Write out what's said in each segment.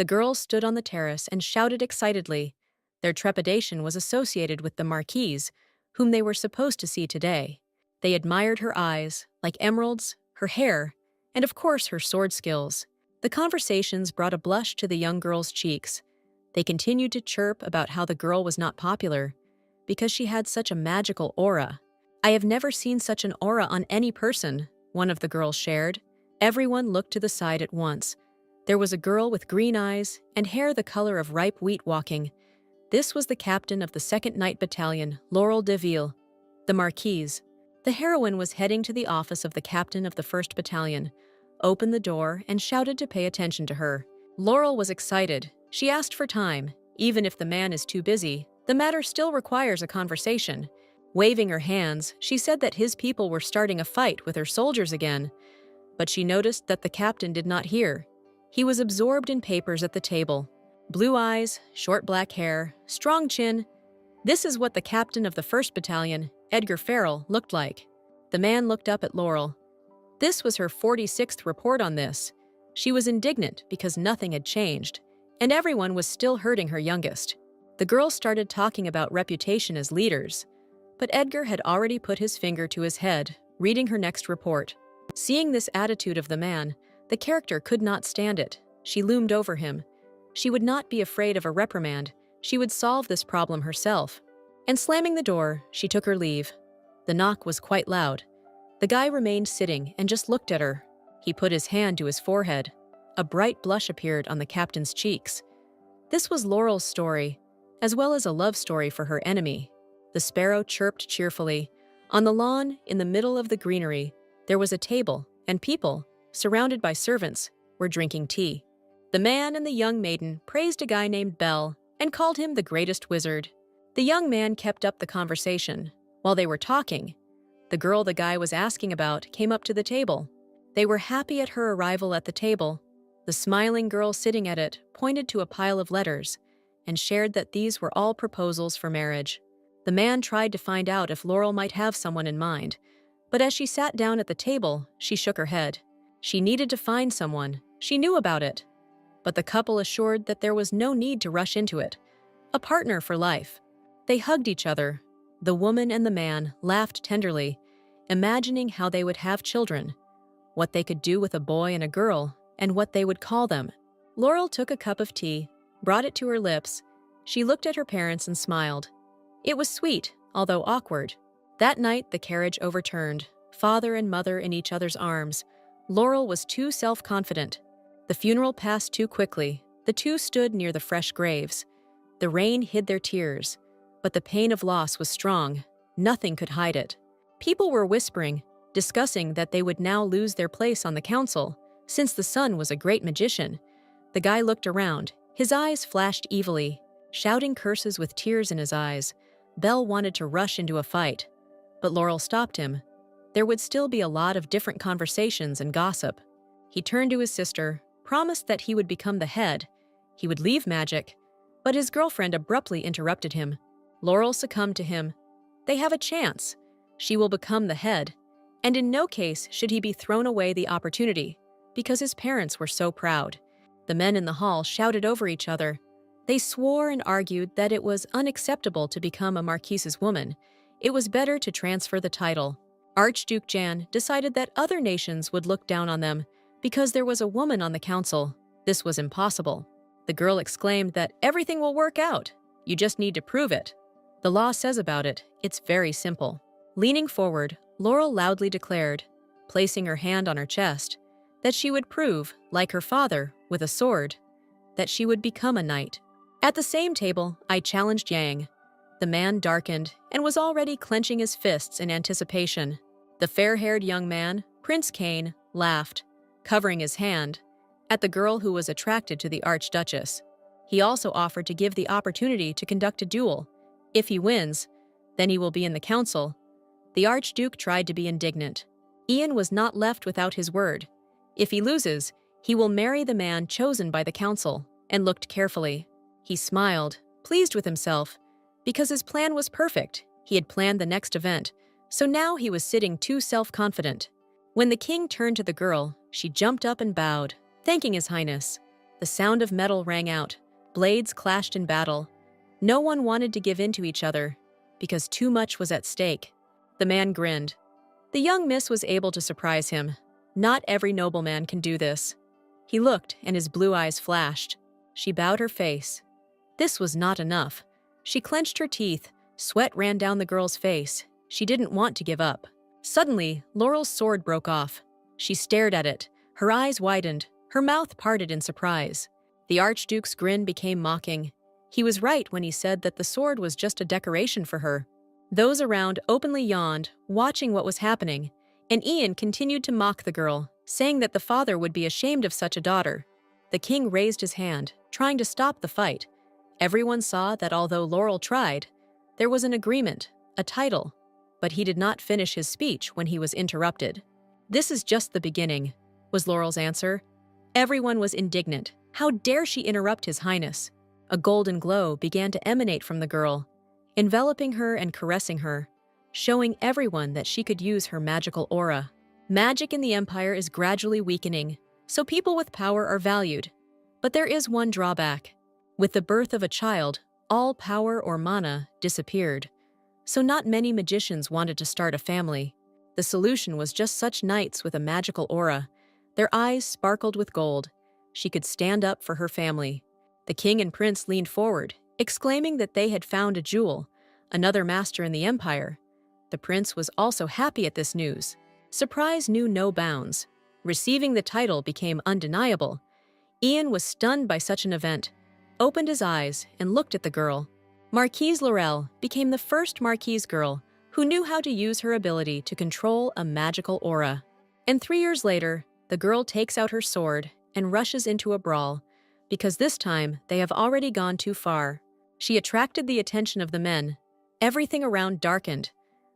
The girls stood on the terrace and shouted excitedly. Their trepidation was associated with the marquise, whom they were supposed to see today. They admired her eyes, like emeralds, her hair, and of course her sword skills. The conversations brought a blush to the young girls' cheeks. They continued to chirp about how the girl was not popular, because she had such a magical aura. "I have never seen such an aura on any person," one of the girls shared. Everyone looked to the side at once. There was a girl with green eyes and hair the color of ripe wheat walking. This was the captain of the 2nd Night Battalion, Laurel de Ville, the Marquise. The heroine was heading to the office of the captain of the 1st Battalion, opened the door, and shouted to pay attention to her. Laurel was excited. She asked for time. Even if the man is too busy, the matter still requires a conversation. Waving her hands, she said that his people were starting a fight with her soldiers again. But she noticed that the captain did not hear. He was absorbed in papers at the table. Blue eyes, short black hair, strong chin. This is what the captain of the 1st Battalion, Edgar Farrell, looked like. The man looked up at Laurel. This was her 46th report on this. She was indignant because nothing had changed, and everyone was still hurting her youngest. The girls started talking about reputation as leaders, but Edgar had already put his finger to his head, reading her next report. Seeing this attitude of the man, the character could not stand it. She loomed over him. She would not be afraid of a reprimand. She would solve this problem herself. And slamming the door, she took her leave. The knock was quite loud. The guy remained sitting and just looked at her. He put his hand to his forehead. A bright blush appeared on the captain's cheeks. This was Laurel's story, as well as a love story for her enemy. The sparrow chirped cheerfully. On the lawn, in the middle of the greenery, there was a table, and people, surrounded by servants, were drinking tea. The man and the young maiden praised a guy named Bell and called him the greatest wizard. The young man kept up the conversation. While they were talking, the girl the guy was asking about came up to the table. They were happy at her arrival at the table. The smiling girl sitting at it pointed to a pile of letters and shared that these were all proposals for marriage. The man tried to find out if Laurel might have someone in mind, but as she sat down at the table, she shook her head. She needed to find someone. She knew about it. But the couple assured that there was no need to rush into it. A partner for life. They hugged each other. The woman and the man laughed tenderly, imagining how they would have children, what they could do with a boy and a girl, and what they would call them. Laurel took a cup of tea, brought it to her lips. She looked at her parents and smiled. It was sweet, although awkward. That night, the carriage overturned, father and mother in each other's arms. Laurel was too self-confident. The funeral passed too quickly. The two stood near the fresh graves. The rain hid their tears, but the pain of loss was strong. Nothing could hide it. People were whispering, discussing that they would now lose their place on the council, since the son was a great magician. The guy looked around. His eyes flashed evilly, shouting curses with tears in his eyes. Bell wanted to rush into a fight, but Laurel stopped him. There would still be a lot of different conversations and gossip. He turned to his sister, promised that he would become the head. He would leave magic, but his girlfriend abruptly interrupted him. Laurel succumbed to him. They have a chance. She will become the head, and in no case should he be thrown away the opportunity, because his parents were so proud. The men in the hall shouted over each other. They swore and argued that it was unacceptable to become a marquise's woman. It was better to transfer the title. Archduke Jan decided that other nations would look down on them because there was a woman on the council. This was impossible. The girl exclaimed that everything will work out. You just need to prove it. The law says about it, it's very simple. Leaning forward, Laurel loudly declared, placing her hand on her chest, that she would prove, like her father, with a sword, that she would become a knight. At the same table, I challenged Yang. The man darkened and was already clenching his fists in anticipation. The fair-haired young man, Prince Kane, laughed, covering his hand, at the girl who was attracted to the Archduchess. He also offered to give the opportunity to conduct a duel. If he wins, then he will be in the council. The Archduke tried to be indignant. Ian was not left without his word. If he loses, he will marry the man chosen by the council, and looked carefully. He smiled, pleased with himself, because his plan was perfect. He had planned the next event, so now he was sitting too self-confident. When the king turned to the girl, she jumped up and bowed, thanking His Highness. The sound of metal rang out. Blades clashed in battle. No one wanted to give in to each other, because too much was at stake. The man grinned. The young miss was able to surprise him. Not every nobleman can do this. He looked, and his blue eyes flashed. She bowed her face. This was not enough. She clenched her teeth. Sweat ran down the girl's face. She didn't want to give up. Suddenly, Laurel's sword broke off. She stared at it. Her eyes widened. Her mouth parted in surprise. The Archduke's grin became mocking. He was right when he said that the sword was just a decoration for her. Those around openly yawned, watching what was happening, and Ian continued to mock the girl, saying that the father would be ashamed of such a daughter. The king raised his hand, trying to stop the fight. Everyone saw that although Laurel tried, there was an agreement, a title, but he did not finish his speech when he was interrupted. "This is just the beginning," was Laurel's answer. Everyone was indignant. How dare she interrupt His Highness? A golden glow began to emanate from the girl, enveloping her and caressing her, showing everyone that she could use her magical aura. Magic in the Empire is gradually weakening, so people with power are valued. But there is one drawback. With the birth of a child, all power or mana disappeared. So not many magicians wanted to start a family. The solution was just such knights with a magical aura. Their eyes sparkled with gold. She could stand up for her family. The king and prince leaned forward, exclaiming that they had found a jewel, another master in the empire. The prince was also happy at this news. Surprise knew no bounds. Receiving the title became undeniable. Ian was stunned by such an event, opened his eyes, and looked at the girl. Marquise Laurel became the first Marquise girl who knew how to use her ability to control a magical aura. And 3 years later, the girl takes out her sword and rushes into a brawl, because this time they have already gone too far. She attracted the attention of the men. Everything around darkened.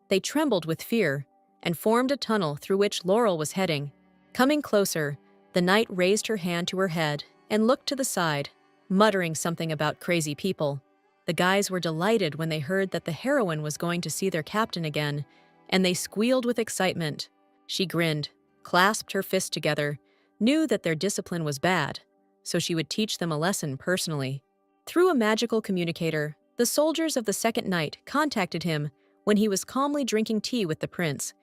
They trembled with fear and formed a tunnel through which Laurel was heading. Coming closer, the knight raised her hand to her head and looked to the side, muttering something about crazy people. The guys were delighted when they heard that the heroine was going to see their captain again, and they squealed with excitement. She grinned, clasped her fists together, knew that their discipline was bad, so she would teach them a lesson personally. Through a magical communicator, the soldiers of the second night contacted him when he was calmly drinking tea with the prince.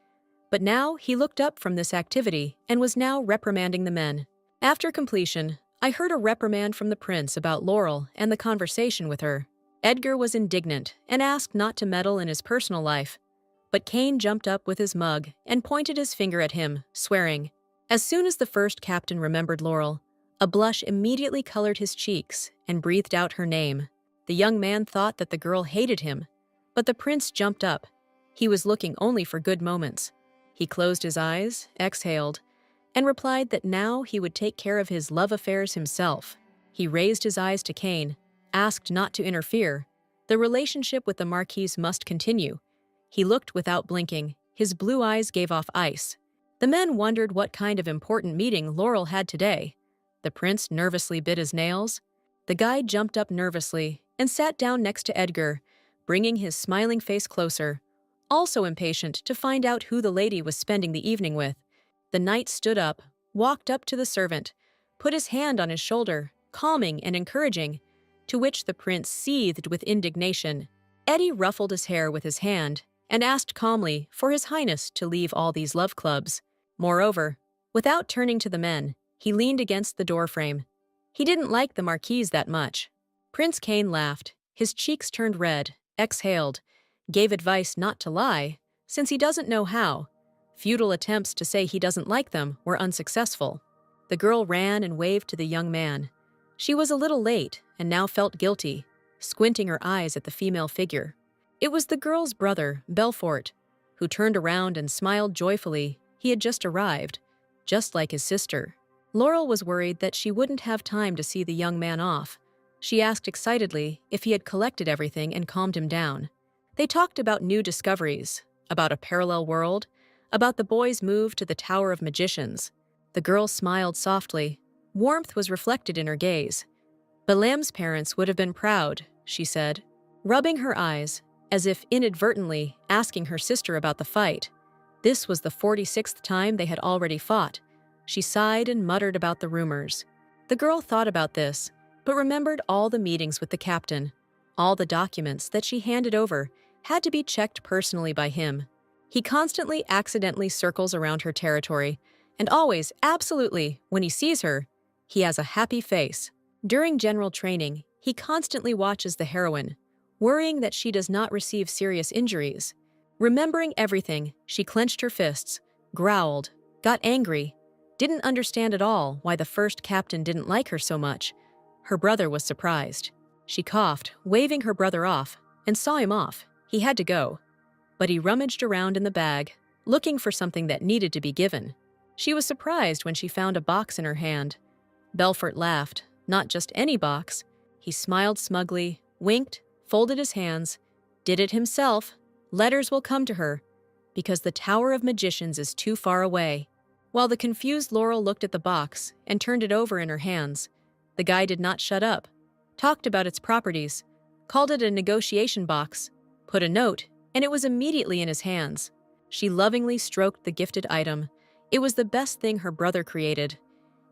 But now he looked up from this activity and was now reprimanding the men. After completion, I heard a reprimand from the prince about Laurel and the conversation with her. Edgar was indignant and asked not to meddle in his personal life. But Kane jumped up with his mug and pointed his finger at him, swearing. As soon as the first captain remembered Laurel, a blush immediately colored his cheeks and breathed out her name. The young man thought that the girl hated him, but the prince jumped up. He was looking only for good moments. He closed his eyes, exhaled, and replied that now he would take care of his love affairs himself. He raised his eyes to Kane, asked not to interfere. The relationship with the Marquise must continue. He looked without blinking. His blue eyes gave off ice. The men wondered what kind of important meeting Laurel had today. The prince nervously bit his nails. The guide jumped up nervously and sat down next to Edgar, bringing his smiling face closer, also impatient to find out who the lady was spending the evening with. The knight stood up, walked up to the servant, put his hand on his shoulder, calming and encouraging, to which the prince seethed with indignation. Eddie ruffled his hair with his hand and asked calmly for His Highness to leave all these love clubs. Moreover, without turning to the men, he leaned against the doorframe. He didn't like the Marquise that much. Prince Kane laughed. His cheeks turned red, exhaled, gave advice not to lie, since he doesn't know how. Futile attempts to say he doesn't like them were unsuccessful. The girl ran and waved to the young man. She was a little late and now felt guilty, squinting her eyes at the female figure. It was the girl's brother, Belfort, who turned around and smiled joyfully. He had just arrived, just like his sister. Laurel was worried that she wouldn't have time to see the young man off. She asked excitedly if he had collected everything and calmed him down. They talked about new discoveries, about a parallel world, about the boy's move to the Tower of Magicians. The girl smiled softly. Warmth was reflected in her gaze. Belem's parents would have been proud, she said, rubbing her eyes, as if inadvertently asking her sister about the fight. This was the 46th time they had already fought. She sighed and muttered about the rumors. The girl thought about this, but remembered all the meetings with the captain. All the documents that she handed over had to be checked personally by him. He constantly accidentally circles around her territory, and always, absolutely, when he sees her, he has a happy face. During general training, he constantly watches the heroine, worrying that she does not receive serious injuries. Remembering everything, she clenched her fists, growled, got angry, didn't understand at all why the first captain didn't like her so much. Her brother was surprised. She coughed, waving her brother off, and saw him off. He had to go. But he rummaged around in the bag, looking for something that needed to be given. She was surprised when she found a box in her hand. Belfort laughed. Not just any box. He smiled smugly, winked, folded his hands, did it himself. Letters will come to her, because the Tower of Magicians is too far away. While the confused Laurel looked at the box and turned it over in her hands, the guy did not shut up, talked about its properties, called it a negotiation box, put a note, and it was immediately in his hands. She lovingly stroked the gifted item. It was the best thing her brother created,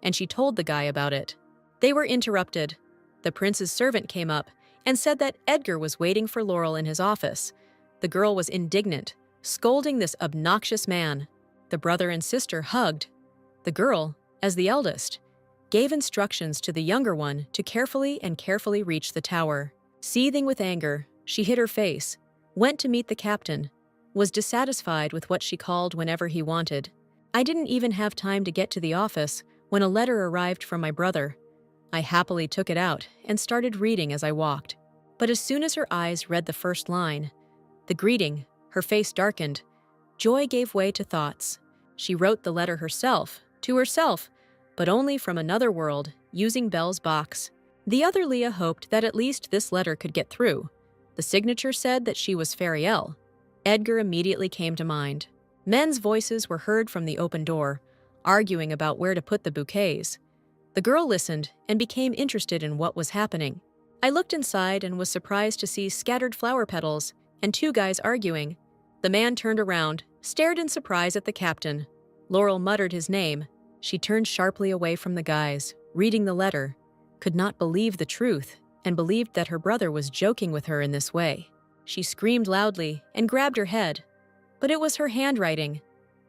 and she told the guy about it. They were interrupted. The prince's servant came up and said that Edgar was waiting for Laurel in his office. The girl was indignant, scolding this obnoxious man. The brother and sister hugged. The girl, as the eldest, gave instructions to the younger one to carefully reach the tower. Seething with anger, she hid her face, went to meet the captain, was dissatisfied with what she called whenever he wanted. I didn't even have time to get to the office when a letter arrived from my brother. I happily took it out and started reading as I walked. But as soon as her eyes read the first line, the greeting, her face darkened. Joy gave way to thoughts. She wrote the letter herself, to herself, but only from another world, using Belle's box. The other Leah hoped that at least this letter could get through. The signature said that she was Fariel. Edgar immediately came to mind. Men's voices were heard from the open door, arguing about where to put the bouquets. The girl listened and became interested in what was happening. I looked inside and was surprised to see scattered flower petals and two guys arguing. The man turned around, stared in surprise at the captain. Laurel muttered his name. She turned sharply away from the guys, reading the letter, could not believe the truth, and believed that her brother was joking with her in this way. She screamed loudly and grabbed her head. But it was her handwriting.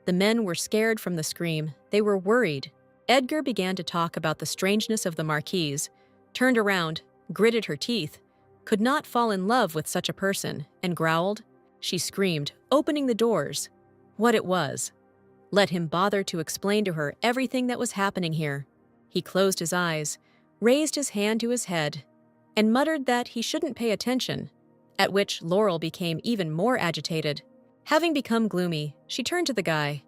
The men were scared from the scream. They were worried. Edgar began to talk about the strangeness of the marquise, turned around, gritted her teeth, could not fall in love with such a person, and growled. She screamed, opening the doors. What it was. Let him bother to explain to her everything that was happening here. He closed his eyes, raised his hand to his head, and muttered that he shouldn't pay attention, at which Laurel became even more agitated. Having become gloomy, she turned to the guy.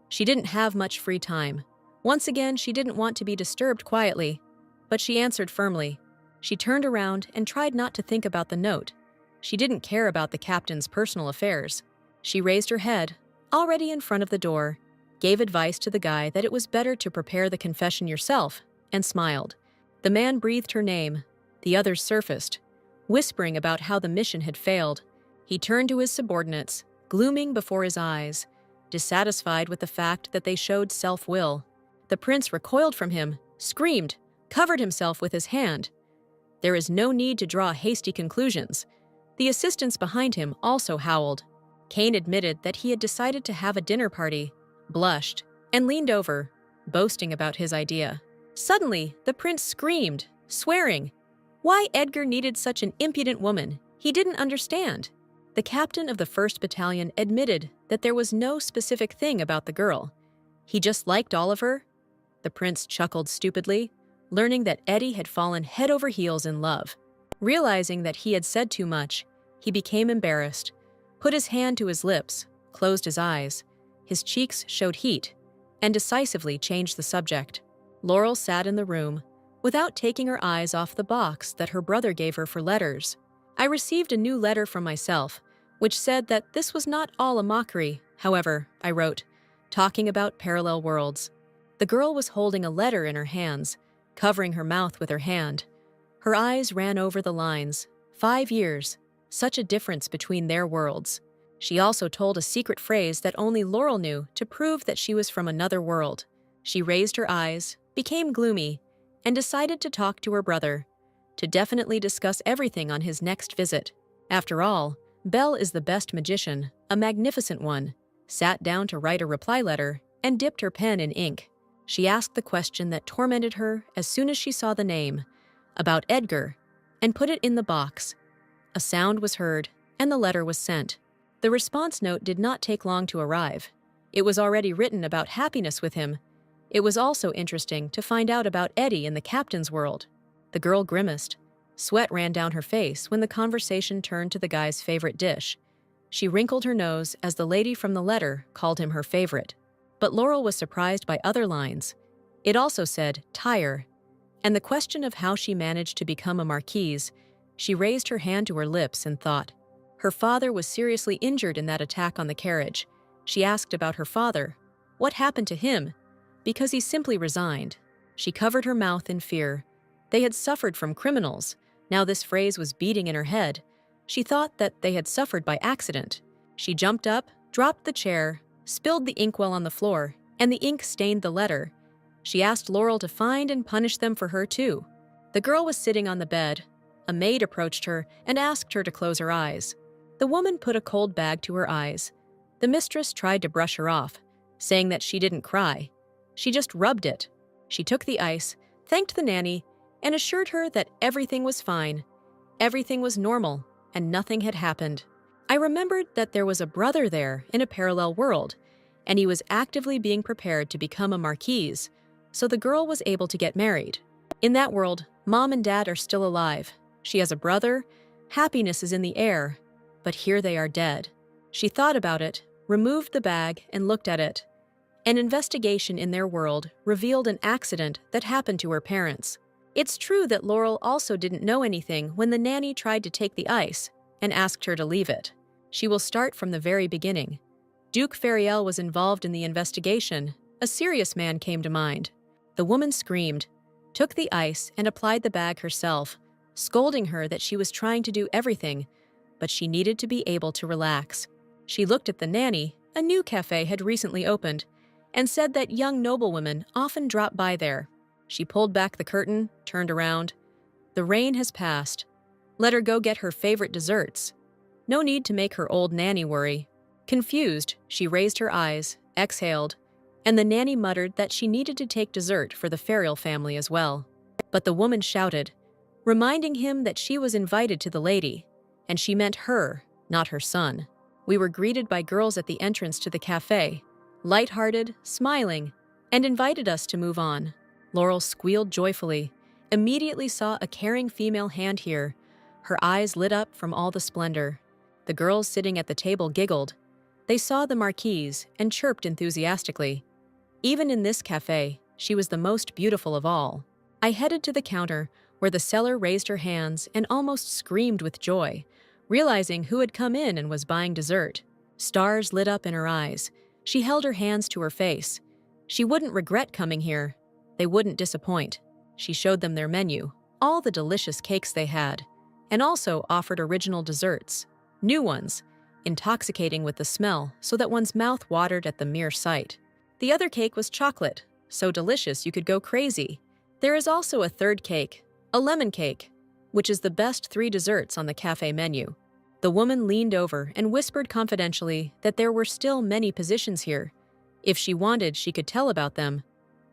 She didn't have much free time. Once again, she didn't want to be disturbed quietly, but she answered firmly. She turned around and tried not to think about the note. She didn't care about the captain's personal affairs. She raised her head, already in front of the door, gave advice to the guy that it was better to prepare the confession yourself, and smiled. The man breathed her name. The others surfaced, whispering about how the mission had failed. He turned to his subordinates, glooming before his eyes, dissatisfied with the fact that they showed self-will. The prince recoiled from him, screamed, covered himself with his hand. There is no need to draw hasty conclusions. The assistants behind him also howled. Kane admitted that he had decided to have a dinner party, blushed, and leaned over, boasting about his idea. Suddenly, the prince screamed, swearing. Why Edgar needed such an impudent woman, he didn't understand. The captain of the 1st Battalion admitted that there was no specific thing about the girl. He just liked all of her. The prince chuckled stupidly, learning that Eddie had fallen head over heels in love. Realizing that he had said too much, he became embarrassed, put his hand to his lips, closed his eyes. His cheeks showed heat, and decisively changed the subject. Laurel sat in the room, without taking her eyes off the box that her brother gave her for letters. I received a new letter from myself, which said that this was not all a mockery. However, I wrote, talking about parallel worlds. The girl was holding a letter in her hands, covering her mouth with her hand. Her eyes ran over the lines. 5 years, such a difference between their worlds. She also told a secret phrase that only Laurel knew to prove that she was from another world. She raised her eyes, became gloomy, and decided to talk to her brother, to definitely discuss everything on his next visit. After all, Belle is the best magician, a magnificent one, sat down to write a reply letter, and dipped her pen in ink. She asked the question that tormented her as soon as she saw the name, about Edgar, and put it in the box. A sound was heard, and the letter was sent. The response note did not take long to arrive. It was already written about happiness with him. It was also interesting to find out about Eddie in the captain's world. The girl grimaced. Sweat ran down her face when the conversation turned to the guy's favorite dish. She wrinkled her nose as the lady from the letter called him her favorite. But Laurel was surprised by other lines. It also said, tire. And the question of how she managed to become a marquise, she raised her hand to her lips and thought. Her father was seriously injured in that attack on the carriage. She asked about her father. What happened to him? Because he simply resigned. She covered her mouth in fear. They had suffered from criminals. Now this phrase was beating in her head. She thought that they had suffered by accident. She jumped up, dropped the chair, spilled the inkwell on the floor, and the ink stained the letter. She asked Laurel to find and punish them for her too. The girl was sitting on the bed. A maid approached her and asked her to close her eyes. The woman put a cold bag to her eyes. The mistress tried to brush her off, saying that she didn't cry. She just rubbed it. She took the ice, thanked the nanny, and assured her that everything was fine. Everything was normal, and nothing had happened. I remembered that there was a brother there in a parallel world, and he was actively being prepared to become a marquise, so the girl was able to get married. In that world, Mom and Dad are still alive. She has a brother, happiness is in the air, but here they are dead. She thought about it, removed the bag, and looked at it. An investigation in their world revealed an accident that happened to her parents. It's true that Laurel also didn't know anything when the nanny tried to take the ice and asked her to leave it. She will start from the very beginning. Duke Fariel was involved in the investigation. A serious man came to mind. The woman screamed, took the ice, and applied the bag herself, scolding her that she was trying to do everything, but she needed to be able to relax. She looked at the nanny. A new cafe had recently opened, and said that young noblewomen often drop by there. She pulled back the curtain, turned around. The rain has passed. Let her go get her favorite desserts. No need to make her old nanny worry. Confused, she raised her eyes, exhaled, and the nanny muttered that she needed to take dessert for the Fariel family as well. But the woman shouted, reminding him that she was invited to the lady, and she meant her, not her son. We were greeted by girls at the entrance to the cafe, light-hearted, smiling, and invited us to move on. Laurel squealed joyfully, immediately saw a caring female hand here. Her eyes lit up from all the splendor. The girls sitting at the table giggled. They saw the marquise and chirped enthusiastically. Even in this cafe, she was the most beautiful of all. I headed to the counter, where the seller raised her hands and almost screamed with joy, realizing who had come in and was buying dessert. Stars lit up in her eyes. She held her hands to her face. She wouldn't regret coming here. They wouldn't disappoint. She showed them their menu, all the delicious cakes they had, and also offered original desserts. New ones, intoxicating with the smell so that one's mouth watered at the mere sight. The other cake was chocolate, so delicious you could go crazy. There is also a third cake, a lemon cake, which is the best 3 desserts on the cafe menu. The woman leaned over and whispered confidentially that there were still many positions here. If she wanted, she could tell about them.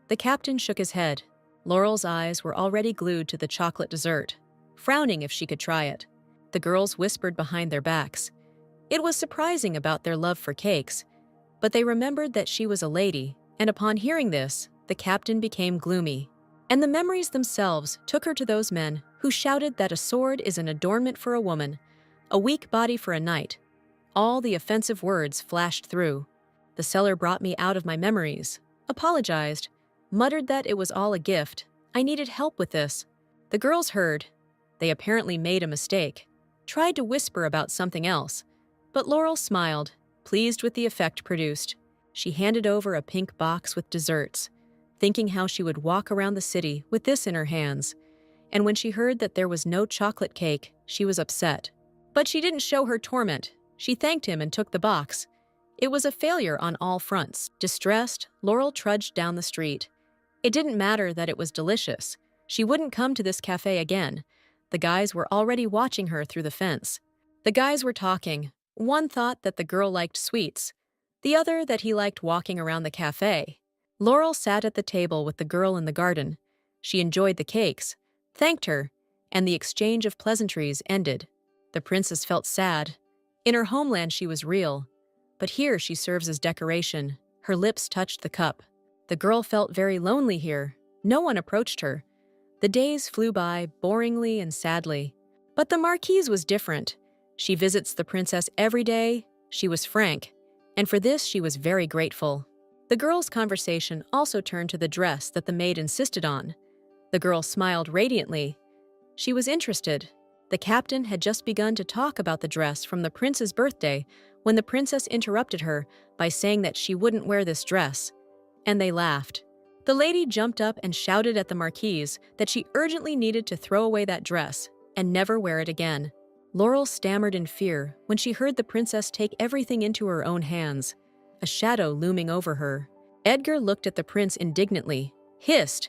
The captain shook his head. Laurel's eyes were already glued to the chocolate dessert, frowning if she could try it. The girls whispered behind their backs. It was surprising about their love for cakes, but they remembered that she was a lady, and upon hearing this, the captain became gloomy. And the memories themselves took her to those men who shouted that a sword is an adornment for a woman, a weak body for a knight. All the offensive words flashed through. The seller brought me out of my memories, apologized, muttered that it was all a gift. I needed help with this. The girls heard. They apparently made a mistake, tried to whisper about something else, but Laurel smiled, pleased with the effect produced. She handed over a pink box with desserts, thinking how she would walk around the city with this in her hands. And when she heard that there was no chocolate cake, she was upset. But she didn't show her torment. She thanked him and took the box. It was a failure on all fronts. Distressed, Laurel trudged down the street. It didn't matter that it was delicious. She wouldn't come to this cafe again. The guys were already watching her through the fence. The guys were talking. One thought that the girl liked sweets, the other that he liked walking around the cafe. Laurel sat at the table with the girl in the garden. She enjoyed the cakes, thanked her, and the exchange of pleasantries ended. The princess felt sad. In her homeland she was real, but here she serves as decoration. Her lips touched the cup. The girl felt very lonely here. No one approached her. The days flew by boringly and sadly. But the marquise was different. She visits the princess every day. She was frank, and for this she was very grateful. The girl's conversation also turned to the dress that the maid insisted on. The girl smiled radiantly. She was interested. The captain had just begun to talk about the dress from the prince's birthday when the princess interrupted her by saying that she wouldn't wear this dress. And they laughed. The lady jumped up and shouted at the marquise that she urgently needed to throw away that dress and never wear it again. Laurel stammered in fear when she heard the princess take everything into her own hands, a shadow looming over her. Edgar looked at the prince indignantly, hissed,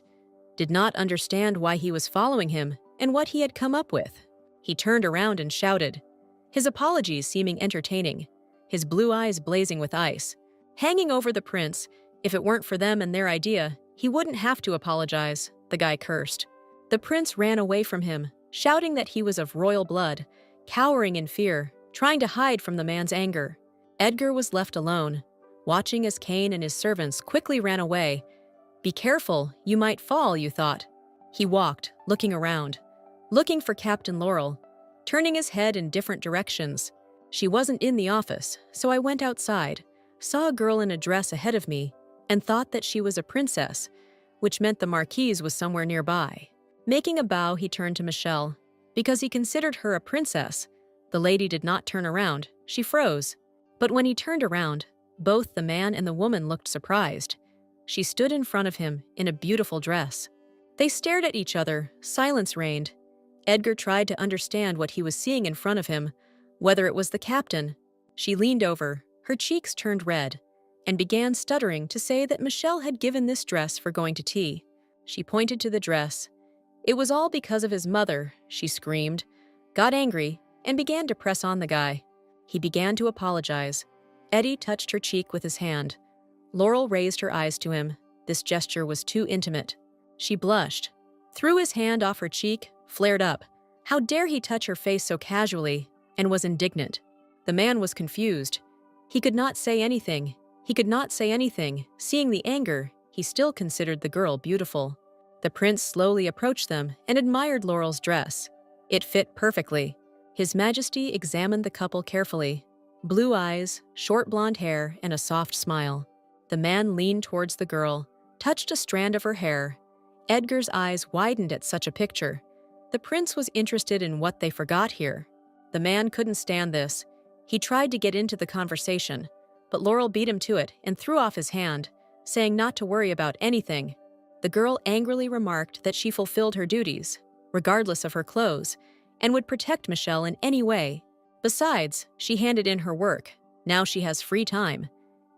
did not understand why he was following him and what he had come up with. He turned around and shouted, his apologies seeming entertaining, his blue eyes blazing with ice. Hanging over the prince, if it weren't for them and their idea, he wouldn't have to apologize, the guy cursed. The prince ran away from him, shouting that he was of royal blood, cowering in fear, trying to hide from the man's anger. Edgar was left alone, watching as Cain and his servants quickly ran away. Be careful, you might fall, you thought. He walked, looking around, looking for Captain Laurel, turning his head in different directions. She wasn't in the office, so I went outside, saw a girl in a dress ahead of me, and thought that she was a princess, which meant the marquise was somewhere nearby. Making a bow, he turned to Michelle. Because he considered her a princess, the lady did not turn around, she froze. But when he turned around, both the man and the woman looked surprised. She stood in front of him in a beautiful dress. They stared at each other, silence reigned. Edgar tried to understand what he was seeing in front of him, whether it was the captain. She leaned over, her cheeks turned red, and began stuttering to say that Michelle had given this dress for going to tea. She pointed to the dress. It was all because of his mother, she screamed, got angry, and began to press on the guy. He began to apologize. Eddie touched her cheek with his hand. Laurel raised her eyes to him. This gesture was too intimate. She blushed, threw his hand off her cheek, flared up. How dare he touch her face so casually, and was indignant. The man was confused. He could not say anything. He could not say anything. Seeing the anger, he still considered the girl beautiful. The prince slowly approached them and admired Laurel's dress. It fit perfectly. His Majesty examined the couple carefully. Blue eyes, short blonde hair, and a soft smile. The man leaned towards the girl, touched a strand of her hair. Edgar's eyes widened at such a picture. The prince was interested in what they forgot here. The man couldn't stand this. He tried to get into the conversation, but Laurel beat him to it and threw off his hand, saying not to worry about anything. The girl angrily remarked that she fulfilled her duties, regardless of her clothes, and would protect Michelle in any way. Besides, she handed in her work. Now she has free time.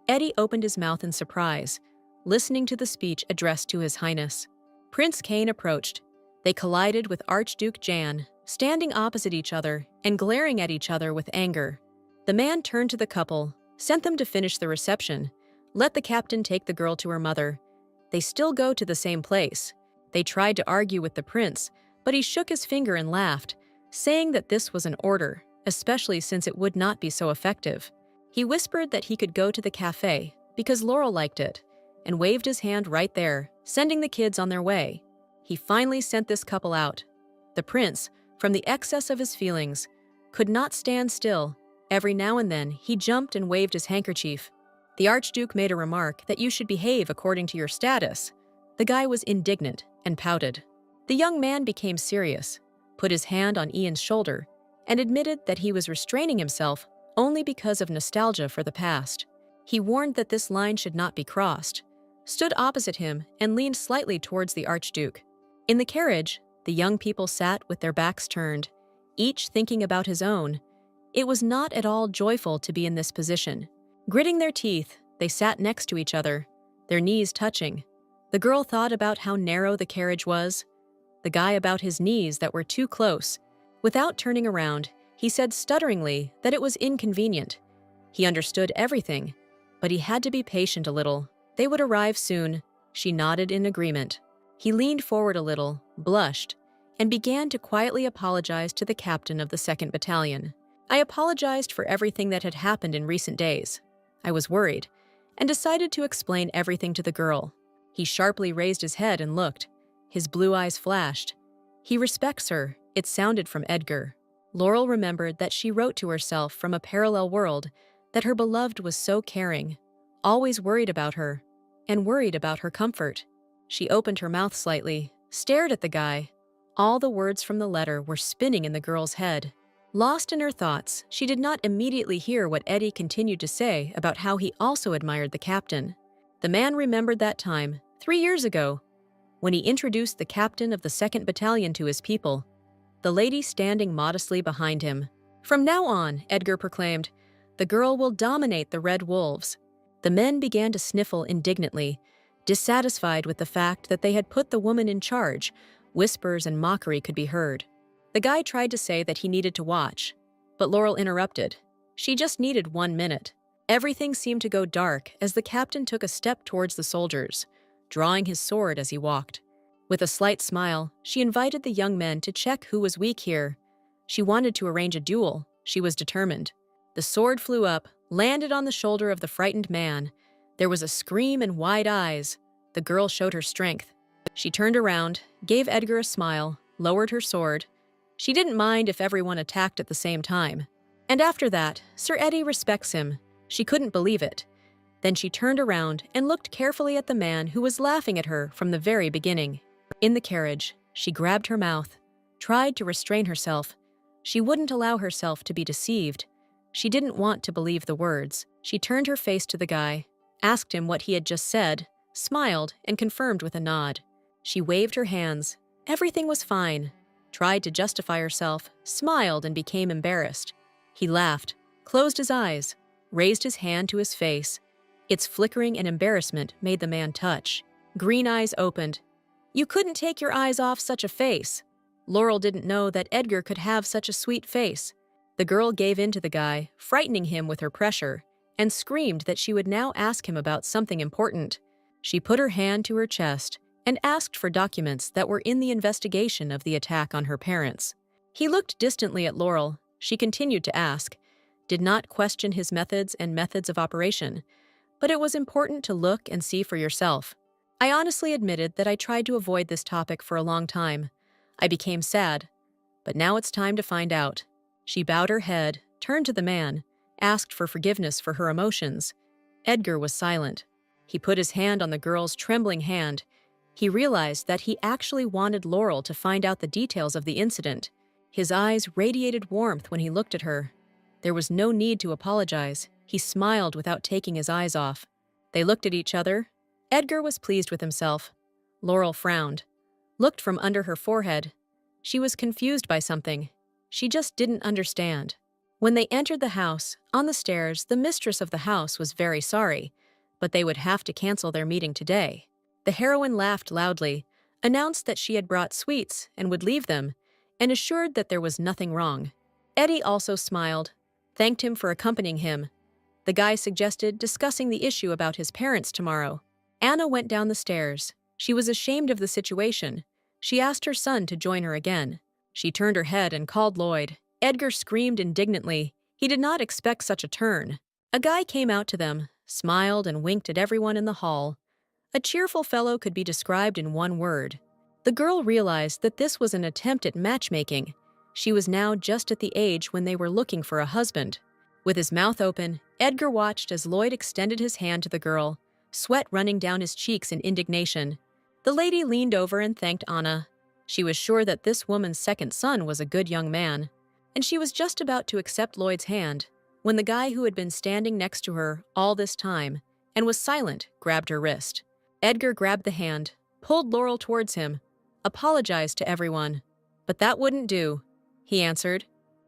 Eddie opened his mouth in surprise, listening to the speech addressed to His Highness. Prince Cain approached. They collided with Archduke Jan, standing opposite each other and glaring at each other with anger. The man turned to the couple, sent them to finish the reception, let the captain take the girl to her mother. They still go to the same place. They tried to argue with the prince, but he shook his finger and laughed, saying that this was an order, especially since it would not be so effective. He whispered that he could go to the cafe because Laurel liked it, and waved his hand right there, sending the kids on their way. He finally sent this couple out. The prince, from the excess of his feelings, could not stand still. Every now and then, he jumped and waved his handkerchief. The Archduke made a remark that you should behave according to your status. The guy was indignant and pouted. The young man became serious, put his hand on Ian's shoulder, and admitted that he was restraining himself only because of nostalgia for the past. He warned that this line should not be crossed, stood opposite him, and leaned slightly towards the Archduke. In the carriage, the young people sat with their backs turned, each thinking about his own. It was not at all joyful to be in this position. Gritting their teeth, they sat next to each other, their knees touching. The girl thought about how narrow the carriage was. the guy about his knees that were too close. Without turning around, he said stutteringly that it was inconvenient. He understood everything, but he had to be patient a little. They would arrive soon. She nodded in agreement. He leaned forward a little, blushed, and began to quietly apologize to the captain of the 2nd Battalion. I apologized for everything that had happened in recent days. I was worried, and decided to explain everything to the girl. He sharply raised his head and looked. His blue eyes flashed. He respects her, it sounded from Edgar. Laurel remembered that she wrote to herself from a parallel world that her beloved was so caring, always worried about her, and worried about her comfort. She opened her mouth slightly, stared at the guy. All the words from the letter were spinning in the girl's head. Lost in her thoughts, she did not immediately hear what Eddie continued to say about how he also admired the captain. The man remembered that time, 3 years ago, when he introduced the captain of the 2nd Battalion to his people, the lady standing modestly behind him. From now on, Edgar proclaimed, the girl will dominate the Red Wolves. The men began to sniffle indignantly, dissatisfied with the fact that they had put the woman in charge. Whispers and mockery could be heard. The guy tried to say that he needed to watch, but Laurel interrupted. She just needed 1 minute. Everything seemed to go dark as the captain took a step towards the soldiers, drawing his sword as he walked. With a slight smile, she invited the young men to check who was weak here. She wanted to arrange a duel. She was determined. The sword flew up, landed on the shoulder of the frightened man. There was a scream and wide eyes. The girl showed her strength. She turned around, gave Edgar a smile, lowered her sword. She didn't mind if everyone attacked at the same time. And after that, Sir Eddie respects him. She couldn't believe it. Then she turned around and looked carefully at the man who was laughing at her from the very beginning. In the carriage, she grabbed her mouth, tried to restrain herself. She wouldn't allow herself to be deceived. She didn't want to believe the words. She turned her face to the guy, asked him what he had just said, smiled, and confirmed with a nod. She waved her hands. Everything was fine. Tried to justify herself, smiled, and became embarrassed. He laughed, closed his eyes, raised his hand to his face. Its flickering and embarrassment made the man touch. Green eyes opened. You couldn't take your eyes off such a face. Laurel didn't know that Edgar could have such a sweet face. The girl gave in to the guy, frightening him with her pressure, and screamed that she would now ask him about something important. She put her hand to her chest and asked for documents that were in the investigation of the attack on her parents. He looked distantly at Laurel. She continued to ask, did not question his methods and methods of operation, but it was important to look and see for yourself. I honestly admitted that I tried to avoid this topic for a long time. I became sad, but now it's time to find out. She bowed her head, turned to the man, asked for forgiveness for her emotions. Edgar was silent. He put his hand on the girl's trembling hand. He realized that he actually wanted Laurel to find out the details of the incident. His eyes radiated warmth when he looked at her. There was no need to apologize. He smiled without taking his eyes off. They looked at each other. Edgar was pleased with himself. Laurel frowned, looked from under her forehead. She was confused by something. She just didn't understand. When they entered the house, on the stairs, the mistress of the house was very sorry, but they would have to cancel their meeting today. The heroine laughed loudly, announced that she had brought sweets and would leave them, and assured that there was nothing wrong. Eddie also smiled, thanked him for accompanying him. The guy suggested discussing the issue about his parents tomorrow. Anna went down the stairs. She was ashamed of the situation. She asked her son to join her again. She turned her head and called Lloyd. Edgar screamed indignantly. He did not expect such a turn. A guy came out to them, smiled and winked at everyone in the hall. A cheerful fellow could be described in one word. The girl realized that this was an attempt at matchmaking. She was now just at the age when they were looking for a husband. With his mouth open, Edgar watched as Lloyd extended his hand to the girl, sweat running down his cheeks in indignation. The lady leaned over and thanked Anna. She was sure that this woman's second son was a good young man, and she was just about to accept Lloyd's hand when the guy who had been standing next to her all this time and was silent grabbed her wrist. Edgar grabbed the hand, pulled Laurel towards him, apologized to everyone. But that wouldn't do, he answered.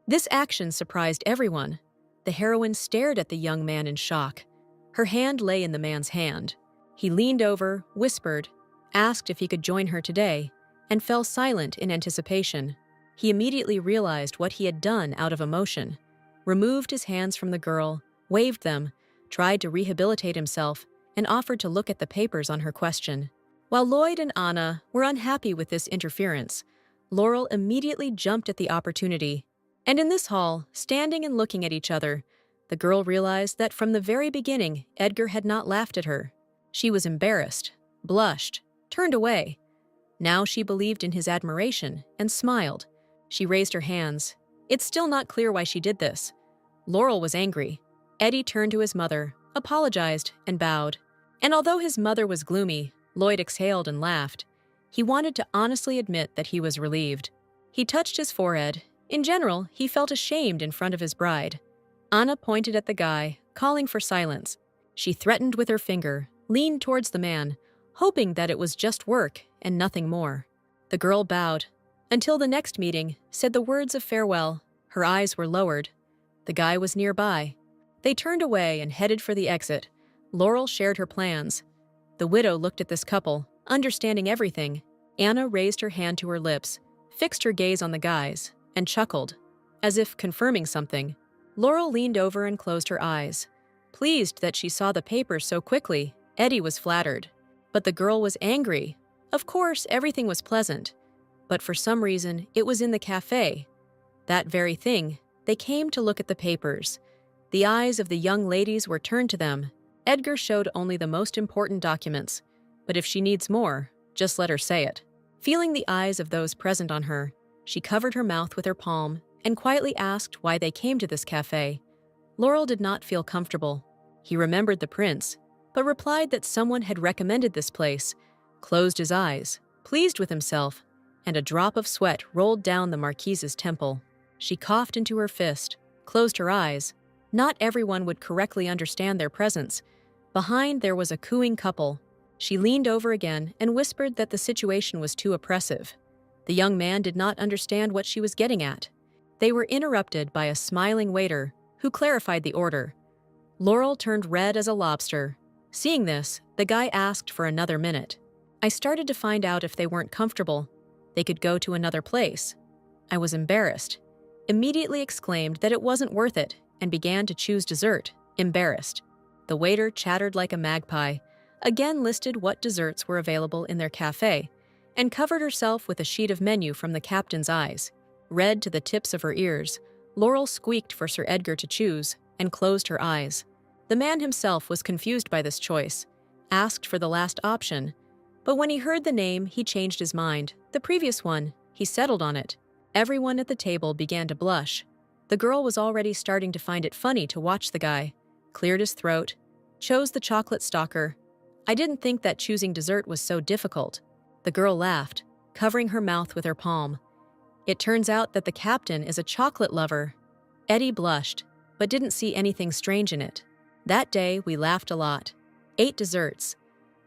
This action surprised everyone. The heroine stared at the young man in shock. Her hand lay in the man's hand. He leaned over, whispered, asked if he could join her today. and fell silent in anticipation. He immediately realized what he had done out of emotion, removed his hands from the girl, waved them, tried to rehabilitate himself, and offered to look at the papers on her question. While Lloyd and Anna were unhappy with this interference, Laurel immediately jumped at the opportunity. And in this hall, standing and looking at each other, the girl realized that from the very beginning, Edgar had not laughed at her. She was embarrassed, blushed, turned away. Now she believed in his admiration and smiled. She raised her hands. It's still not clear why she did this. Laurel was angry. Eddie turned to his mother, apologized, and bowed. And although his mother was gloomy, Lloyd exhaled and laughed. He wanted to honestly admit that he was relieved. He touched his forehead. In general, he felt ashamed in front of his bride. Anna pointed at the guy, calling for silence. She threatened with her finger, leaned towards the man, hoping that it was just work and nothing more. The girl bowed. Until the next meeting, said the words of farewell. Her eyes were lowered. The guy was nearby. They turned away and headed for the exit. Laurel shared her plans. The widow looked at this couple, understanding everything. Anna raised her hand to her lips, fixed her gaze on the guys, and chuckled, as if confirming something. Laurel leaned over and closed her eyes. Pleased that she saw the papers so quickly, Eddie was flattered. But the girl was angry. Of course, everything was pleasant. But for some reason, it was in the cafe. That very thing, they came to look at the papers. The eyes of the young ladies were turned to them. Edgar showed only the most important documents. But if she needs more, just let her say it. Feeling the eyes of those present on her, she covered her mouth with her palm and quietly asked why they came to this cafe. Laurel did not feel comfortable. He remembered the prince, but replied that someone had recommended this place, closed his eyes, pleased with himself, and a drop of sweat rolled down the marquise's temple. She coughed into her fist, closed her eyes. Not everyone would correctly understand their presence. Behind there was a cooing couple. She leaned over again and whispered that the situation was too oppressive. The young man did not understand what she was getting at. They were interrupted by a smiling waiter who clarified the order. Laurel turned red as a lobster. Seeing this, the guy asked for another minute. I started to find out if they weren't comfortable, they could go to another place. I was embarrassed. Immediately exclaimed that it wasn't worth it and began to choose dessert, embarrassed. The waiter chattered like a magpie, again listed what desserts were available in their cafe, and covered herself with a sheet of menu from the captain's eyes. Red to the tips of her ears, Laurel squeaked for Sir Edgar to choose and closed her eyes. The man himself was confused by this choice, asked for the last option, but when he heard the name, he changed his mind. The previous one, he settled on it. Everyone at the table began to blush. The girl was already starting to find it funny to watch the guy. Cleared his throat, chose the chocolate stalker. I didn't think that choosing dessert was so difficult. The girl laughed, covering her mouth with her palm. It turns out that the captain is a chocolate lover. Eddie blushed, but didn't see anything strange in it. That day, we laughed a lot. Ate desserts.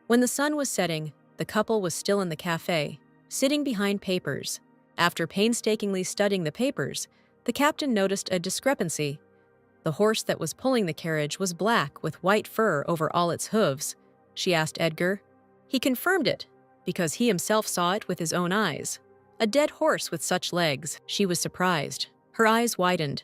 When the sun was setting, the couple was still in the cafe, sitting behind papers. After painstakingly studying the papers, the captain noticed a discrepancy. The horse that was pulling the carriage was black with white fur over all its hooves. She asked Edgar. He confirmed it, because he himself saw it with his own eyes. A dead horse with such legs. She was surprised. Her eyes widened.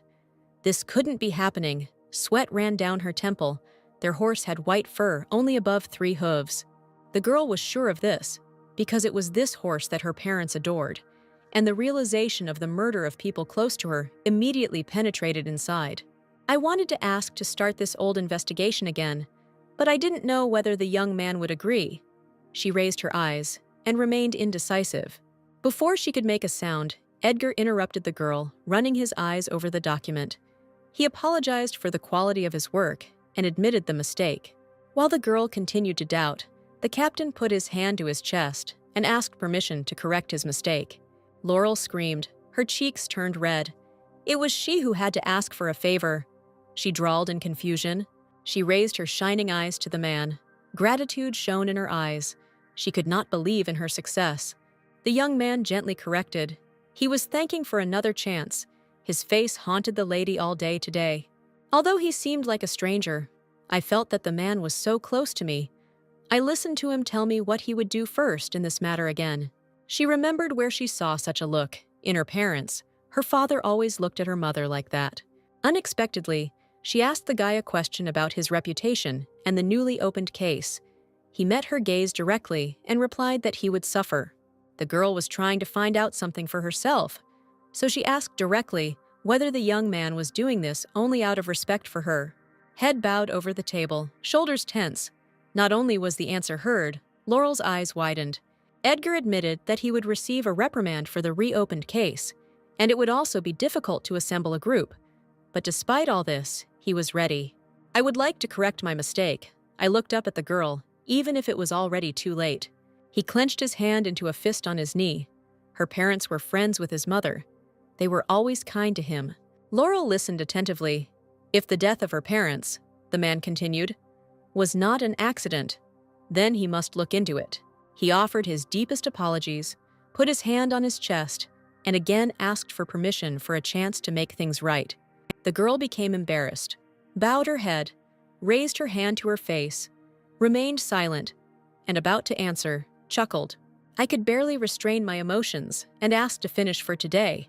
This couldn't be happening. Sweat ran down her temple. Their horse had white fur only above 3 hooves. The girl was sure of this, because it was this horse that her parents adored, and the realization of the murder of people close to her immediately penetrated inside. I wanted to ask to start this old investigation again, but I didn't know whether the young man would agree. She raised her eyes and remained indecisive. Before she could make a sound, Edgar interrupted the girl, running his eyes over the document. He apologized for the quality of his work and admitted the mistake. While the girl continued to doubt, the captain put his hand to his chest and asked permission to correct his mistake. Laurel screamed. Her cheeks turned red. It was she who had to ask for a favor. She drawled in confusion. She raised her shining eyes to the man. Gratitude shone in her eyes. She could not believe in her success. The young man gently corrected. He was thanking for another chance. His face haunted the lady all day today. Although he seemed like a stranger, I felt that the man was so close to me. I listened to him tell me what he would do first in this matter again. She remembered where she saw such a look, in her parents. Her father always looked at her mother like that. Unexpectedly, she asked the guy a question about his reputation and the newly opened case. He met her gaze directly and replied that he would suffer. The girl was trying to find out something for herself, so she asked directly whether the young man was doing this only out of respect for her. Head bowed over the table, shoulders tense. Not only was the answer heard, Laurel's eyes widened. Edgar admitted that he would receive a reprimand for the reopened case, and it would also be difficult to assemble a group. But despite all this, he was ready. I would like to correct my mistake. I looked up at the girl, even if it was already too late. He clenched his hand into a fist on his knee. Her parents were friends with his mother. They were always kind to him. Laurel listened attentively. If the death of her parents, the man continued, was not an accident, then he must look into it. He offered his deepest apologies, put his hand on his chest, and again asked for permission for a chance to make things right. The girl became embarrassed, bowed her head, raised her hand to her face, remained silent, and about to answer, chuckled. I could barely restrain my emotions and asked to finish for today.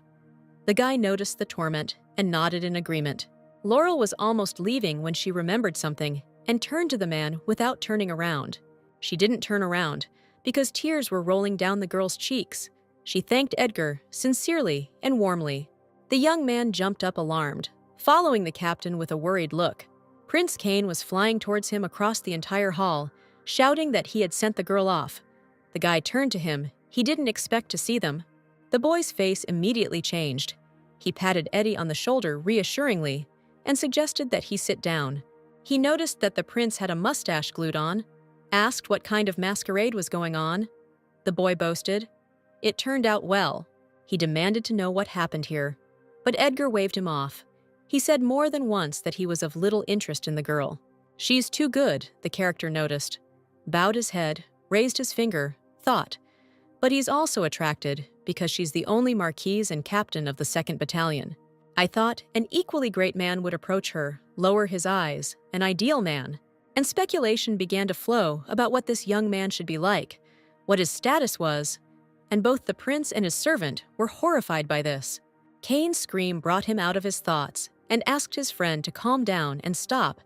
The guy noticed the torment and nodded in agreement. Laurel was almost leaving when she remembered something and turned to the man without turning around. She didn't turn around because tears were rolling down the girl's cheeks. She thanked Edgar sincerely and warmly. The young man jumped up alarmed, following the captain with a worried look. Prince Cain was flying towards him across the entire hall, shouting that he had sent the girl off. The guy turned to him. He didn't expect to see them. The boy's face immediately changed. He patted Eddie on the shoulder reassuringly and suggested that he sit down. He noticed that the prince had a mustache glued on, asked what kind of masquerade was going on. The boy boasted. It turned out well. He demanded to know what happened here. But Edgar waved him off. He said more than once that he was of little interest in the girl. She's too good, the character noticed. Bowed his head, raised his finger, thought. But he's also attracted because she's the only marquise and captain of the 2nd Battalion. I thought an equally great man would approach her, lower his eyes, an ideal man. And speculation began to flow about what this young man should be like, what his status was, and both the prince and his servant were horrified by this. Cain's scream brought him out of his thoughts and asked his friend to calm down and stop,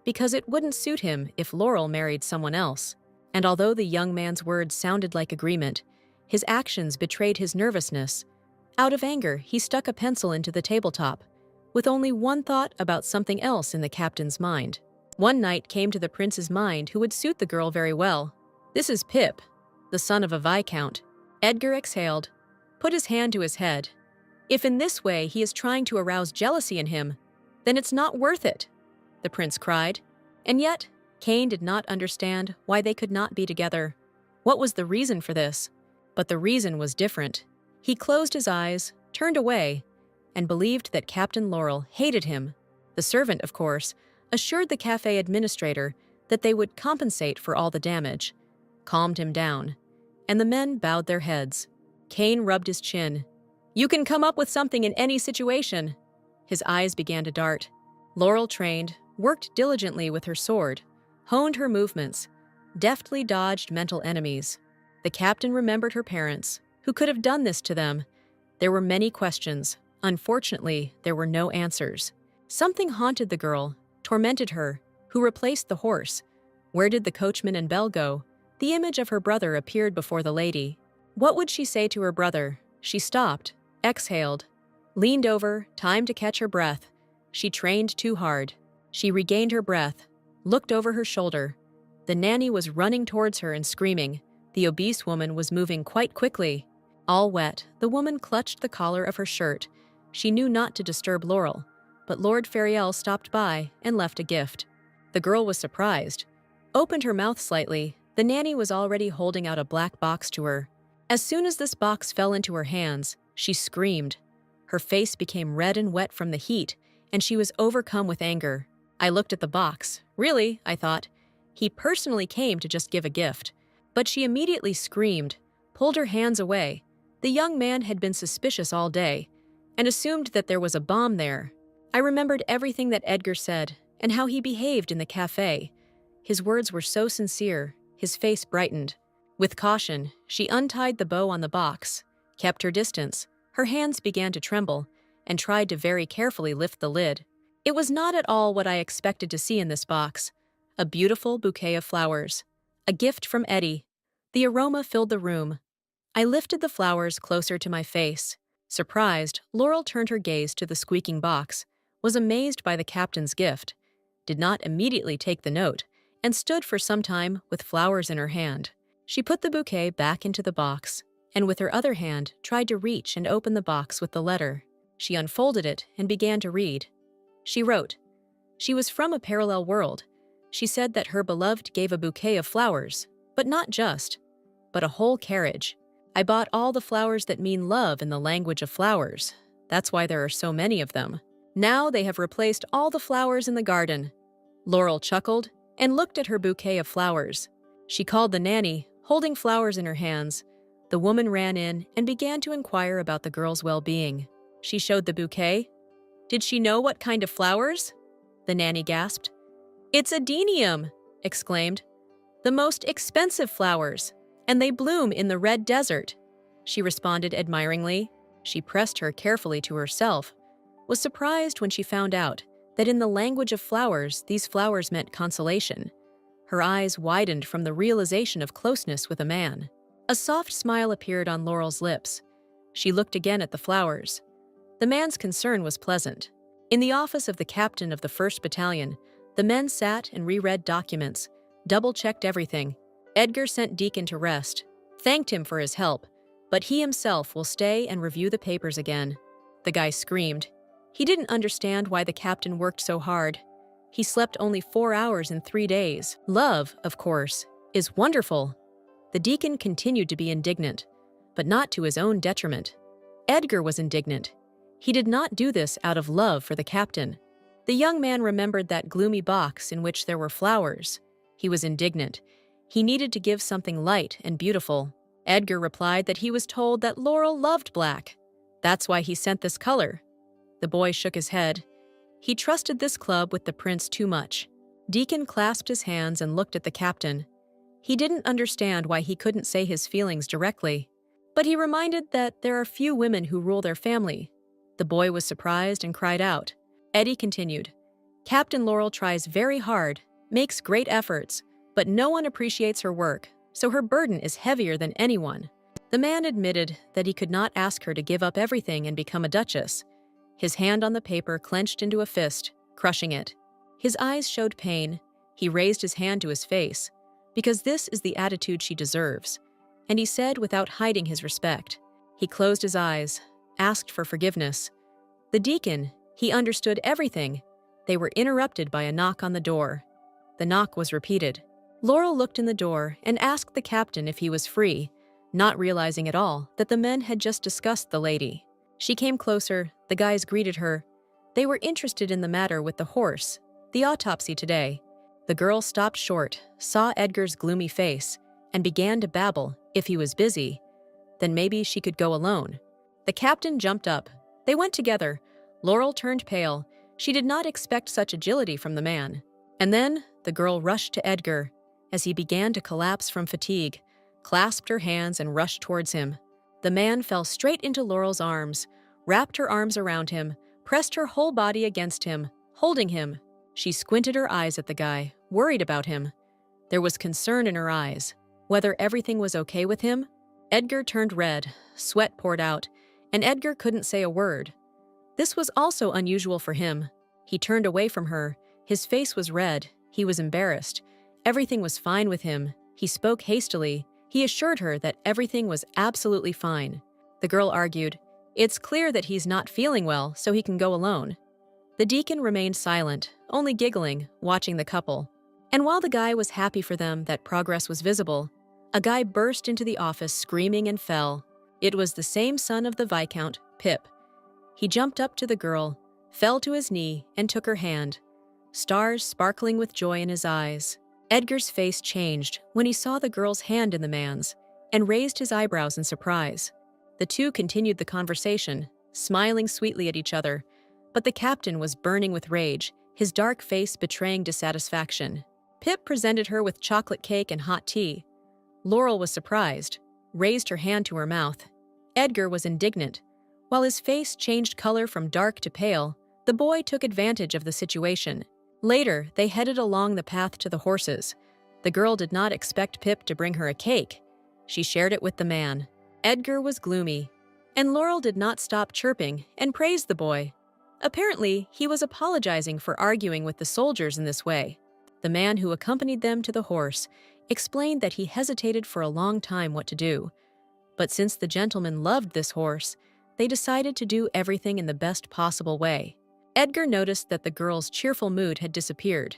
because it wouldn't suit him if Laurel married someone else. And although the young man's words sounded like agreement, his actions betrayed his nervousness. Out of anger, he stuck a pencil into the tabletop, with only one thought about something else in the captain's mind. One knight came to the prince's mind who would suit the girl very well. This is Pip, the son of a viscount. Edgar exhaled, put his hand to his head. If in this way he is trying to arouse jealousy in him, then it's not worth it, the prince cried. And yet, Cain did not understand why they could not be together. What was the reason for this? But the reason was different. He closed his eyes, turned away, and believed that Captain Laurel hated him. The servant, of course, assured the cafe administrator that they would compensate for all the damage, calmed him down, and the men bowed their heads. Cain rubbed his chin. You can come up with something in any situation. His eyes began to dart. Laurel trained, worked diligently with her sword, honed her movements, deftly dodged mental enemies. The captain remembered her parents, who could have done this to them. There were many questions. Unfortunately, there were no answers. Something haunted the girl, tormented her. Who replaced the horse? Where did the coachman and bell go? The image of her brother appeared before the lady. What would she say to her brother? She stopped, exhaled, leaned over, time to catch her breath. She trained too hard. She regained her breath, looked over her shoulder. The nanny was running towards her and screaming. The obese woman was moving quite quickly. All wet, the woman clutched the collar of her shirt. She knew not to disturb Laurel, but Lord Fariel stopped by and left a gift. The girl was surprised, opened her mouth slightly. The nanny was already holding out a black box to her. As soon as this box fell into her hands, she screamed. Her face became red and wet from the heat, and she was overcome with anger. I looked at the box. Really, I thought. He personally came to just give a gift. But she immediately screamed, pulled her hands away. The young man had been suspicious all day and assumed that there was a bomb there. I remembered everything that Edgar said and how he behaved in the cafe. His words were so sincere, his face brightened. With caution, she untied the bow on the box, kept her distance, her hands began to tremble, and tried to very carefully lift the lid. It was not at all what I expected to see in this box. A beautiful bouquet of flowers. A gift from Eddie. The aroma filled the room. I lifted the flowers closer to my face. Surprised, Laurel turned her gaze to the squeaking box, was amazed by the captain's gift, did not immediately take the note, and stood for some time with flowers in her hand. She put the bouquet back into the box, and with her other hand tried to reach and open the box with the letter. She unfolded it and began to read. She wrote, "She was from a parallel world. She said that her beloved gave a bouquet of flowers, but not just, but a whole carriage. I bought all the flowers that mean love in the language of flowers. That's why there are so many of them. Now they have replaced all the flowers in the garden." Laurel chuckled and looked at her bouquet of flowers. She called the nanny, holding flowers in her hands. The woman ran in and began to inquire about the girl's well-being. She showed the bouquet. "Did she know what kind of flowers?" The nanny gasped. "It's adenium," exclaimed. "The most expensive flowers, and they bloom in the red desert." She responded admiringly. She pressed her carefully to herself, was surprised when she found out that in the language of flowers, these flowers meant consolation. Her eyes widened from the realization of closeness with a man. A soft smile appeared on Laurel's lips. She looked again at the flowers. The man's concern was pleasant. In the office of the captain of the 1st Battalion, the men sat and reread documents, double-checked everything. Edgar sent Deacon to rest, thanked him for his help, but he himself will stay and review the papers again. The guy screamed. He didn't understand why the captain worked so hard. He slept only 4 hours in 3 days. Love, of course, is wonderful. The deacon continued to be indignant, but not to his own detriment. Edgar was indignant. He did not do this out of love for the captain. The young man remembered that gloomy box in which there were flowers. He was indignant. He needed to give something light and beautiful. Edgar replied that he was told that Laurel loved black. That's why he sent this color. The boy shook his head. He trusted this club with the prince too much. Deacon clasped his hands and looked at the captain. He didn't understand why he couldn't say his feelings directly, but he reminded that there are few women who rule their family. The boy was surprised and cried out. Eddie continued, "Captain Laurel tries very hard, makes great efforts, but no one appreciates her work, so her burden is heavier than anyone." The man admitted that he could not ask her to give up everything and become a duchess. His hand on the paper clenched into a fist, crushing it. His eyes showed pain. He raised his hand to his face, "Because this is the attitude she deserves," and he said without hiding his respect. He closed his eyes, asked for forgiveness. The deacon, he understood everything. They were interrupted by a knock on the door. The knock was repeated. Laurel looked in the door and asked the captain if he was free, not realizing at all that the men had just discussed the lady. She came closer, the guys greeted her. They were interested in the matter with the horse, the autopsy today. The girl stopped short, saw Edgar's gloomy face, and began to babble if he was busy. Then maybe she could go alone. The captain jumped up. They went together. Laurel turned pale. She did not expect such agility from the man. And then the girl rushed to Edgar as he began to collapse from fatigue, clasped her hands and rushed towards him. The man fell straight into Laurel's arms, wrapped her arms around him, pressed her whole body against him, holding him. She squinted her eyes at the guy, worried about him. There was concern in her eyes, whether everything was okay with him. Edgar turned red, sweat poured out, and Edgar couldn't say a word. This was also unusual for him. He turned away from her. His face was red. He was embarrassed. Everything was fine with him. He spoke hastily. He assured her that everything was absolutely fine. The girl argued, "It's clear that he's not feeling well, so he can go alone." The deacon remained silent, only giggling, watching the couple. And while the guy was happy for them that progress was visible, a guy burst into the office screaming and fell. It was the same son of the Viscount, Pip. He jumped up to the girl, fell to his knee, and took her hand, stars sparkling with joy in his eyes. Edgar's face changed when he saw the girl's hand in the man's, and raised his eyebrows in surprise. The two continued the conversation, smiling sweetly at each other, but the captain was burning with rage, his dark face betraying dissatisfaction. Pip presented her with chocolate cake and hot tea. Laurel was surprised, raised her hand to her mouth. Edgar was indignant. While his face changed color from dark to pale, the boy took advantage of the situation. Later, they headed along the path to the horses. The girl did not expect Pip to bring her a cake. She shared it with the man. Edgar was gloomy, and Laurel did not stop chirping and praised the boy. Apparently, he was apologizing for arguing with the soldiers in this way. The man who accompanied them to the horse explained that he hesitated for a long time what to do. But since the gentleman loved this horse, they decided to do everything in the best possible way. Edgar noticed that the girl's cheerful mood had disappeared.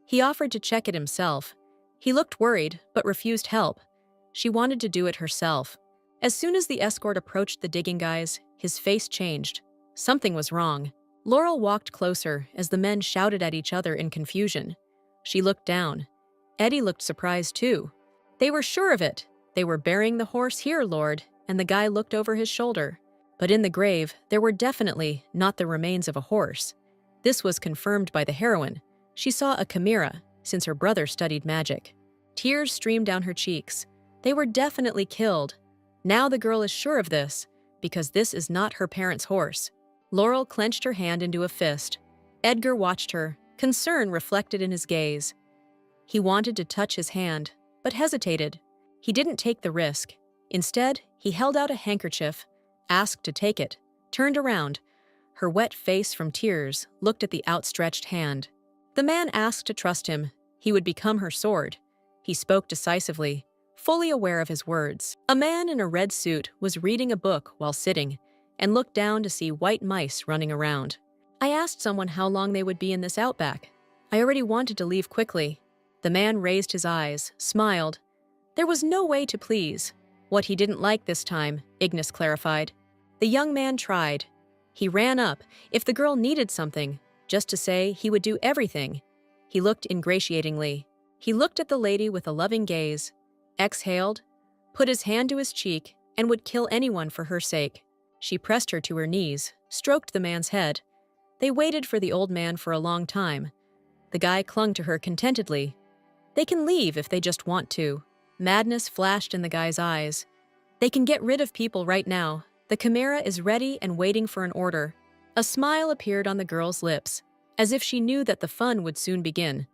He offered to check it himself. He looked worried, but refused help. She wanted to do it herself. As soon as the escort approached the digging guys, his face changed. Something was wrong. Laurel walked closer as the men shouted at each other in confusion. She looked down. Eddie looked surprised too. They were sure of it. They were burying the horse here, Lord, and the guy looked over his shoulder. But in the grave, there were definitely not the remains of a horse. This was confirmed by the heroine. She saw a chimera, since her brother studied magic. Tears streamed down her cheeks. They were definitely killed. Now the girl is sure of this, because this is not her parents' horse. Laurel clenched her hand into a fist. Edgar watched her, concern reflected in his gaze. He wanted to touch his hand, but hesitated. He didn't take the risk. Instead, he held out a handkerchief, asked to take it, turned around. Her wet face from tears looked at the outstretched hand. The man asked to trust him. He would become her sword. He spoke decisively, fully aware of his words. A man in a red suit was reading a book while sitting, and looked down to see white mice running around. I asked someone how long they would be in this outback. I already wanted to leave quickly. The man raised his eyes, smiled. There was no way to please. What he didn't like this time, Ignis clarified. The young man tried. He ran up, if the girl needed something, just to say he would do everything. He looked ingratiatingly. He looked at the lady with a loving gaze, exhaled, put his hand to his cheek, and would kill anyone for her sake. She pressed her to her knees, stroked the man's head. They waited for the old man for a long time. The guy clung to her contentedly. They can leave if they just want to. Madness flashed in the guy's eyes. They can get rid of people right now. The chimera is ready and waiting for an order. A smile appeared on the girl's lips, as if she knew that the fun would soon begin.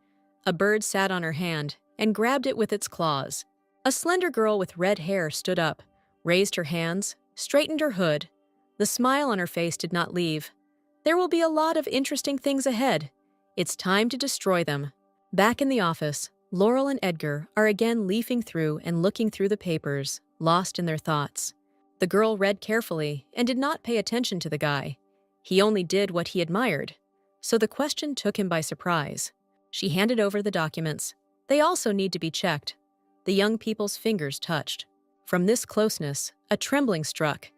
A bird sat on her hand and grabbed it with its claws. A slender girl with red hair stood up, raised her hands, straightened her hood. The smile on her face did not leave. There will be a lot of interesting things ahead. It's time to destroy them. Back in the office, Laurel and Edgar are again leafing through and looking through the papers, lost in their thoughts. The girl read carefully and did not pay attention to the guy. He only did what he admired, so the question took him by surprise. She handed over the documents. They also need to be checked. The young people's fingers touched. From this closeness, a trembling struck.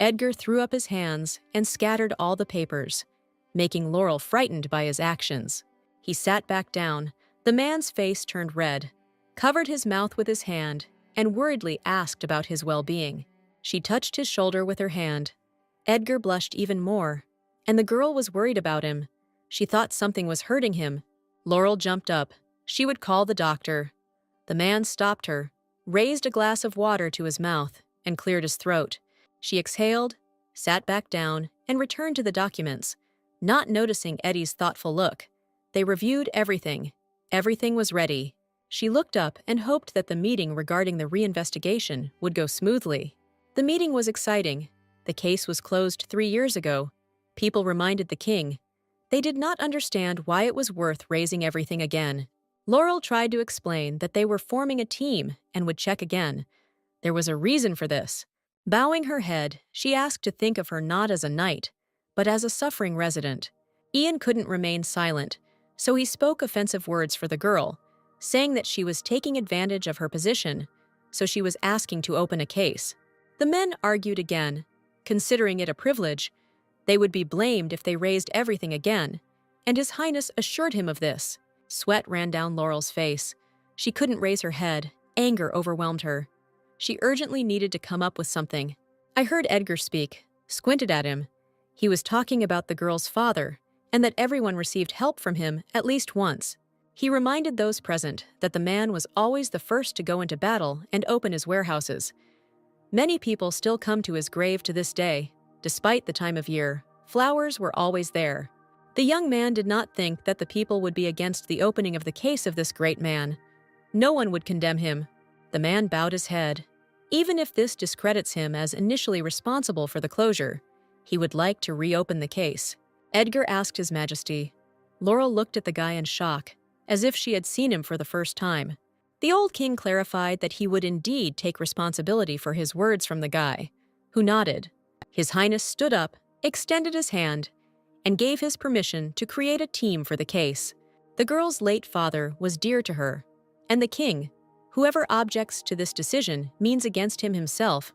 Edgar threw up his hands and scattered all the papers, making Laurel frightened by his actions. He sat back down. The man's face turned red, covered his mouth with his hand, and worriedly asked about his well-being. She touched his shoulder with her hand. Edgar blushed even more, and the girl was worried about him. She thought something was hurting him. Laurel jumped up. She would call the doctor. The man stopped her, raised a glass of water to his mouth, and cleared his throat. She exhaled, sat back down, and returned to the documents, not noticing Eddie's thoughtful look. They reviewed everything. Everything was ready. She looked up and hoped that the meeting regarding the reinvestigation would go smoothly. The meeting was exciting. The case was closed 3 years ago. People reminded the king. They did not understand why it was worth raising everything again. Laurel tried to explain that they were forming a team and would check again. There was a reason for this. Bowing her head, she asked to think of her not as a knight, but as a suffering resident. Ian couldn't remain silent, so he spoke offensive words for the girl, saying that she was taking advantage of her position, so she was asking to open a case. The men argued again. Considering it a privilege, they would be blamed if they raised everything again, and His Highness assured him of this. Sweat ran down Laurel's face. She couldn't raise her head. Anger overwhelmed her. She urgently needed to come up with something. I heard Edgar speak, squinted at him. He was talking about the girl's father, and that everyone received help from him at least once. He reminded those present that the man was always the first to go into battle and open his warehouses. Many people still come to his grave to this day. Despite the time of year, flowers were always there. The young man did not think that the people would be against the opening of the case of this great man. No one would condemn him. The man bowed his head. Even if this discredits him as initially responsible for the closure, he would like to reopen the case. Edgar asked His Majesty. Laurel looked at the guy in shock, as if she had seen him for the first time. The old king clarified that he would indeed take responsibility for his words from the guy, who nodded. His Highness stood up, extended his hand, and gave his permission to create a team for the case. The girl's late father was dear to her, and the king, whoever objects to this decision means against him himself,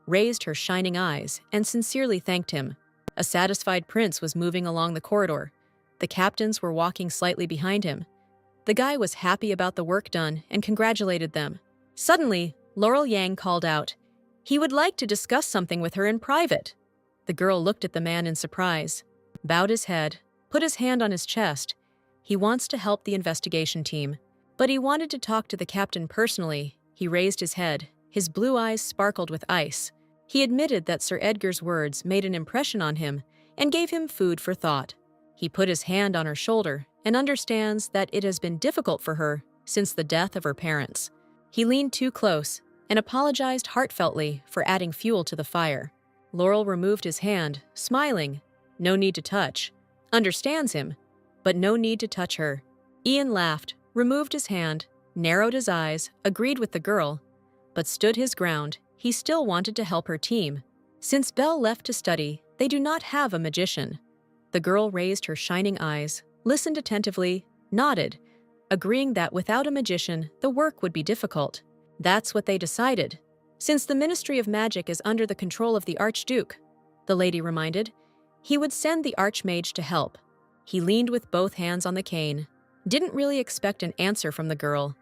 raised her shining eyes and sincerely thanked him. A satisfied prince was moving along the corridor. The captains were walking slightly behind him. The guy was happy about the work done and congratulated them. Suddenly, Laurel Yang called out, he would like to discuss something with her in private. The girl looked at the man in surprise, bowed his head, put his hand on his chest. He wants to help the investigation team, but he wanted to talk to the captain personally. He raised his head. His blue eyes sparkled with ice. He admitted that Sir Edgar's words made an impression on him and gave him food for thought. He put his hand on her shoulder and understands that it has been difficult for her since the death of her parents. He leaned too close and apologized heartfeltly for adding fuel to the fire. Laurel removed his hand, smiling. No need to touch. Understands him, but no need to touch her. Ian laughed, removed his hand, narrowed his eyes, agreed with the girl, but stood his ground. He still wanted to help her team. Since Belle left to study, they do not have a magician. The girl raised her shining eyes, listened attentively, nodded, agreeing that without a magician, the work would be difficult. That's what they decided. Since the Ministry of Magic is under the control of the Archduke, the lady reminded, he would send the Archmage to help. He leaned with both hands on the cane. Didn't really expect an answer from the girl.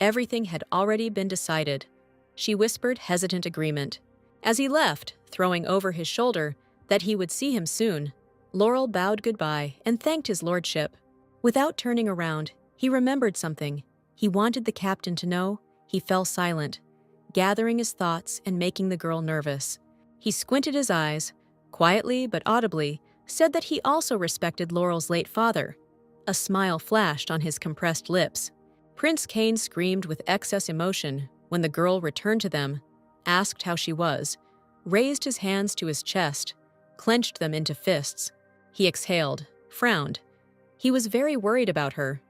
Everything had already been decided. She whispered hesitant agreement. As he left, throwing over his shoulder that he would see him soon, Laurel bowed goodbye and thanked his lordship. Without turning around, he remembered something. He wanted the captain to know. He fell silent, gathering his thoughts and making the girl nervous. He squinted his eyes, quietly but audibly, said that he also respected Laurel's late father. A smile flashed on his compressed lips. Prince Cain screamed with excess emotion when the girl returned to them, asked how she was, raised his hands to his chest, clenched them into fists. He exhaled, frowned. He was very worried about her.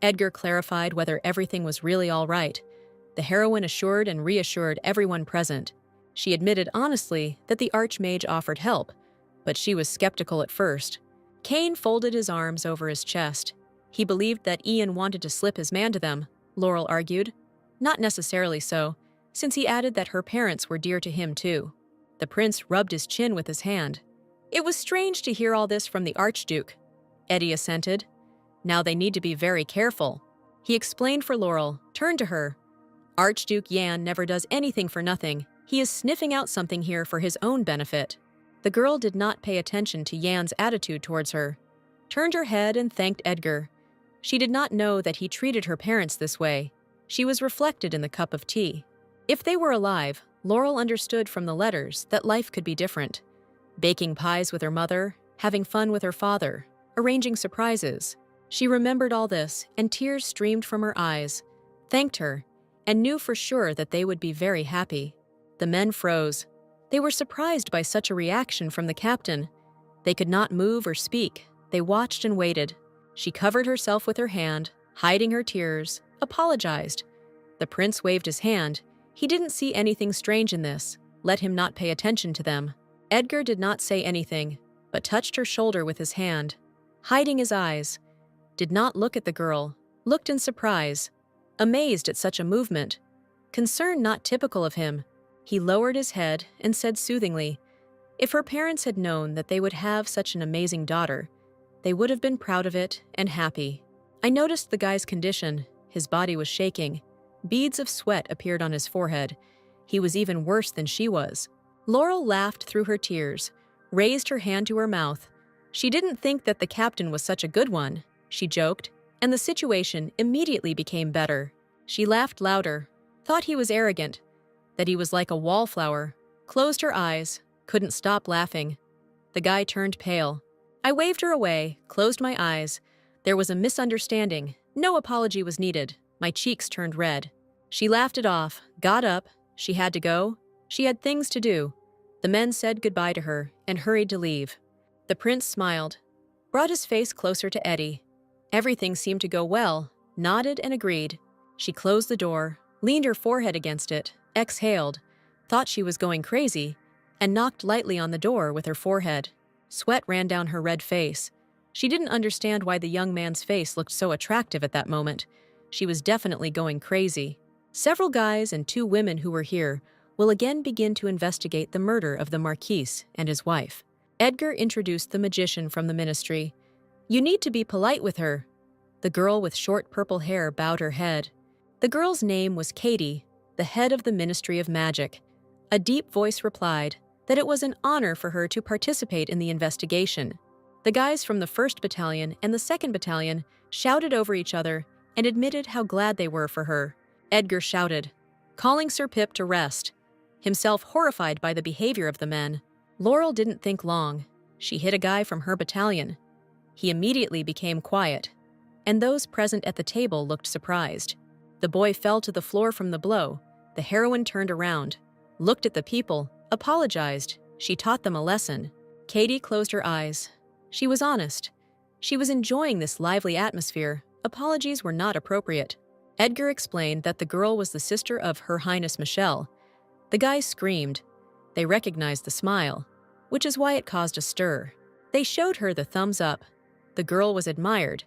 Edgar clarified whether everything was really all right. The heroine assured and reassured everyone present. She admitted honestly that the Archmage offered help, but she was skeptical at first. Cain folded his arms over his chest. He believed that Ian wanted to slip his man to them, Laurel argued. Not necessarily so, since he added that her parents were dear to him too. The prince rubbed his chin with his hand. It was strange to hear all this from the Archduke. Eddie assented. Now they need to be very careful. He explained for Laurel, turned to her. Archduke Yan never does anything for nothing. He is sniffing out something here for his own benefit. The girl did not pay attention to Yan's attitude towards her, turned her head and thanked Edgar. She did not know that he treated her parents this way. She was reflected in the cup of tea. If they were alive, Laurel understood from the letters that life could be different. Baking pies with her mother, having fun with her father, arranging surprises. She remembered all this, and tears streamed from her eyes, thanked her, and knew for sure that they would be very happy. The men froze. They were surprised by such a reaction from the captain. They could not move or speak. They watched and waited. She covered herself with her hand, hiding her tears, apologized. The prince waved his hand. He didn't see anything strange in this. Let him not pay attention to them. Edgar did not say anything, but touched her shoulder with his hand, hiding his eyes. Did not look at the girl, looked in surprise, amazed at such a movement. Concern not typical of him. He lowered his head and said soothingly, if her parents had known that they would have such an amazing daughter, they would have been proud of it and happy. I noticed the guy's condition. His body was shaking. Beads of sweat appeared on his forehead. He was even worse than she was. Laurel laughed through her tears, raised her hand to her mouth. She didn't think that the captain was such a good one, she joked. and the situation immediately became better. She laughed louder, thought he was arrogant, that he was like a wallflower, closed her eyes, couldn't stop laughing. The guy turned pale. I waved her away, closed my eyes. There was a misunderstanding. No apology was needed. My cheeks turned red. She laughed it off, got up. She had to go. She had things to do. The men said goodbye to her and hurried to leave. The prince smiled, brought his face closer to Eddie. Everything seemed to go well, nodded and agreed. She closed the door, leaned her forehead against it, exhaled, thought she was going crazy, and knocked lightly on the door with her forehead. Sweat ran down her red face. She didn't understand why the young man's face looked so attractive at that moment. She was definitely going crazy. Several guys and 2 women who were here will again begin to investigate the murder of the Marquis and his wife. Edgar introduced the magician from the ministry. You need to be polite with her. The girl with short purple hair bowed her head. The girl's name was Katie, the head of the Ministry of Magic. A deep voice replied that it was an honor for her to participate in the investigation. The guys from the 1st Battalion and the 2nd Battalion shouted over each other and admitted how glad they were for her. Edgar shouted, calling Sir Pip to rest, himself horrified by the behavior of the men. Laurel didn't think long. She hit a guy from her battalion. He immediately became quiet, and those present at the table looked surprised. The boy fell to the floor from the blow. The heroine turned around, looked at the people, apologized. She taught them a lesson. Katie closed her eyes. She was honest. She was enjoying this lively atmosphere. Apologies were not appropriate. Edgar explained that the girl was the sister of Her Highness Michelle. The guys screamed. They recognized the smile, which is why it caused a stir. They showed her the thumbs up. The girl was admired.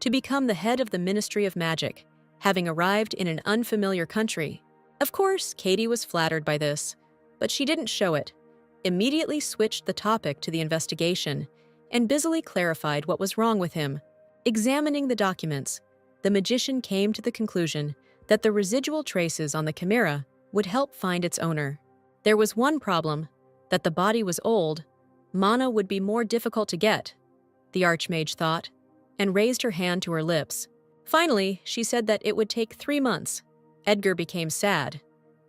To become the head of the Ministry of Magic, having arrived in an unfamiliar country. Of course, Katie was flattered by this, but she didn't show it. Immediately switched the topic to the investigation and busily clarified what was wrong with him. Examining the documents, the magician came to the conclusion that the residual traces on the chimera would help find its owner. There was one problem, that the body was old. Mana would be more difficult to get, the Archmage thought, and raised her hand to her lips. Finally, she said that it would take 3 months. Edgar became sad.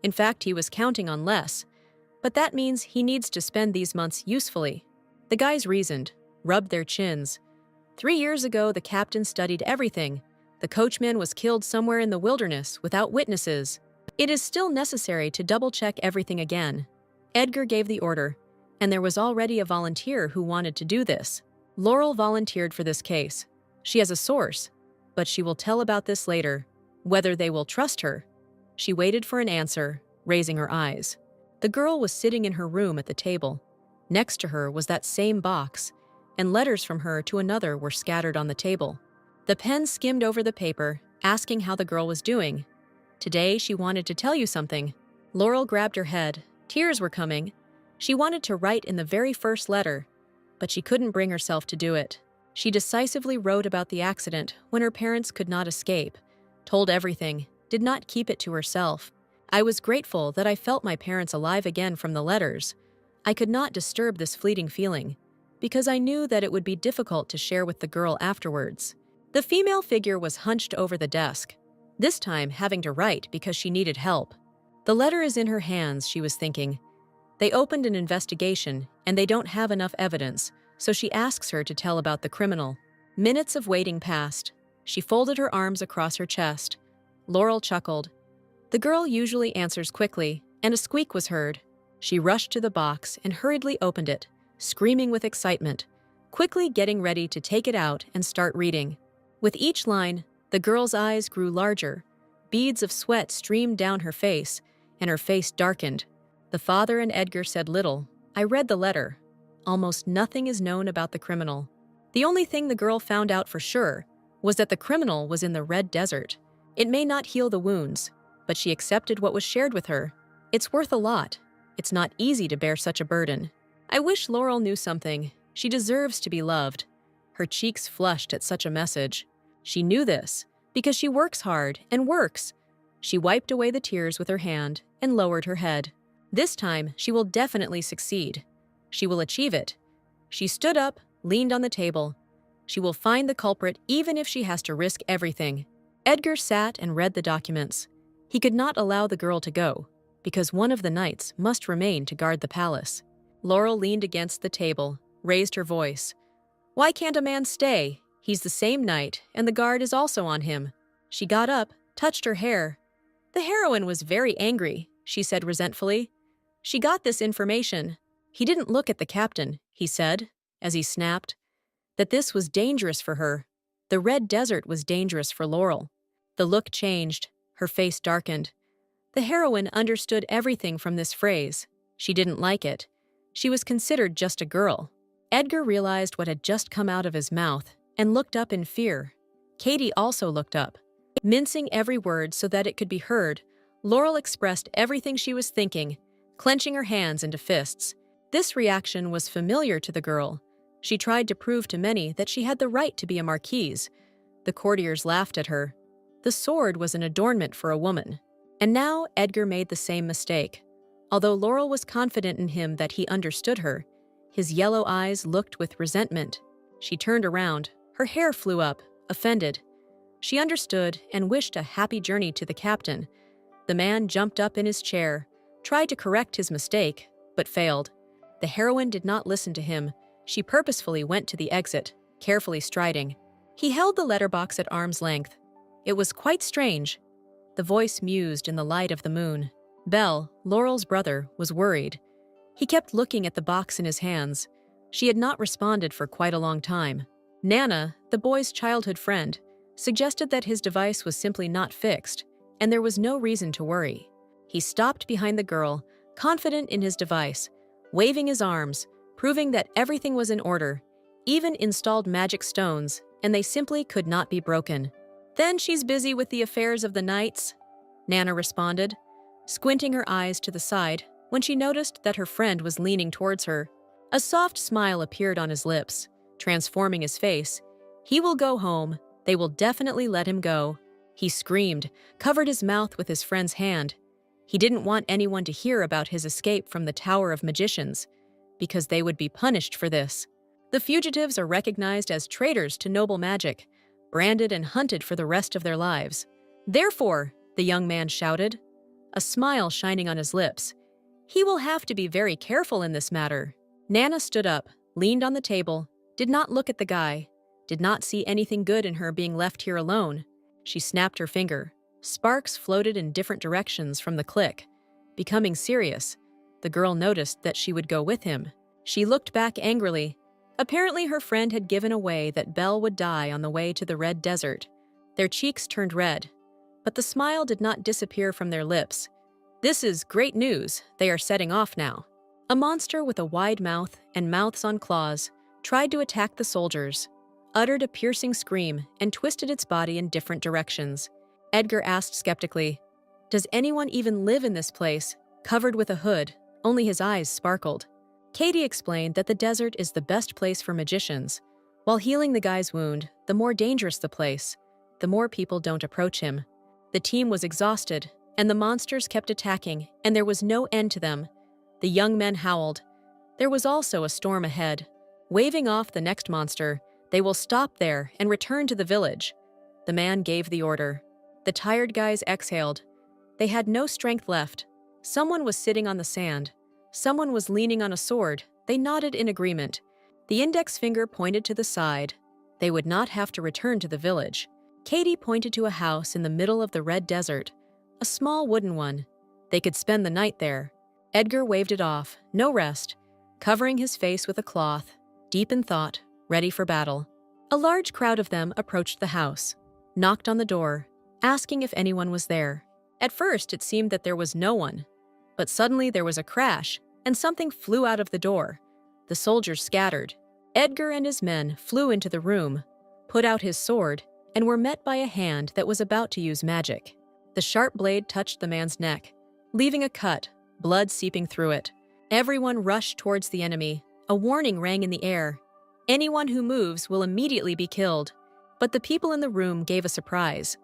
In fact, he was counting on less. But that means he needs to spend these months usefully. The guys reasoned, rubbed their chins. 3 years ago, the captain studied everything. The coachman was killed somewhere in the wilderness without witnesses. It is still necessary to double-check everything again. Edgar gave the order, and there was already a volunteer who wanted to do this. Laurel volunteered for this case. She has a source, but she will tell about this later, whether they will trust her. She waited for an answer, raising her eyes. The girl was sitting in her room at the table. Next to her was that same box, and letters from her to another were scattered on the table. The pen skimmed over the paper, asking how the girl was doing. Today, she wanted to tell you something. Laurel grabbed her head. Tears were coming. She wanted to write in the very first letter, but she couldn't bring herself to do it. She decisively wrote about the accident when her parents could not escape, told everything, did not keep it to herself. I was grateful that I felt my parents alive again from the letters. I could not disturb this fleeting feeling, because I knew that it would be difficult to share with the girl afterwards. The female figure was hunched over the desk, this time having to write because she needed help. The letter is in her hands, she was thinking. They opened an investigation, and they don't have enough evidence, so she asks her to tell about the criminal. Minutes of waiting passed. She folded her arms across her chest. Laurel chuckled. The girl usually answers quickly, and a squeak was heard. She rushed to the box and hurriedly opened it, screaming with excitement, quickly getting ready to take it out and start reading. With each line, the girl's eyes grew larger. Beads of sweat streamed down her face, and her face darkened. The father and Edgar said little. I read the letter. Almost nothing is known about the criminal. The only thing the girl found out for sure was that the criminal was in the Red Desert. It may not heal the wounds, but she accepted what was shared with her. It's worth a lot. It's not easy to bear such a burden. I wish Laurel knew something. She deserves to be loved. Her cheeks flushed at such a message. She knew this because she works hard and works. She wiped away the tears with her hand and lowered her head. This time, she will definitely succeed. She will achieve it. She stood up, leaned on the table. She will find the culprit even if she has to risk everything. Edgar sat and read the documents. He could not allow the girl to go, because one of the knights must remain to guard the palace. Laurel leaned against the table, raised her voice. "Why can't a man stay? He's the same knight, and the guard is also on him." She got up, touched her hair. The heroine was very angry, she said resentfully. She got this information. He didn't look at the captain, he said, as he snapped, that this was dangerous for her. The Red Desert was dangerous for Laurel. The look changed, her face darkened. The heroine understood everything from this phrase. She didn't like it. She was considered just a girl. Edgar realized what had just come out of his mouth and looked up in fear. Katie also looked up. Mincing every word so that it could be heard, Laurel expressed everything she was thinking, clenching her hands into fists. This reaction was familiar to the girl. She tried to prove to many that she had the right to be a marquise. The courtiers laughed at her. The sword was an adornment for a woman. And now Edgar made the same mistake. Although Laurel was confident in him that he understood her, his yellow eyes looked with resentment. She turned around. Her hair flew up, offended. She understood and wished a happy journey to the captain. The man jumped up in his chair, tried to correct his mistake, but failed. The heroine did not listen to him. She purposefully went to the exit, carefully striding. He held the letterbox at arm's length. It was quite strange. The voice mused in the light of the moon. Bell, Laurel's brother, was worried. He kept looking at the box in his hands. She had not responded for quite a long time. Nana, the boy's childhood friend, suggested that his device was simply not fixed, and there was no reason to worry. He stopped behind the girl, confident in his device, waving his arms, proving that everything was in order, even installed magic stones, and they simply could not be broken. "Then she's busy with the affairs of the knights," Nana responded, squinting her eyes to the side when she noticed that her friend was leaning towards her. A soft smile appeared on his lips, transforming his face. "He will go home. They will definitely let him go." He screamed, covered his mouth with his friend's hand. He didn't want anyone to hear about his escape from the Tower of Magicians, because they would be punished for this. The fugitives are recognized as traitors to noble magic, branded and hunted for the rest of their lives. "Therefore," the young man shouted, a smile shining on his lips, "he will have to be very careful in this matter." Nana stood up, leaned on the table, did not look at the guy, did not see anything good in her being left here alone. She snapped her finger. Sparks floated in different directions from the click. Becoming serious, the girl noticed that she would go with him. She looked back angrily. Apparently her friend had given away that Belle would die on the way to the Red Desert. Their cheeks turned red, but the smile did not disappear from their lips. "This is great news. They are setting off now." A monster with a wide mouth and mouths on claws tried to attack the soldiers, uttered a piercing scream, and twisted its body in different directions. Edgar asked skeptically, "Does anyone even live in this place?" Covered with a hood, only his eyes sparkled. Katie explained that the desert is the best place for magicians. While healing the guy's wound, the more dangerous the place, the more people don't approach him. The team was exhausted, and the monsters kept attacking, and there was no end to them. The young men howled. There was also a storm ahead. Waving off the next monster, they will stop there and return to the village. The man gave the order. The tired guys exhaled. They had no strength left. Someone was sitting on the sand. Someone was leaning on a sword. They nodded in agreement. The index finger pointed to the side. They would not have to return to the village. Katie pointed to a house in the middle of the Red Desert, a small wooden one. They could spend the night there. Edgar waved it off, no rest, covering his face with a cloth, deep in thought, ready for battle. A large crowd of them approached the house, knocked on the door, asking if anyone was there. At first, it seemed that there was no one, but suddenly there was a crash, and something flew out of the door. The soldiers scattered. Edgar and his men flew into the room, put out his sword, and were met by a hand that was about to use magic. The sharp blade touched the man's neck, leaving a cut, blood seeping through it. Everyone rushed towards the enemy. A warning rang in the air. Anyone who moves will immediately be killed. But the people in the room gave a surprise.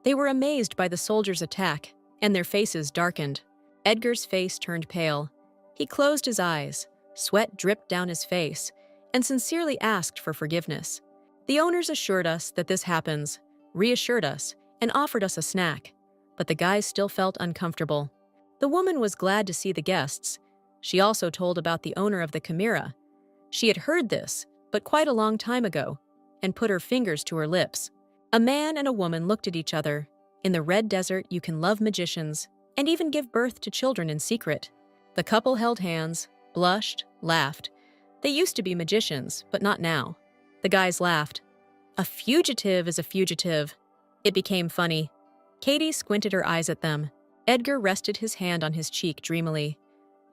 They were amazed by the soldiers' attack, and their faces darkened. Edgar's face turned pale. He closed his eyes, sweat dripped down his face, and sincerely asked for forgiveness. The owners assured us that this happens, reassured us, and offered us a snack. But the guys still felt uncomfortable. The woman was glad to see the guests. She also told about the owner of the chimera. She had heard this, but quite a long time ago, and put her fingers to her lips. A man and a woman looked at each other. In the Red Desert, you can love magicians and even give birth to children in secret. The couple held hands, blushed, laughed. They used to be magicians, but not now. The guys laughed. A fugitive is a fugitive. It became funny. Katie squinted her eyes at them. Edgar rested his hand on his cheek dreamily.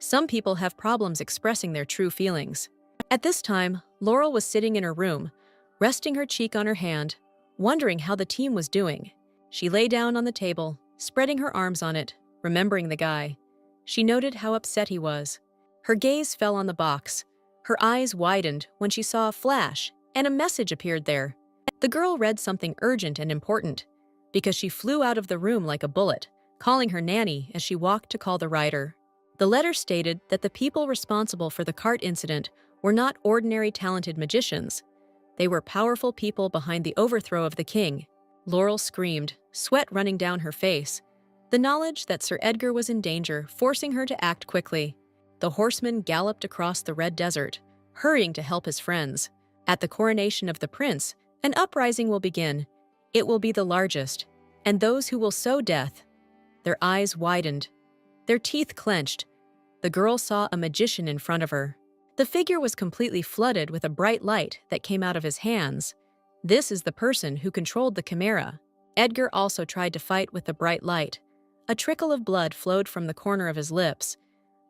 Some people have problems expressing their true feelings. At this time, Laurel was sitting in her room, resting her cheek on her hand, wondering how the team was doing. She lay down on the table, spreading her arms on it, remembering the guy. She noted how upset he was. Her gaze fell on the box. Her eyes widened when she saw a flash, and a message appeared there. The girl read something urgent and important, because she flew out of the room like a bullet, calling her nanny as she walked to call the rider. The letter stated that the people responsible for the cart incident were not ordinary talented magicians. They were powerful people behind the overthrow of the king. Laurel screamed, sweat running down her face. The knowledge that Sir Edgar was in danger, forcing her to act quickly. The horseman galloped across the Red Desert, hurrying to help his friends. At the coronation of the prince, an uprising will begin. It will be the largest, and those who will sow death. Their eyes widened. Their teeth clenched. The girl saw a magician in front of her. The figure was completely flooded with a bright light that came out of his hands. This is the person who controlled the chimera. Edgar also tried to fight with the bright light. A trickle of blood flowed from the corner of his lips.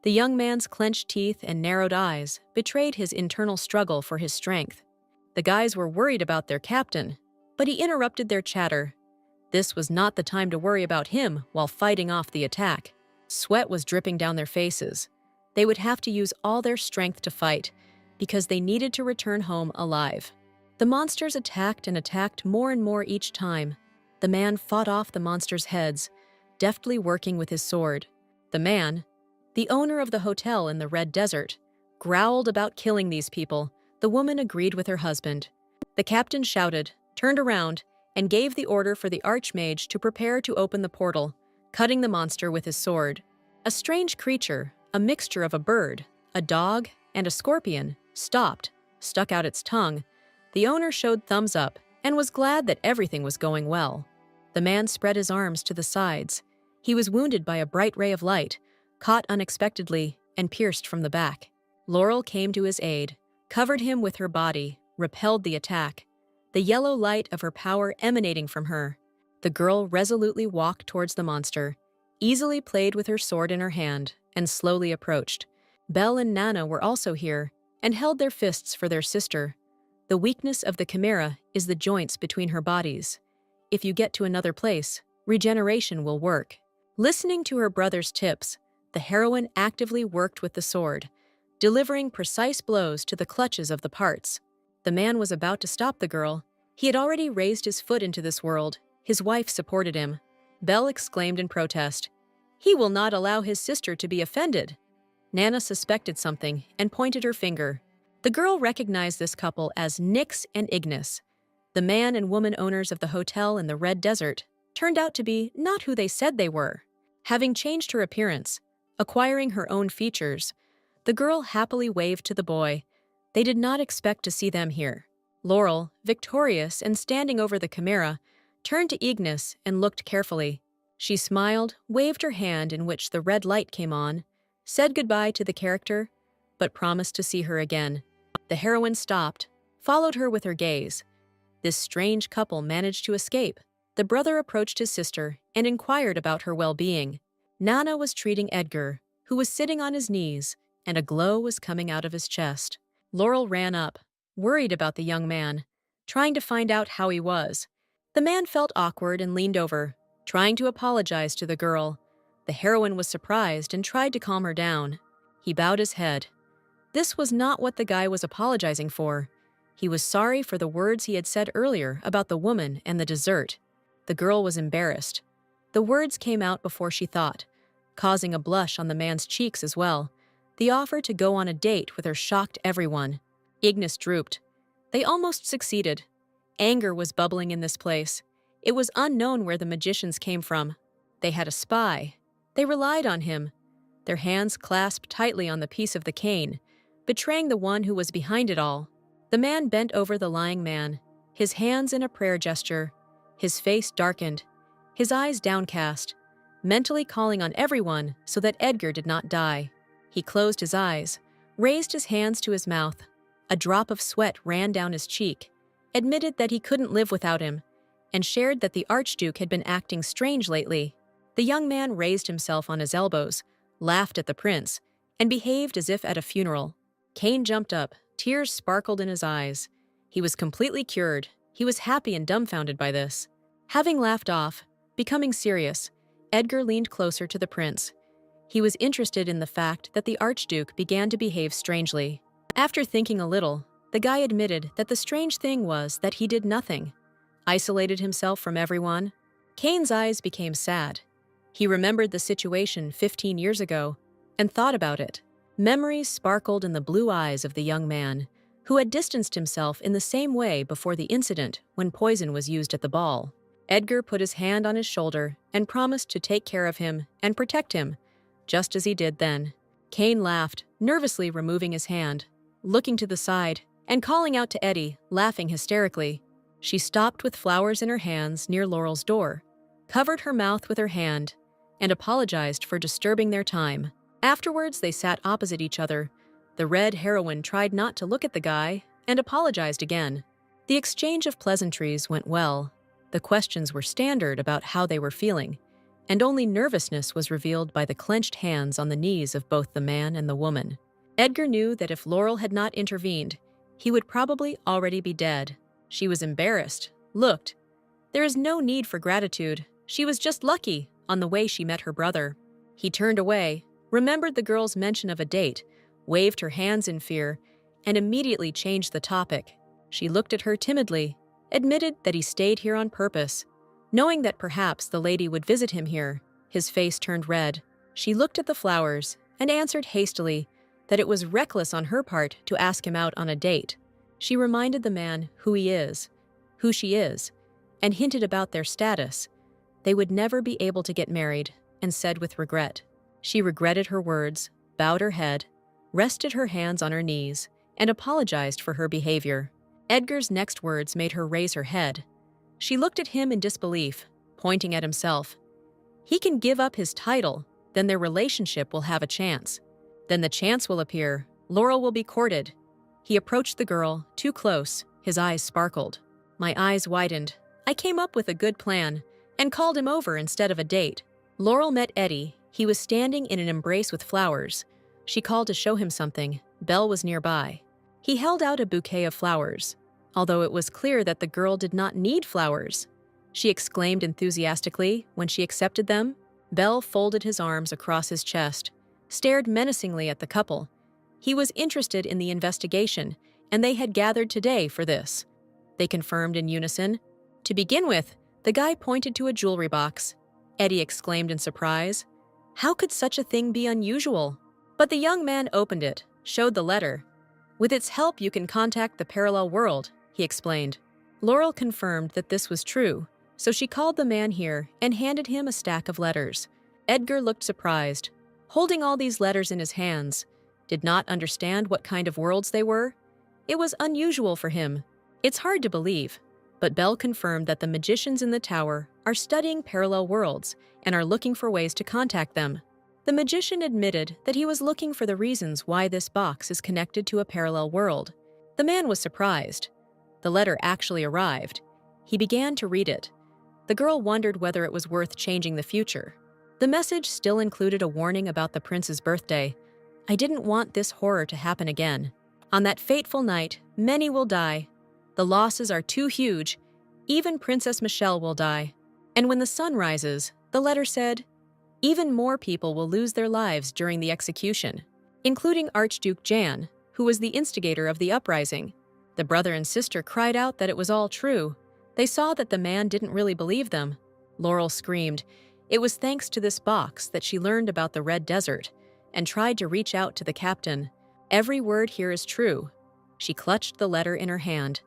The young man's clenched teeth and narrowed eyes betrayed his internal struggle for his strength. The guys were worried about their captain, but he interrupted their chatter. This was not the time to worry about him while fighting off the attack. Sweat was dripping down their faces. They would have to use all their strength to fight, because they needed to return home alive. The monsters attacked and attacked more and more each time. The man fought off the monsters' heads, deftly working with his sword. The man, the owner of the hotel in the Red Desert, growled about killing these people. The woman agreed with her husband. The captain shouted, turned around, and gave the order for the archmage to prepare to open the portal, cutting the monster with his sword. A strange creature, a mixture of a bird, a dog, and a scorpion, stopped, stuck out its tongue. The owner showed thumbs up and was glad that everything was going well. The man spread his arms to the sides. He was wounded by a bright ray of light, caught unexpectedly and pierced from the back. Laurel came to his aid, covered him with her body, repelled the attack, the yellow light of her power emanating from her. The girl resolutely walked towards the monster, easily played with her sword in her hand, and slowly approached. Belle and Nana were also here, and held their fists for their sister. The weakness of the chimera is the joints between her bodies. If you get to another place, regeneration will work. Listening to her brother's tips, the heroine actively worked with the sword, delivering precise blows to the clutches of the parts. The man was about to stop the girl. He had already raised his foot into this world. His wife supported him. Belle exclaimed in protest, "He will not allow his sister to be offended." Nana suspected something and pointed her finger. The girl recognized this couple as Nix and Ignis. The man and woman owners of the hotel in the Red Desert turned out to be not who they said they were. Having changed her appearance, acquiring her own features, the girl happily waved to the boy. They did not expect to see them here. Laurel, victorious and standing over the chimera, turned to Ignis and looked carefully. She smiled, waved her hand in which the red light came on, said goodbye to the character, but promised to see her again. The heroine stopped, followed her with her gaze. This strange couple managed to escape. The brother approached his sister and inquired about her well-being. Nana was treating Edgar, who was sitting on his knees, and a glow was coming out of his chest. Laurel ran up, worried about the young man, trying to find out how he was. The man felt awkward and leaned over, trying to apologize to the girl. The heroine was surprised and tried to calm her down. He bowed his head. This was not what the guy was apologizing for. He was sorry for the words he had said earlier about the woman and the dessert. The girl was embarrassed. The words came out before she thought, causing a blush on the man's cheeks as well. The offer to go on a date with her shocked everyone. Ignis drooped. They almost succeeded. Anger was bubbling in this place. It was unknown where the magicians came from. They had a spy. They relied on him. Their hands clasped tightly on the piece of the cane, betraying the one who was behind it all. The man bent over the lying man, his hands in a prayer gesture, his face darkened, his eyes downcast, mentally calling on everyone so that Edgar did not die. He closed his eyes, raised his hands to his mouth. A drop of sweat ran down his cheek, admitted that he couldn't live without him, and shared that the Archduke had been acting strange lately. The young man raised himself on his elbows, laughed at the prince, and behaved as if at a funeral. Kane jumped up, tears sparkled in his eyes. He was completely cured. He was happy and dumbfounded by this. Having laughed off, becoming serious, Edgar leaned closer to the prince. He was interested in the fact that the Archduke began to behave strangely. After thinking a little, the guy admitted that the strange thing was that he did nothing, isolated himself from everyone. Kane's eyes became sad. He remembered the situation 15 years ago and thought about it. Memories sparkled in the blue eyes of the young man, who had distanced himself in the same way before the incident when poison was used at the ball. Edgar put his hand on his shoulder and promised to take care of him and protect him, just as he did then. Kane laughed, nervously removing his hand, looking to the side, and calling out to Eddie, laughing hysterically. She stopped with flowers in her hands near Laurel's door, covered her mouth with her hand, and apologized for disturbing their time. Afterwards, they sat opposite each other. The red heroine tried not to look at the guy and apologized again. The exchange of pleasantries went well. The questions were standard about how they were feeling, and only nervousness was revealed by the clenched hands on the knees of both the man and the woman. Edgar knew that if Laurel had not intervened, he would probably already be dead. She was embarrassed, looked. There is no need for gratitude. She was just lucky on the way she met her brother. He turned away, remembered the girl's mention of a date, waved her hands in fear, and immediately changed the topic. She looked at her timidly, admitted that he stayed here on purpose. Knowing that perhaps the lady would visit him here, his face turned red. She looked at the flowers and answered hastily that it was reckless on her part to ask him out on a date. She reminded the man who he is, who she is, and hinted about their status. They would never be able to get married, and said with regret. She regretted her words, bowed her head, rested her hands on her knees, and apologized for her behavior. Edgar's next words made her raise her head. She looked at him in disbelief, pointing at himself. He can give up his title, then their relationship will have a chance. Then the chance will appear. Laurel will be courted. He approached the girl, too close. His eyes sparkled. My eyes widened. I came up with a good plan and called him over instead of a date. Laurel met Eddie. He was standing in an embrace with flowers. She called to show him something. Belle was nearby. He held out a bouquet of flowers, although it was clear that the girl did not need flowers. She exclaimed enthusiastically when she accepted them. Belle folded his arms across his chest, stared menacingly at the couple. He was interested in the investigation, and they had gathered today for this. They confirmed in unison. To begin with, the guy pointed to a jewelry box. Eddie exclaimed in surprise. How could such a thing be unusual? But the young man opened it, showed the letter. With its help, you can contact the parallel world, he explained. Laurel confirmed that this was true, so she called the man here and handed him a stack of letters. Edgar looked surprised, holding all these letters in his hands, did not understand what kind of worlds they were. It was unusual for him. It's hard to believe, but Belle confirmed that the magicians in the tower are studying parallel worlds and are looking for ways to contact them. The magician admitted that he was looking for the reasons why this box is connected to a parallel world. The man was surprised. The letter actually arrived. He began to read it. The girl wondered whether it was worth changing the future. The message still included a warning about the prince's birthday. I didn't want this horror to happen again. On that fateful night, many will die. The losses are too huge. Even Princess Michelle will die. And when the sun rises, the letter said, even more people will lose their lives during the execution, including Archduke Jan, who was the instigator of the uprising. The brother and sister cried out that it was all true. They saw that the man didn't really believe them. Laurel screamed. It was thanks to this box that she learned about the Red Desert and tried to reach out to the captain. Every word here is true. She clutched the letter in her hand.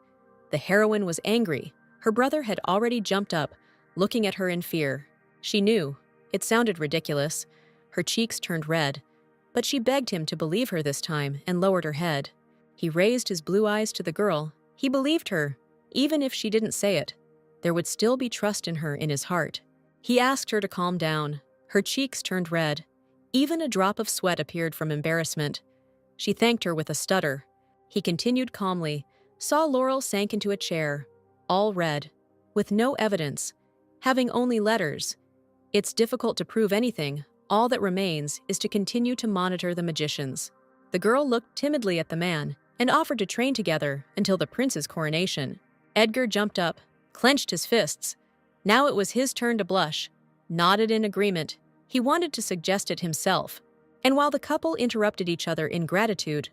The heroine was angry. Her brother had already jumped up, looking at her in fear. She knew. It sounded ridiculous. Her cheeks turned red. But she begged him to believe her this time and lowered her head. He raised his blue eyes to the girl. He believed her, even if she didn't say it. There would still be trust in her in his heart. He asked her to calm down. Her cheeks turned red. Even a drop of sweat appeared from embarrassment. She thanked her with a stutter. He continued calmly, saw Laurel sank into a chair, all red, with no evidence, having only letters. It's difficult to prove anything. All that remains is to continue to monitor the magicians. The girl looked timidly at the man and offered to train together until the prince's coronation. Edgar jumped up, clenched his fists. Now it was his turn to blush, nodded in agreement. He wanted to suggest it himself. And while the couple interrupted each other in gratitude,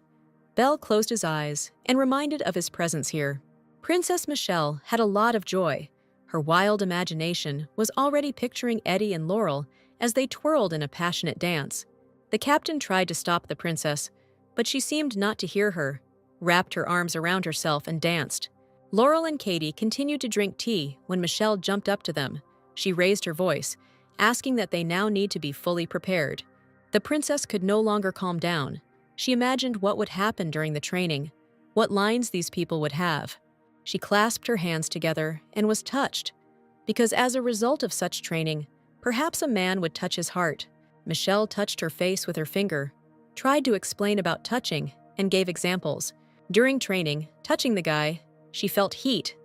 Belle closed his eyes and reminded of his presence here. Princess Michelle had a lot of joy. Her wild imagination was already picturing Eddie and Laurel as they twirled in a passionate dance. The captain tried to stop the princess, but she seemed not to hear her, wrapped her arms around herself and danced. Laurel and Katie continued to drink tea when Michelle jumped up to them. She raised her voice, asking that they now need to be fully prepared. The princess could no longer calm down. She imagined what would happen during the training, what lines these people would have. She clasped her hands together and was touched, because as a result of such training, perhaps a man would touch his heart. Michelle touched her face with her finger, tried to explain about touching, and gave examples. During training, touching the guy, she felt heat,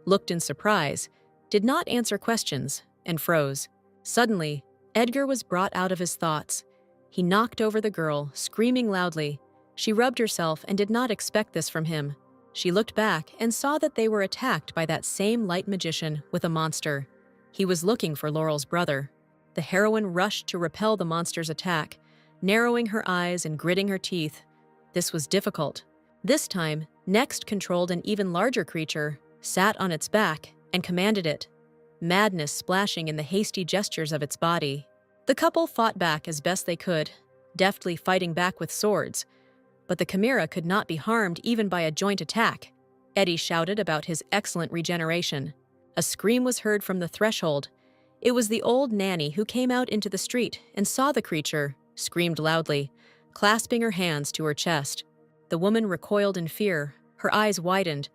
looked in surprise, did not answer questions, and froze. Suddenly, Edgar was brought out of his thoughts. He knocked over the girl, screaming loudly. She rubbed herself and did not expect this from him. She looked back and saw that they were attacked by that same light magician with a monster. He was looking for Laurel's brother. The heroine rushed to repel the monster's attack, narrowing her eyes and gritting her teeth. This was difficult. This time, Next controlled an even larger creature, sat on its back, and commanded it, madness splashing in the hasty gestures of its body. The couple fought back as best they could, deftly fighting back with swords. But the chimera could not be harmed even by a joint attack. Eddie shouted about his excellent regeneration. A scream was heard from the threshold. It was the old nanny who came out into the street and saw the creature, screamed loudly, clasping her hands to her chest. The woman recoiled in fear, her eyes widened,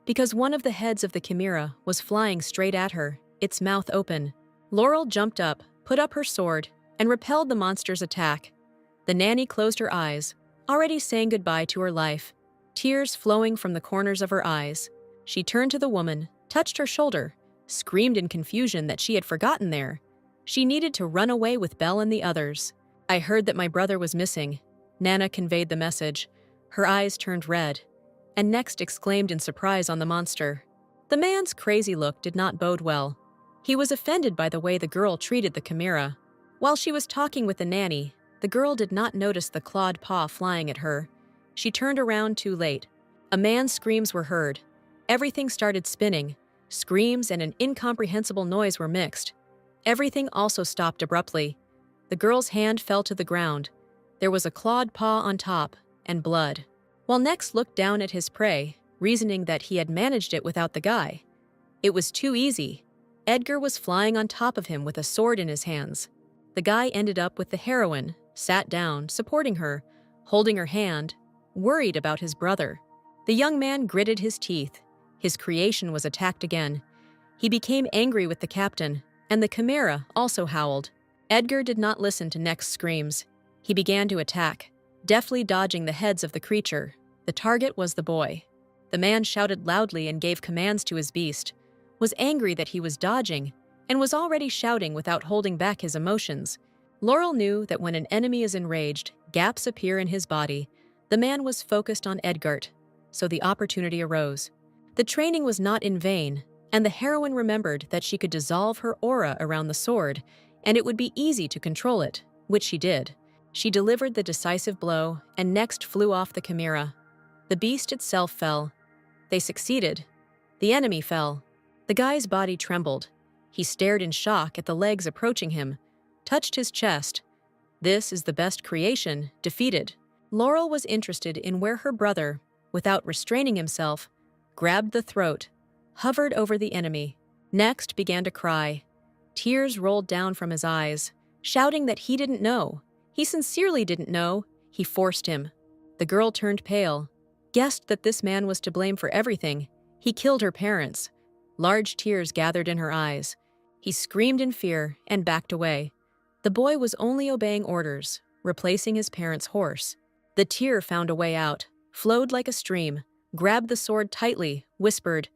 because one of the heads of the chimera was flying straight at her, its mouth open. Laurel jumped up, put up her sword, and repelled the monster's attack. The nanny closed her eyes, already saying goodbye to her life, tears flowing from the corners of her eyes. She turned to the woman, touched her shoulder, screamed in confusion that she had forgotten there. She needed to run away with Belle and the others. "I heard that my brother was missing." Nana conveyed the message. Her eyes turned red, and Next exclaimed in surprise on the monster. The man's crazy look did not bode well. He was offended by the way the girl treated the chimera. While she was talking with the nanny, the girl did not notice the clawed paw flying at her. She turned around too late. A man's screams were heard. Everything started spinning. Screams and an incomprehensible noise were mixed. Everything also stopped abruptly. The girl's hand fell to the ground. There was a clawed paw on top, and blood. While Next looked down at his prey, reasoning that he had managed it without the guy. It was too easy. Edgar was flying on top of him with a sword in his hands. The guy ended up with the heroine, sat down, supporting her, holding her hand, worried about his brother. The young man gritted his teeth. His creation was attacked again. He became angry with the captain, and the chimera also howled. Edgar did not listen to Next's screams. He began to attack, deftly dodging the heads of the creature. The target was the boy. The man shouted loudly and gave commands to his beast, was angry that he was dodging, and was already shouting without holding back his emotions. Laurel knew that when an enemy is enraged, gaps appear in his body. The man was focused on Edgard, so the opportunity arose. The training was not in vain, and the heroine remembered that she could dissolve her aura around the sword, and it would be easy to control it, which she did. She delivered the decisive blow, and Next flew off the chimera. The beast itself fell. They succeeded. The enemy fell. The guy's body trembled. He stared in shock at the legs approaching him, touched his chest. This is the best creation, defeated. Laurel was interested in where her brother, without restraining himself, grabbed the throat, hovered over the enemy, next began to cry. Tears rolled down from his eyes, shouting that he didn't know. He sincerely didn't know. He forced him. The girl turned pale, guessed that this man was to blame for everything. He killed her parents. Large tears gathered in her eyes. He screamed in fear and backed away. The boy was only obeying orders, replacing his parents' horse. The tear found a way out, flowed like a stream, grabbed the sword tightly, whispered.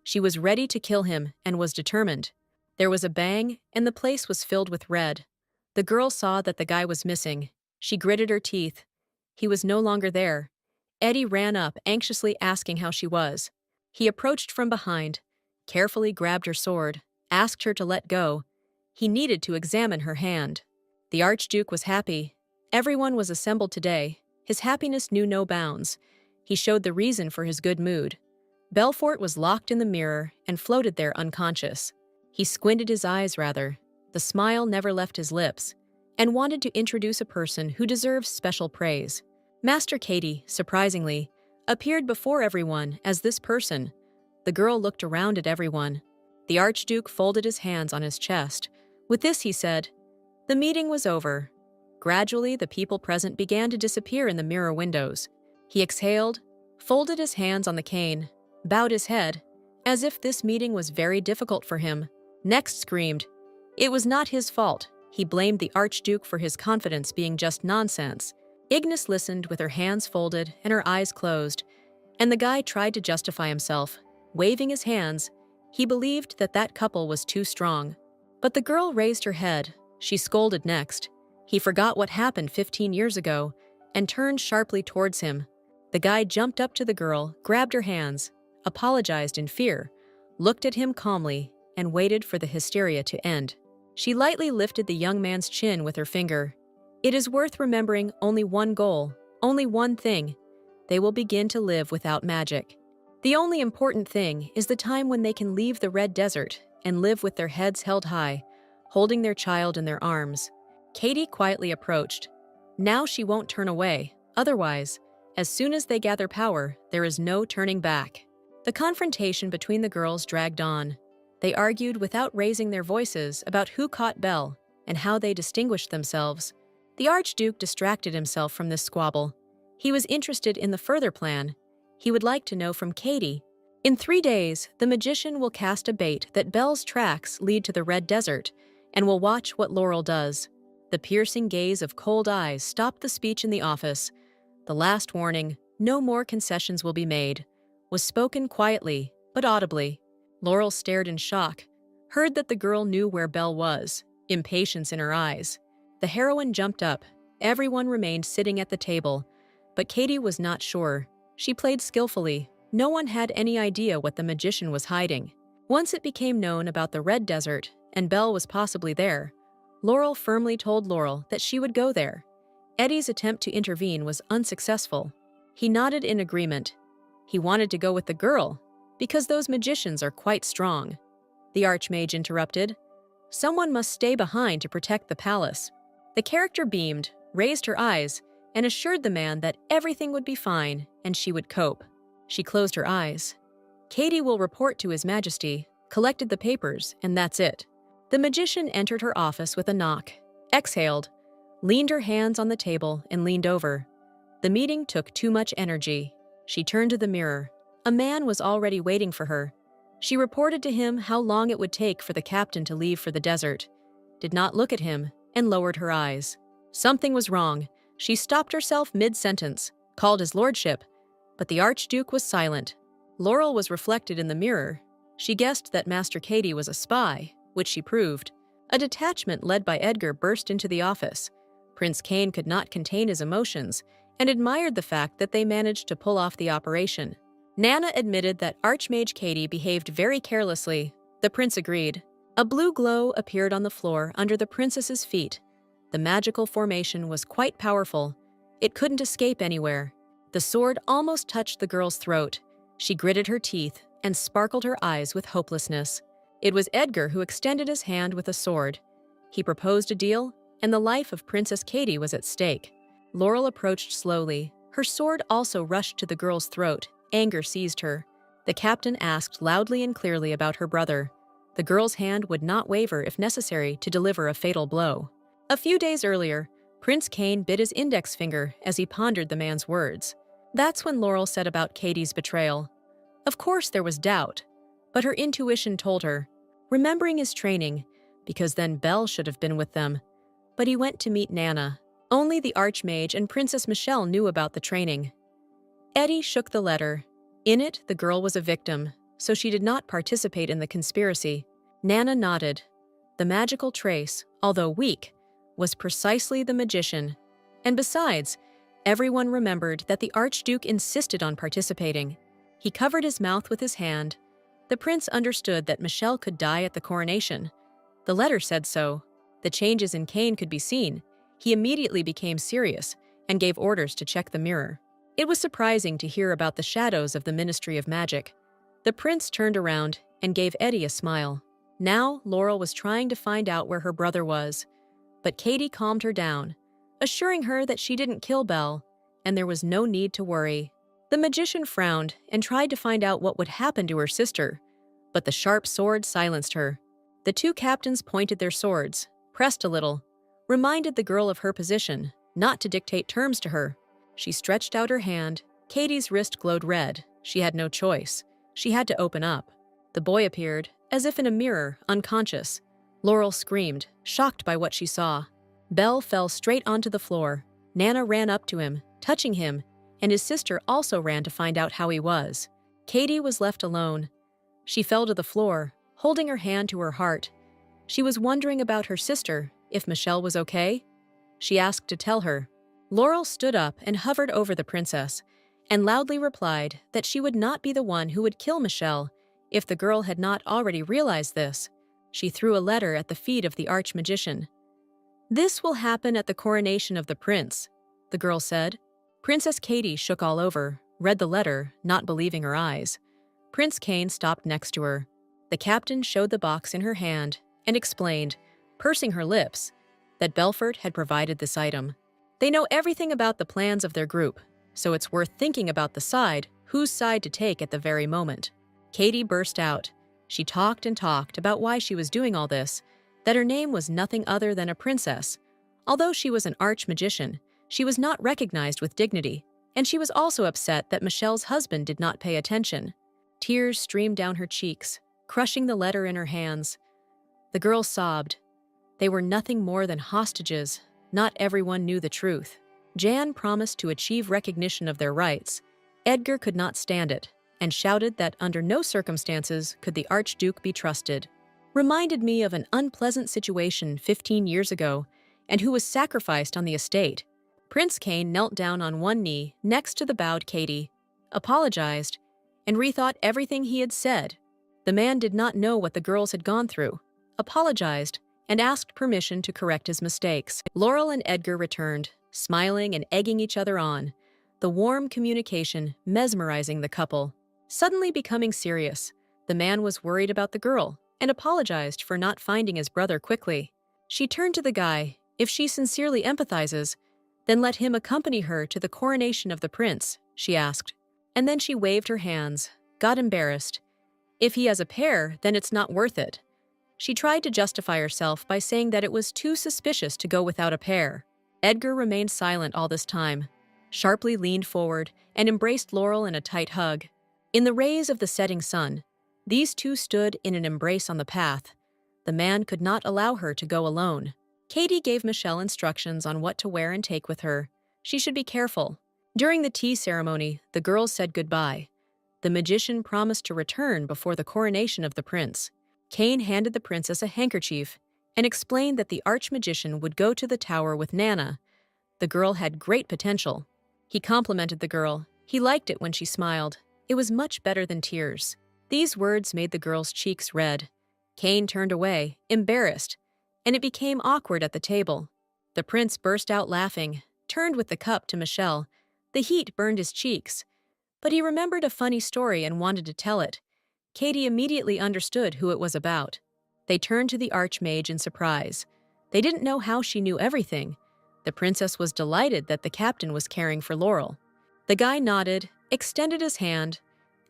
She was ready to kill him and was determined. There was a bang, and the place was filled with red. The girl saw that the guy was missing. She gritted her teeth. He was no longer there. Eddie ran up, anxiously asking how she was. He approached from behind, carefully grabbed her sword, asked her to let go. He needed to examine her hand. The Archduke was happy. Everyone was assembled today. His happiness knew no bounds. He showed the reason for his good mood. Belfort was locked in the mirror and floated there unconscious. He squinted his eyes rather. The smile never left his lips, and wanted to introduce a person who deserves special praise. Master Katie, surprisingly, appeared before everyone as this person. The girl looked around at everyone. The Archduke folded his hands on his chest. With this, he said, "The meeting was over." Gradually, the people present began to disappear in the mirror windows. He exhaled, folded his hands on the cane, bowed his head, as if this meeting was very difficult for him. Next screamed. It was not his fault. He blamed the Archduke for his confidence being just nonsense. Ignis listened with her hands folded and her eyes closed, and the guy tried to justify himself. Waving his hands, he believed that that couple was too strong. But the girl raised her head. She scolded next. He forgot what happened 15 years ago and turned sharply towards him. The guy jumped up to the girl, grabbed her hands, apologized in fear, looked at him calmly, and waited for the hysteria to end. She lightly lifted the young man's chin with her finger. It is worth remembering only one goal, only one thing. They will begin to live without magic. The only important thing is the time when they can leave the Red Desert and live with their heads held high, holding their child in their arms. Katie quietly approached. Now she won't turn away. Otherwise, as soon as they gather power, there is no turning back. The confrontation between the girls dragged on. They argued without raising their voices about who caught Belle and how they distinguished themselves. The Archduke distracted himself from this squabble. He was interested in the further plan. He would like to know from Katie. In 3 days, the magician will cast a bait that Belle's tracks lead to the Red Desert, and will watch what Laurel does. The piercing gaze of cold eyes stopped the speech in the office. The last warning, no more concessions will be made, was spoken quietly, but audibly. Laurel stared in shock, heard that the girl knew where Belle was, impatience in her eyes. The heroine jumped up. Everyone remained sitting at the table, but Katie was not sure. She played skillfully. No one had any idea what the magician was hiding. Once it became known about the Red Desert, and Belle was possibly there, Laurel firmly told Laurel that she would go there. Eddie's attempt to intervene was unsuccessful. He nodded in agreement. He wanted to go with the girl, because those magicians are quite strong. The Archmage interrupted. Someone must stay behind to protect the palace. The character beamed, raised her eyes, and assured the man that everything would be fine and she would cope. She closed her eyes. Katie will report to His Majesty, collected the papers, and that's it. The magician entered her office with a knock, exhaled, leaned her hands on the table, and leaned over. The meeting took too much energy. She turned to the mirror. A man was already waiting for her. She reported to him how long it would take for the captain to leave for the desert, did not look at him, and lowered her eyes. Something was wrong. She stopped herself mid-sentence, called his lordship, but the Archduke was silent. Laurel was reflected in the mirror. She guessed that Master Katie was a spy, which she proved. A detachment led by Edgar burst into the office. Prince Cain could not contain his emotions and admired the fact that they managed to pull off the operation. Nana admitted that Archmage Katie behaved very carelessly. The prince agreed. A blue glow appeared on the floor under the princess's feet. The magical formation was quite powerful. It couldn't escape anywhere. The sword almost touched the girl's throat. She gritted her teeth and sparkled her eyes with hopelessness. It was Edgar who extended his hand with a sword. He proposed a deal, and the life of Princess Katie was at stake. Laurel approached slowly. Her sword also rushed to the girl's throat. Anger seized her. The captain asked loudly and clearly about her brother. The girl's hand would not waver if necessary to deliver a fatal blow. A few days earlier, Prince Cain bit his index finger as he pondered the man's words. That's when Laurel said about Katie's betrayal. Of course there was doubt, but her intuition told her, remembering his training, because then Belle should have been with them. But he went to meet Nana. Only the Archmage and Princess Michelle knew about the training. Eddie shook the letter. In it, the girl was a victim, so she did not participate in the conspiracy. Nana nodded. The magical trace, although weak, was precisely the magician. And besides, everyone remembered that the Archduke insisted on participating. He covered his mouth with his hand. The prince understood that Michelle could die at the coronation. The letter said so. The changes in Cain could be seen. He immediately became serious and gave orders to check the mirror. It was surprising to hear about the shadows of the Ministry of Magic. The prince turned around and gave Eddie a smile. Now, Laurel was trying to find out where her brother was. But Katie calmed her down, assuring her that she didn't kill Belle, and there was no need to worry. The magician frowned and tried to find out what would happen to her sister, but the sharp sword silenced her. The two captains pointed their swords, pressed a little, reminded the girl of her position, not to dictate terms to her. She stretched out her hand. Katie's wrist glowed red. She had no choice. She had to open up. The boy appeared, as if in a mirror, unconscious. Laurel screamed, shocked by what she saw. Belle fell straight onto the floor. Nana ran up to him, touching him, and his sister also ran to find out how he was. Katie was left alone. She fell to the floor, holding her hand to her heart. She was wondering about her sister, if Michelle was okay. She asked to tell her. Laurel stood up and hovered over the princess, and loudly replied that she would not be the one who would kill Michelle if the girl had not already realized this. She threw a letter at the feet of the archmagician. "This will happen at the coronation of the prince," the girl said. Princess Katie shook all over, read the letter, not believing her eyes. Prince Cain stopped next to her. The captain showed the box in her hand and explained, pursing her lips, that Belfort had provided this item. They know everything about the plans of their group, so it's worth thinking about whose side to take at the very moment. Katie burst out. She talked and talked about why she was doing all this, that her name was nothing other than a princess. Although she was an archmagician, she was not recognized with dignity, and she was also upset that Michelle's husband did not pay attention. Tears streamed down her cheeks, crushing the letter in her hands. The girl sobbed. They were nothing more than hostages. Not everyone knew the truth. Jan promised to achieve recognition of their rights. Edgar could not stand it, and shouted that under no circumstances could the Archduke be trusted. Reminded me of an unpleasant situation 15 years ago, and who was sacrificed on the estate. Prince Cain knelt down on one knee next to the bowed Katie, apologized, and rethought everything he had said. The man did not know what the girls had gone through, apologized, and asked permission to correct his mistakes. Laurel and Edgar returned, smiling and egging each other on, the warm communication mesmerizing the couple. Suddenly becoming serious, the man was worried about the girl and apologized for not finding his brother quickly. She turned to the guy. If she sincerely empathizes, then let him accompany her to the coronation of the prince, she asked. And then she waved her hands, got embarrassed. If he has a pair, then it's not worth it. She tried to justify herself by saying that it was too suspicious to go without a pair. Edgar remained silent all this time, sharply leaned forward and embraced Laurel in a tight hug. In the rays of the setting sun, these two stood in an embrace on the path. The man could not allow her to go alone. Katie gave Michelle instructions on what to wear and take with her. She should be careful. During the tea ceremony, the girls said goodbye. The magician promised to return before the coronation of the prince. Cain handed the princess a handkerchief and explained that the archmagician would go to the tower with Nana. The girl had great potential. He complimented the girl. He liked it when she smiled. It was much better than tears. These words made the girl's cheeks red. Cain turned away, embarrassed, and it became awkward at the table. The prince burst out laughing, turned with the cup to Michelle. The heat burned his cheeks, but he remembered a funny story and wanted to tell it. Katie immediately understood who it was about. They turned to the archmage in surprise. They didn't know how she knew everything. The princess was delighted that the captain was caring for Laurel. The guy nodded, extended his hand,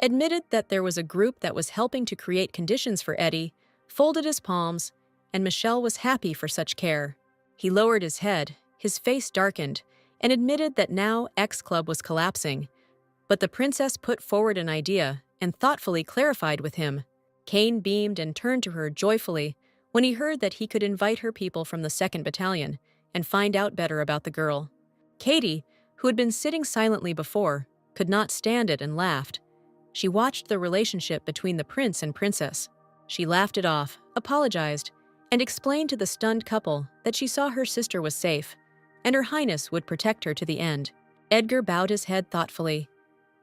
admitted that there was a group that was helping to create conditions for Eddie, folded his palms, and Michelle was happy for such care. He lowered his head, his face darkened, and admitted that now X Club was collapsing. But the princess put forward an idea and thoughtfully clarified with him. Kane beamed and turned to her joyfully when he heard that he could invite her people from the 2nd Battalion and find out better about the girl. Katie, who had been sitting silently before, could not stand it and laughed. She watched the relationship between the prince and princess. She laughed it off, apologized, and explained to the stunned couple that she saw her sister was safe, and Her Highness would protect her to the end. Edgar bowed his head thoughtfully.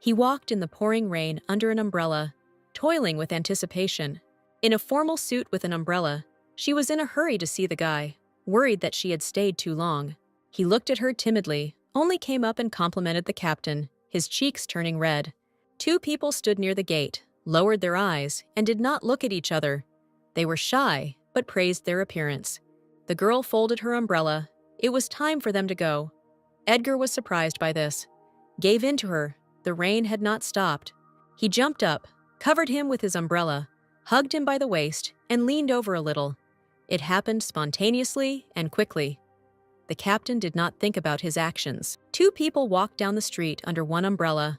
He walked in the pouring rain under an umbrella, toiling with anticipation. In a formal suit with an umbrella, she was in a hurry to see the guy, worried that she had stayed too long. He looked at her timidly, only came up and complimented the captain, his cheeks turning red. 2 people stood near the gate, lowered their eyes, and did not look at each other. They were shy, but praised their appearance. The girl folded her umbrella. It was time for them to go. Edgar was surprised by this. Gave in to her. The rain had not stopped. He jumped up, covered him with his umbrella, hugged him by the waist, and leaned over a little. It happened spontaneously and quickly. The captain did not think about his actions. 2 people walked down the street under one umbrella.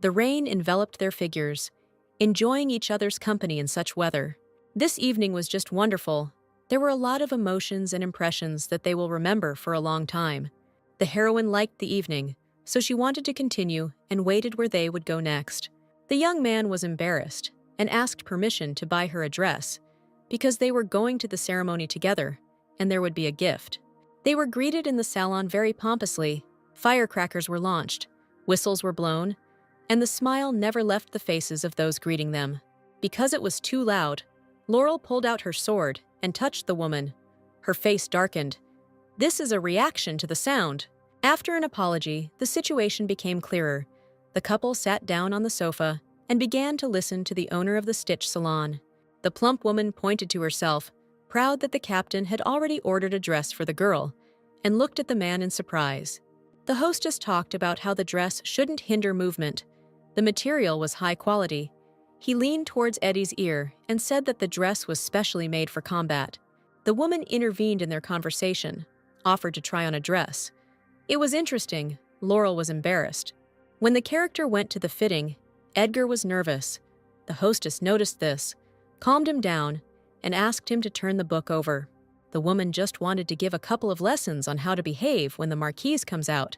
The rain enveloped their figures, enjoying each other's company in such weather. This evening was just wonderful. There were a lot of emotions and impressions that they will remember for a long time. The heroine liked the evening, so she wanted to continue and waited where they would go next. The young man was embarrassed and asked permission to buy her a dress because they were going to the ceremony together and there would be a gift. They were greeted in the salon very pompously. Firecrackers were launched, whistles were blown, and the smile never left the faces of those greeting them. Because it was too loud, Laurel pulled out her sword and touched the woman. Her face darkened. This is a reaction to the sound. After an apology, the situation became clearer. The couple sat down on the sofa and began to listen to the owner of the stitch salon. The plump woman pointed to herself, proud that the captain had already ordered a dress for the girl, and looked at the man in surprise. The hostess talked about how the dress shouldn't hinder movement. The material was high quality. He leaned towards Eddie's ear and said that the dress was specially made for combat. The woman intervened in their conversation, offered to try on a dress. It was interesting. Laurel was embarrassed. When the character went to the fitting, Edgar was nervous. The hostess noticed this, calmed him down, and asked him to turn the book over. The woman just wanted to give a couple of lessons on how to behave when the marquise comes out.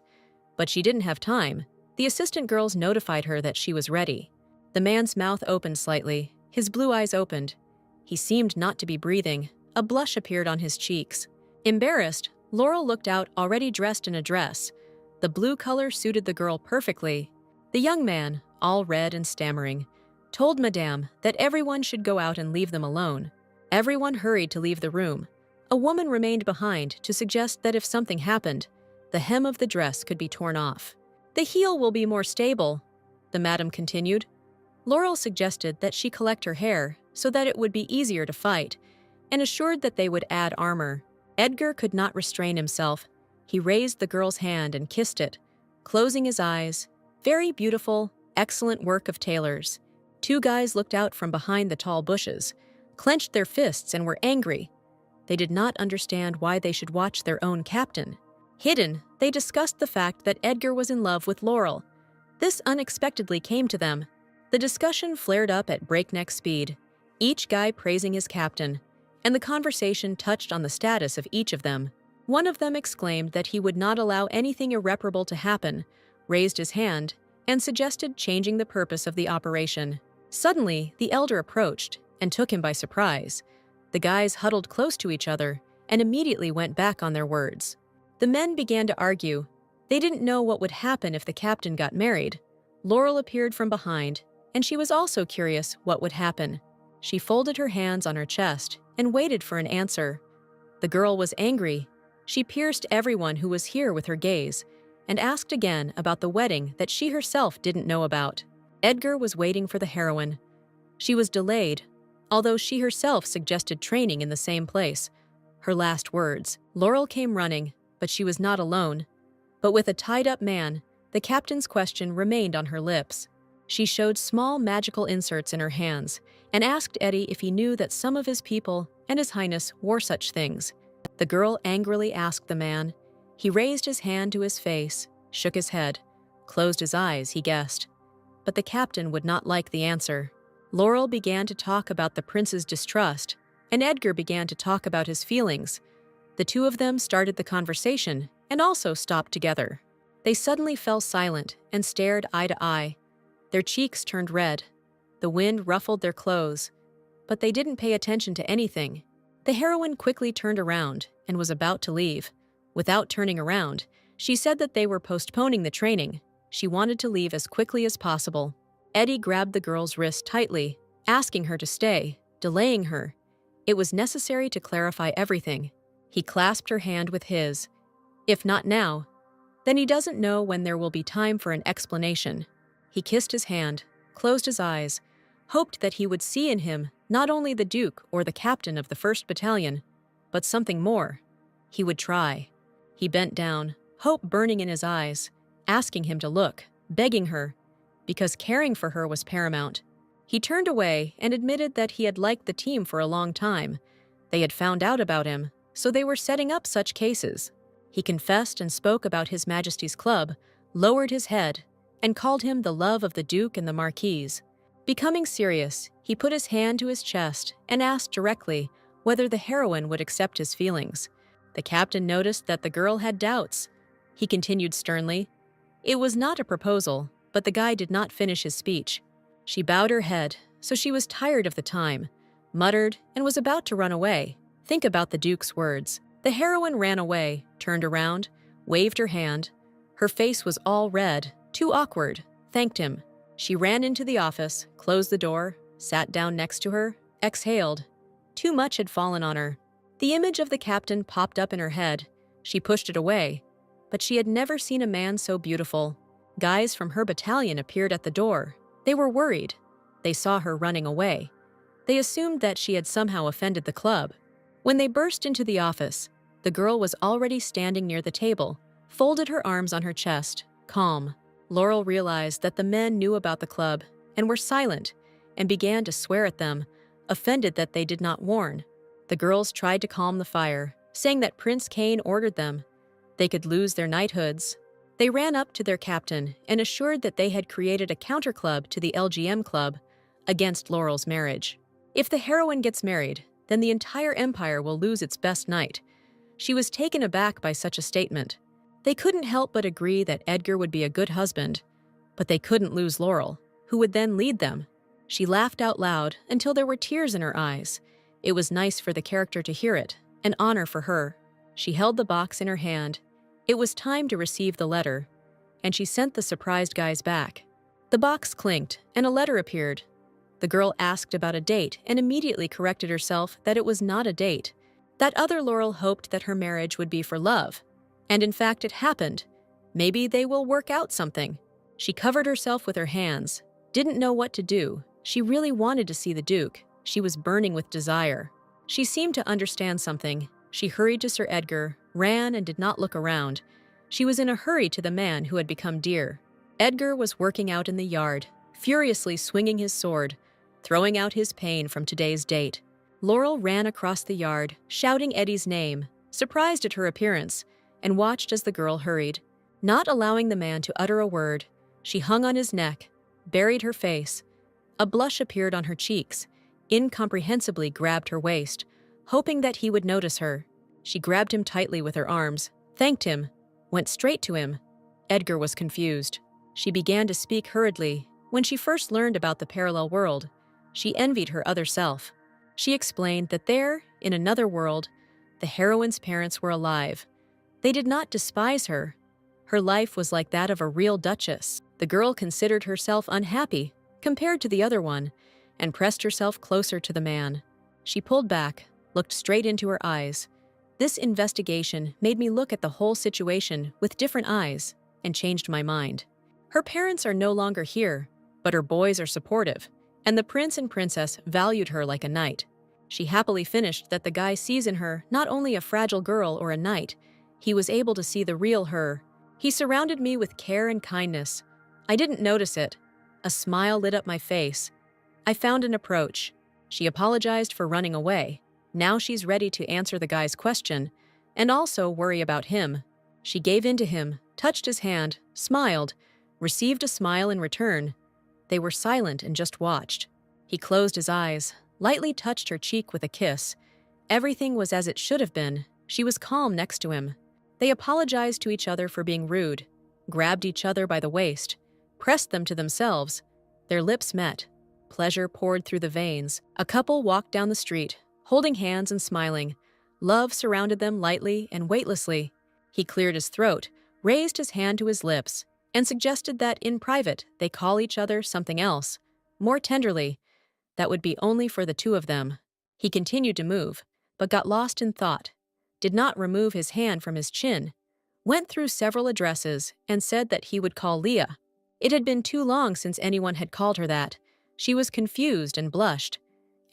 But she didn't have time. The assistant girls notified her that she was ready. The man's mouth opened slightly. His blue eyes opened. He seemed not to be breathing. A blush appeared on his cheeks. Embarrassed, Laurel looked out already dressed in a dress. The blue color suited the girl perfectly. The young man, all red and stammering, told Madame that everyone should go out and leave them alone. Everyone hurried to leave the room. A woman remained behind to suggest that if something happened, the hem of the dress could be torn off. The heel will be more stable, the madam continued. Laurel suggested that she collect her hair so that it would be easier to fight, and assured that they would add armor. Edgar could not restrain himself. He raised the girl's hand and kissed it, closing his eyes. Very beautiful, excellent work of tailors. 2 guys looked out from behind the tall bushes, clenched their fists and were angry. They did not understand why they should watch their own captain. Hidden, they discussed the fact that Edgar was in love with Laurel. This unexpectedly came to them. The discussion flared up at breakneck speed, each guy praising his captain, and the conversation touched on the status of each of them. One of them exclaimed that he would not allow anything irreparable to happen, raised his hand, and suggested changing the purpose of the operation. Suddenly, the elder approached and took him by surprise. The guys huddled close to each other and immediately went back on their words. The men began to argue. They didn't know what would happen if the captain got married. Laurel appeared from behind, and she was also curious what would happen. She folded her hands on her chest and waited for an answer. The girl was angry. She pierced everyone who was here with her gaze and asked again about the wedding that she herself didn't know about. Edgar was waiting for the heroine. She was delayed, although she herself suggested training in the same place. Her last words. Laurel came running, but she was not alone. But with a tied-up man, the captain's question remained on her lips. She showed small magical inserts in her hands and asked Eddie if he knew that some of his people and His Highness wore such things. The girl angrily asked the man. He raised his hand to his face, shook his head, closed his eyes, he guessed. But the captain would not like the answer. Laurel began to talk about the prince's distrust, and Edgar began to talk about his feelings. The two of them started the conversation and also stopped together. They suddenly fell silent and stared eye to eye. Their cheeks turned red. The wind ruffled their clothes, but they didn't pay attention to anything. The heroine quickly turned around and was about to leave. Without turning around, she said that they were postponing the training. She wanted to leave as quickly as possible. Eddie grabbed the girl's wrist tightly, asking her to stay, delaying her. It was necessary to clarify everything. He clasped her hand with his. If not now, then he doesn't know when there will be time for an explanation. He kissed his hand, closed his eyes, hoped that he would see in him not only the Duke or the captain of the 1st Battalion, but something more. He would try. He bent down, hope burning in his eyes, asking him to look, begging her, because caring for her was paramount. He turned away and admitted that he had liked the team for a long time. They had found out about him, so they were setting up such cases. He confessed and spoke about His Majesty's club, lowered his head, and called him the love of the Duke and the Marquise. Becoming serious, he put his hand to his chest and asked directly whether the heroine would accept his feelings. The captain noticed that the girl had doubts. He continued sternly. It was not a proposal, but the guy did not finish his speech. She bowed her head, so she was tired of the time, muttered, and was about to run away. Think about the Duke's words. The heroine ran away, turned around, waved her hand. Her face was all red, too awkward, thanked him. She ran into the office, closed the door, sat down next to her, exhaled. Too much had fallen on her. The image of the captain popped up in her head. She pushed it away, but she had never seen a man so beautiful. Guys from her battalion appeared at the door. They were worried. They saw her running away. They assumed that she had somehow offended the club. When they burst into the office, the girl was already standing near the table, folded her arms on her chest, calm. Laurel realized that the men knew about the club and were silent and began to swear at them, offended that they did not warn. The girls tried to calm the fire, saying that Prince Cain ordered them. They could lose their knighthoods. They ran up to their captain and assured that they had created a counter-club to the LGM club against Laurel's marriage. If the heroine gets married, then the entire empire will lose its best knight. She was taken aback by such a statement. They couldn't help but agree that Edgar would be a good husband, but they couldn't lose Laurel, who would then lead them. She laughed out loud until there were tears in her eyes. It was nice for the character to hear it, an honor for her. She held the box in her hand. It was time to receive the letter, and she sent the surprised guys back. The box clinked, and a letter appeared. The girl asked about a date and immediately corrected herself that it was not a date. That other Laurel hoped that her marriage would be for love. And in fact, it happened. Maybe they will work out something. She covered herself with her hands, didn't know what to do. She really wanted to see the Duke. She was burning with desire. She seemed to understand something. She hurried to Sir Edgar, ran and did not look around. She was in a hurry to the man who had become dear. Edgar was working out in the yard, furiously swinging his sword, throwing out his pain from today's date. Laurel ran across the yard, shouting Eddie's name, surprised at her appearance, and watched as the girl hurried. Not allowing the man to utter a word, she hung on his neck, buried her face. A blush appeared on her cheeks, incomprehensibly grabbed her waist, hoping that he would notice her. She grabbed him tightly with her arms, thanked him, went straight to him. Edgar was confused. She began to speak hurriedly. When she first learned about the parallel world, she envied her other self. She explained that there, in another world, the heroine's parents were alive. They did not despise her. Her life was like that of a real duchess. The girl considered herself unhappy compared to the other one and pressed herself closer to the man. She pulled back, looked straight into her eyes. This investigation made me look at the whole situation with different eyes and changed my mind. Her parents are no longer here, but her boys are supportive, and the prince and princess valued her like a knight. She happily finished that the guy sees in her not only a fragile girl or a knight, he was able to see the real her. He surrounded me with care and kindness. I didn't notice it. A smile lit up my face. I found an approach. She apologized for running away. Now she's ready to answer the guy's question and also worry about him. She gave in to him, touched his hand, smiled, received a smile in return. They were silent and just watched. He closed his eyes, lightly touched her cheek with a kiss. Everything was as it should have been. She was calm next to him. They apologized to each other for being rude, grabbed each other by the waist, pressed them to themselves. Their lips met. Pleasure poured through the veins. A couple walked down the street, holding hands and smiling. Love surrounded them lightly and weightlessly. He cleared his throat, raised his hand to his lips, and suggested that in private they call each other something else, more tenderly. That would be only for the two of them. He continued to move, but got lost in thought, did not remove his hand from his chin, went through several addresses, and said that he would call Leah. It had been too long since anyone had called her that. She was confused and blushed.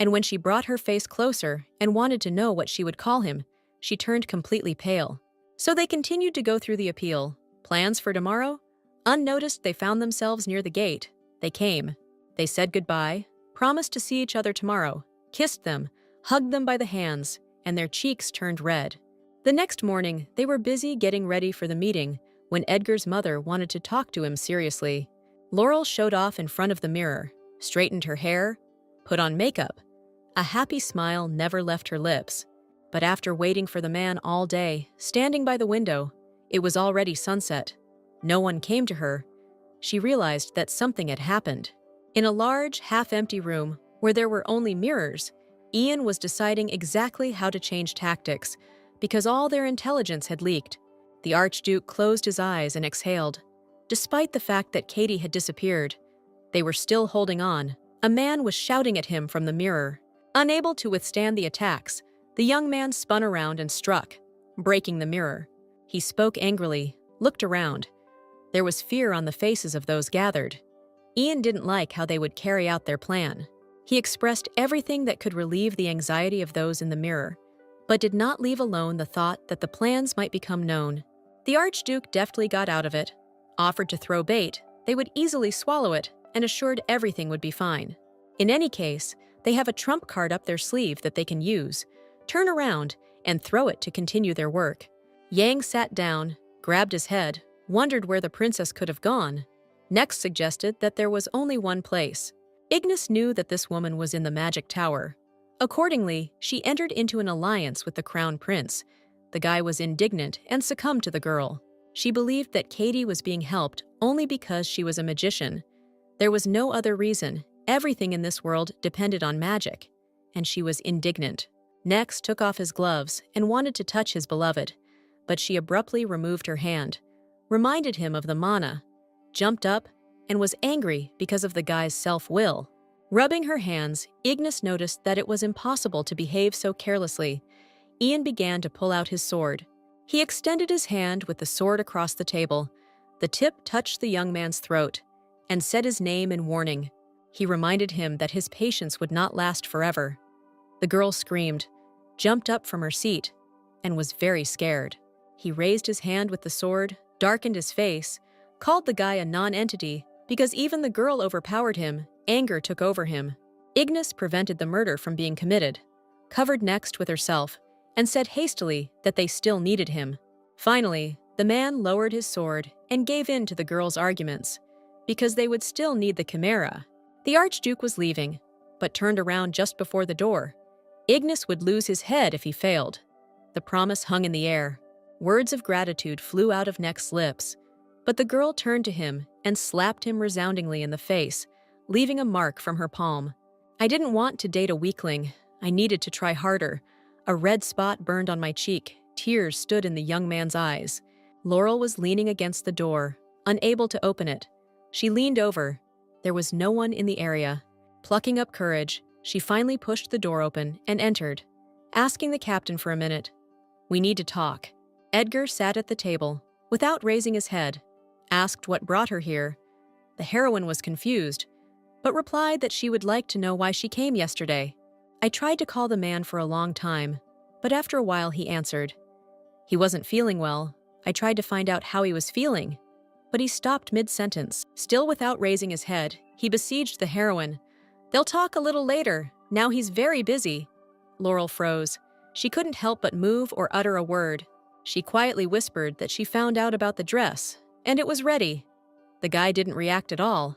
And when she brought her face closer and wanted to know what she would call him, she turned completely pale. So they continued to go through the appeal. Plans for tomorrow? Unnoticed, they found themselves near the gate. They came. They said goodbye, promised to see each other tomorrow, kissed them, hugged them by the hands, and their cheeks turned red. The next morning, they were busy getting ready for the meeting when Edgar's mother wanted to talk to him seriously. Laurel showed off in front of the mirror, straightened her hair, put on makeup. A happy smile never left her lips. But after waiting for the man all day, standing by the window, it was already sunset. No one came to her. She realized that something had happened. In a large, half-empty room where there were only mirrors, Ian was deciding exactly how to change tactics because all their intelligence had leaked. The Archduke closed his eyes and exhaled. Despite the fact that Katie had disappeared, they were still holding on. A man was shouting at him from the mirror. Unable to withstand the attacks, the young man spun around and struck, breaking the mirror. He spoke angrily, looked around. There was fear on the faces of those gathered. Ian didn't like how they would carry out their plan. He expressed everything that could relieve the anxiety of those in the mirror, but did not leave alone the thought that the plans might become known. The Archduke deftly got out of it, offered to throw bait. They would easily swallow it, and assured everything would be fine. In any case, they have a trump card up their sleeve that they can use, turn around, and throw it to continue their work. Yang sat down, grabbed his head, wondered where the princess could have gone. Next suggested that there was only one place. Ignis knew that this woman was in the magic tower. Accordingly, she entered into an alliance with the crown prince. The guy was indignant and succumbed to the girl. She believed that Katie was being helped only because she was a magician. There was no other reason. Everything in this world depended on magic, and she was indignant. Next took off his gloves and wanted to touch his beloved, but she abruptly removed her hand, reminded him of the mana, jumped up, and was angry because of the guy's self-will. Rubbing her hands, Ignis noticed that it was impossible to behave so carelessly. Ian began to pull out his sword. He extended his hand with the sword across the table. The tip touched the young man's throat and said his name in warning. He reminded him that his patience would not last forever. The girl screamed, jumped up from her seat, and was very scared. He raised his hand with the sword, darkened his face, called the guy a non-entity because even the girl overpowered him. Anger took over him. Ignis prevented the murder from being committed, covered next with herself, and said hastily that they still needed him. Finally, the man lowered his sword and gave in to the girl's arguments, because they would still need the chimera. The Archduke was leaving, but turned around just before the door. Ignis would lose his head if he failed. The promise hung in the air. Words of gratitude flew out of Neck's lips, but the girl turned to him and slapped him resoundingly in the face, leaving a mark from her palm. I didn't want to date a weakling. I needed to try harder. A red spot burned on my cheek. Tears stood in the young man's eyes. Laurel was leaning against the door, unable to open it. She leaned over. There was no one in the area. Plucking up courage, she finally pushed the door open and entered, asking the captain for a minute. "We need to talk." Edgar sat at the table, without raising his head, asked what brought her here. The heroine was confused, but replied that she would like to know why she came yesterday. I tried to call the man for a long time, but after a while he answered. He wasn't feeling well. I tried to find out how he was feeling, but he stopped mid-sentence. Still without raising his head, He besieged the heroine. "They'll talk a little later. Now he's very busy." Laurel froze. She couldn't help but move or utter a word. She quietly whispered that she found out about the dress, and it was ready. The guy didn't react at all.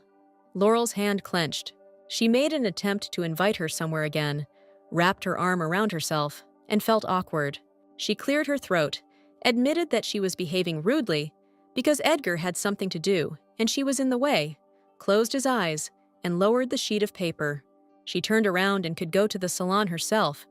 Laurel's hand clenched. She made an attempt to invite her somewhere again, wrapped her arm around herself, and felt awkward. She cleared her throat, admitted that she was behaving rudely because Edgar had something to do and she was in the way, closed his eyes, and lowered the sheet of paper. She turned around and could go to the salon herself.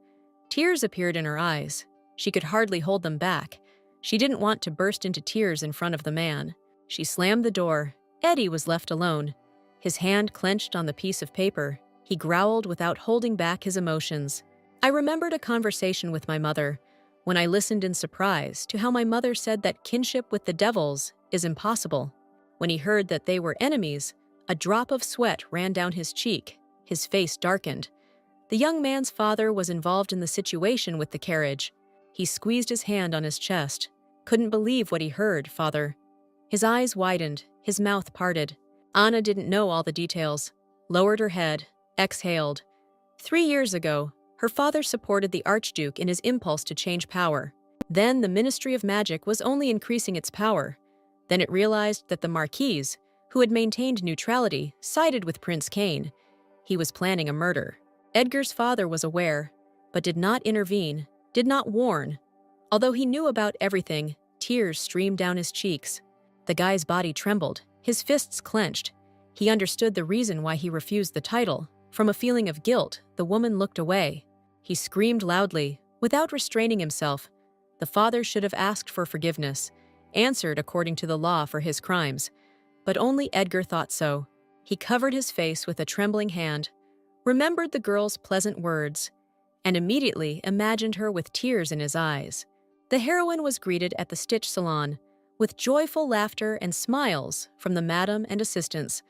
Tears appeared in her eyes. She could hardly hold them back. She didn't want to burst into tears in front of the man. She slammed the door. Eddie was left alone. His hand clenched on the piece of paper. He growled without holding back his emotions. I remembered a conversation with my mother when I listened in surprise to how my mother said that kinship with the devils is impossible. When he heard that they were enemies, a drop of sweat ran down his cheek. His face darkened. The young man's father was involved in the situation with the carriage. He squeezed his hand on his chest. "Couldn't believe what he heard, father." His eyes widened, his mouth parted. Anna didn't know all the details, lowered her head, exhaled. 3 years ago, her father supported the Archduke in his impulse to change power. Then the Ministry of Magic was only increasing its power. Then it realized that the Marquise, who had maintained neutrality, sided with Prince Cain. He was planning a murder. Edgar's father was aware, but did not intervene, did not warn. Although he knew about everything, tears streamed down his cheeks. The guy's body trembled, his fists clenched. He understood the reason why he refused the title. From a feeling of guilt, the woman looked away. He screamed loudly, without restraining himself. The father should have asked for forgiveness, answered according to the law for his crimes. But only Edgar thought so. He covered his face with a trembling hand, remembered the girl's pleasant words, and immediately imagined her with tears in his eyes. The heroine was greeted at the stitch salon with joyful laughter and smiles from the madam and assistants.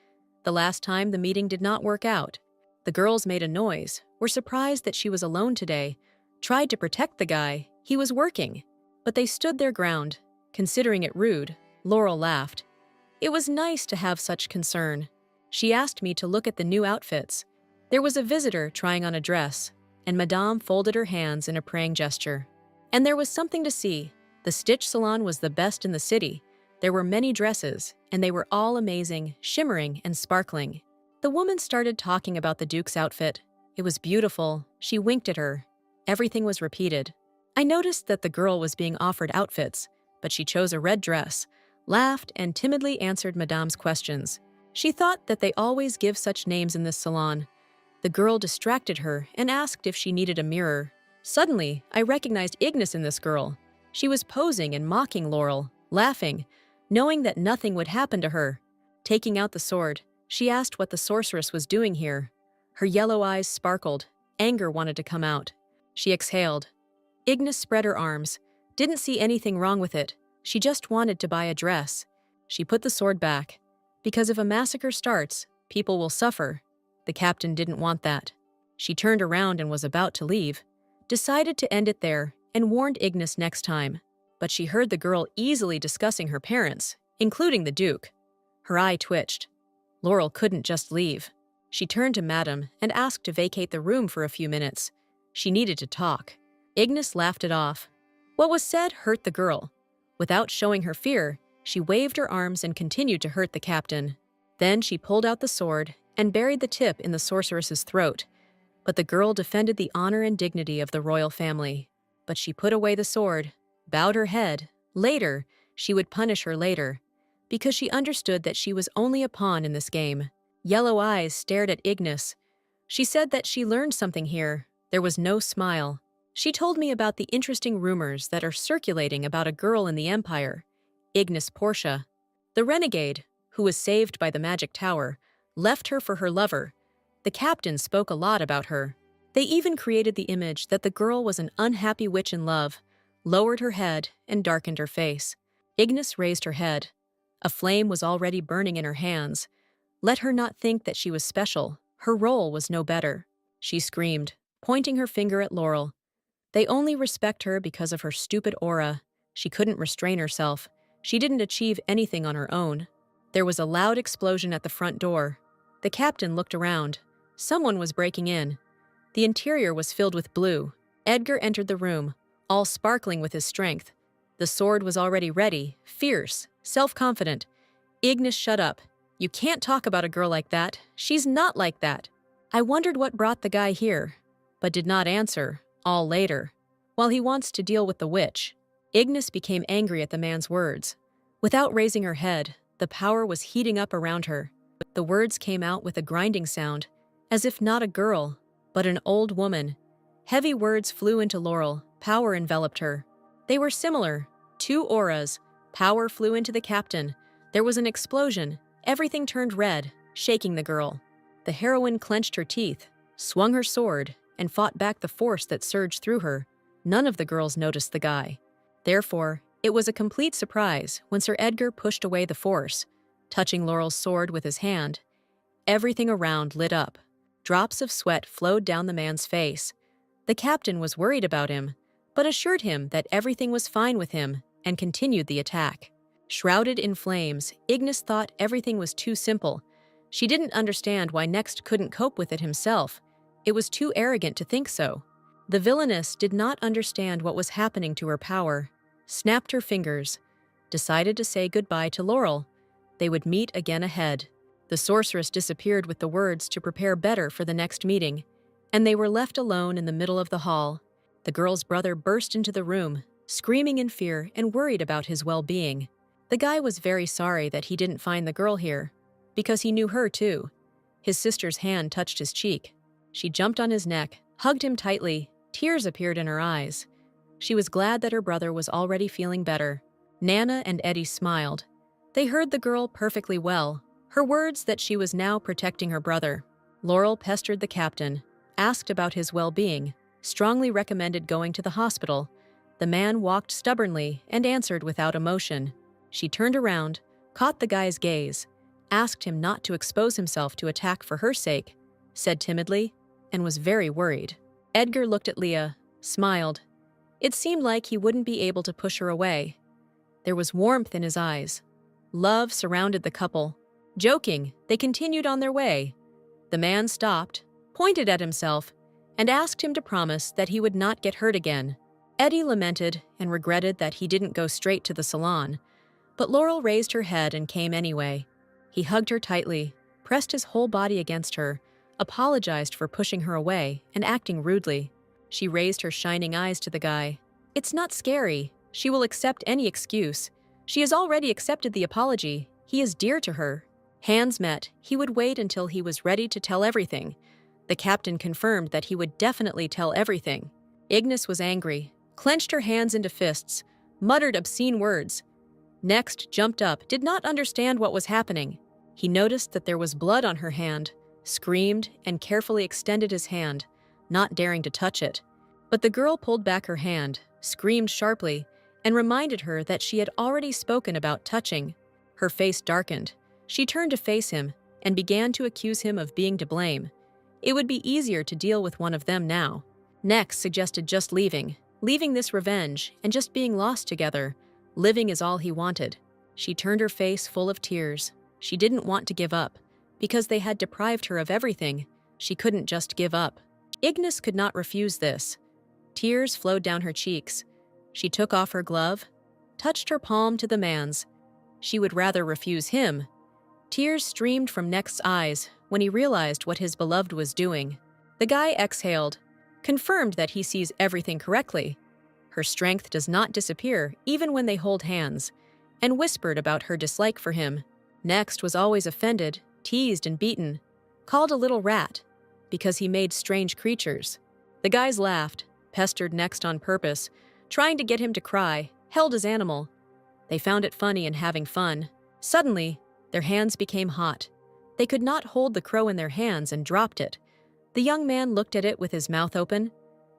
The last time the meeting did not work out. The girls made a noise, were surprised that she was alone today, tried to protect the guy. He was working, but they stood their ground. Considering it rude, Laurel laughed. It was nice to have such concern. She asked me to look at the new outfits. There was a visitor trying on a dress, and Madame folded her hands in a praying gesture. And there was something to see. The stitch salon was the best in the city. There were many dresses, and they were all amazing, shimmering and sparkling. The woman started talking about the Duke's outfit. It was beautiful. She winked at her. Everything was repeated. I noticed that the girl was being offered outfits, but she chose a red dress, laughed, and timidly answered Madame's questions. She thought that they always give such names in this salon. The girl distracted her and asked if she needed a mirror. Suddenly, I recognized Ignis in this girl. She was posing and mocking Laurel, laughing, knowing that nothing would happen to her. Taking out the sword, she asked what the sorceress was doing here. Her yellow eyes sparkled. Anger wanted to come out. She exhaled. Ignis spread her arms. Didn't see anything wrong with it. She just wanted to buy a dress. She put the sword back. Because if a massacre starts, people will suffer. The captain didn't want that. She turned around and was about to leave. Decided to end it there and warned Ignis next time. But she heard the girl easily discussing her parents, including the Duke. Her eye twitched. Laurel couldn't just leave. She turned to Madame and asked to vacate the room for a few minutes. She needed to talk. Ignis laughed it off. What was said hurt the girl. Without showing her fear, she waved her arms and continued to hurt the captain. Then she pulled out the sword and buried the tip in the sorceress's throat. But the girl defended the honor and dignity of the royal family. But she put away the sword, bowed her head. Later, she would punish her later, because she understood that she was only a pawn in this game. Yellow eyes stared at Ignis. She said that she learned something here. There was no smile. She told me about the interesting rumors that are circulating about a girl in the Empire, Ignis Portia. The renegade, who was saved by the magic tower, left her for her lover. The captain spoke a lot about her. They even created the image that the girl was an unhappy witch in love, lowered her head, and darkened her face. Ignis raised her head. A flame was already burning in her hands. Let her not think that she was special. Her role was no better. She screamed, pointing her finger at Laurel. They only respect her because of her stupid aura. She couldn't restrain herself. She didn't achieve anything on her own. There was a loud explosion at the front door. The captain looked around. Someone was breaking in. The interior was filled with blue. Edgar entered the room, all sparkling with his strength. The sword was already ready, fierce, self-confident. Ignis, shut up. You can't talk about a girl like that. She's not like that. I wondered what brought the guy here, but did not answer, all later. While he wants to deal with the witch, Ignis became angry at the man's words. Without raising her head, the power was heating up around her. The words came out with a grinding sound, as if not a girl, but an old woman. Heavy words flew into Laurel, power enveloped her. They were similar, two auras. Power flew into the captain. There was an explosion. Everything turned red, shaking the girl. The heroine clenched her teeth, swung her sword, and fought back the force that surged through her. None of the girls noticed the guy. Therefore, it was a complete surprise when Sir Edgar pushed away the force, touching Laurel's sword with his hand. Everything around lit up. Drops of sweat flowed down the man's face. The captain was worried about him, but assured him that everything was fine with him and continued the attack. Shrouded in flames, Ignis thought everything was too simple. She didn't understand why Next couldn't cope with it himself. It was too arrogant to think so. The villainess did not understand what was happening to her power, snapped her fingers, decided to say goodbye to Laurel. They would meet again ahead. The sorceress disappeared with the words to prepare better for the next meeting, and they were left alone in the middle of the hall. The girl's brother burst into the room, screaming in fear and worried about his well-being. The guy was very sorry that he didn't find the girl here, because he knew her too. His sister's hand touched his cheek. She jumped on his neck, hugged him tightly. Tears appeared in her eyes. She was glad that her brother was already feeling better. Nana and Eddie smiled. They heard the girl perfectly well, her words that she was now protecting her brother. Laurel pestered the captain, asked about his well-being, strongly recommended going to the hospital. The man walked stubbornly and answered without emotion. She turned around, caught the guy's gaze, asked him not to expose himself to attack for her sake, said timidly, and was very worried. Edgar looked at Leah, smiled. It seemed like he wouldn't be able to push her away. There was warmth in his eyes. Love surrounded the couple. Joking, they continued on their way. The man stopped, pointed at himself, and asked him to promise that he would not get hurt again. Eddie lamented and regretted that he didn't go straight to the salon, but Laurel raised her head and came anyway. He hugged her tightly, pressed his whole body against her, apologized for pushing her away and acting rudely. She raised her shining eyes to the guy. It's not scary. She will accept any excuse. She has already accepted the apology. He is dear to her. Hands met. He would wait until he was ready to tell everything. The captain confirmed that he would definitely tell everything. Ignis was angry, clenched her hands into fists, muttered obscene words. Next jumped up, did not understand what was happening. He noticed that there was blood on her hand, screamed, and carefully extended his hand, not daring to touch it. But the girl pulled back her hand, screamed sharply, and reminded her that she had already spoken about touching. Her face darkened. She turned to face him and began to accuse him of being to blame. It would be easier to deal with one of them now. Next suggested just leaving this revenge, and just being lost together. Living is all he wanted. She turned her face full of tears. She didn't want to give up. Because they had deprived her of everything, she couldn't just give up. Ignis could not refuse this. Tears flowed down her cheeks. She took off her glove, touched her palm to the man's. She would rather refuse him. Tears streamed from Next's eyes when he realized what his beloved was doing. The guy exhaled, confirmed that he sees everything correctly. Her strength does not disappear even when they hold hands, and whispered about her dislike for him. Next was always offended, teased and beaten, called a little rat, because he made strange creatures. The guys laughed, pestered Next on purpose, trying to get him to cry, held his animal. They found it funny and having fun. Suddenly, their hands became hot. They could not hold the crow in their hands and dropped it. The young man looked at it with his mouth open.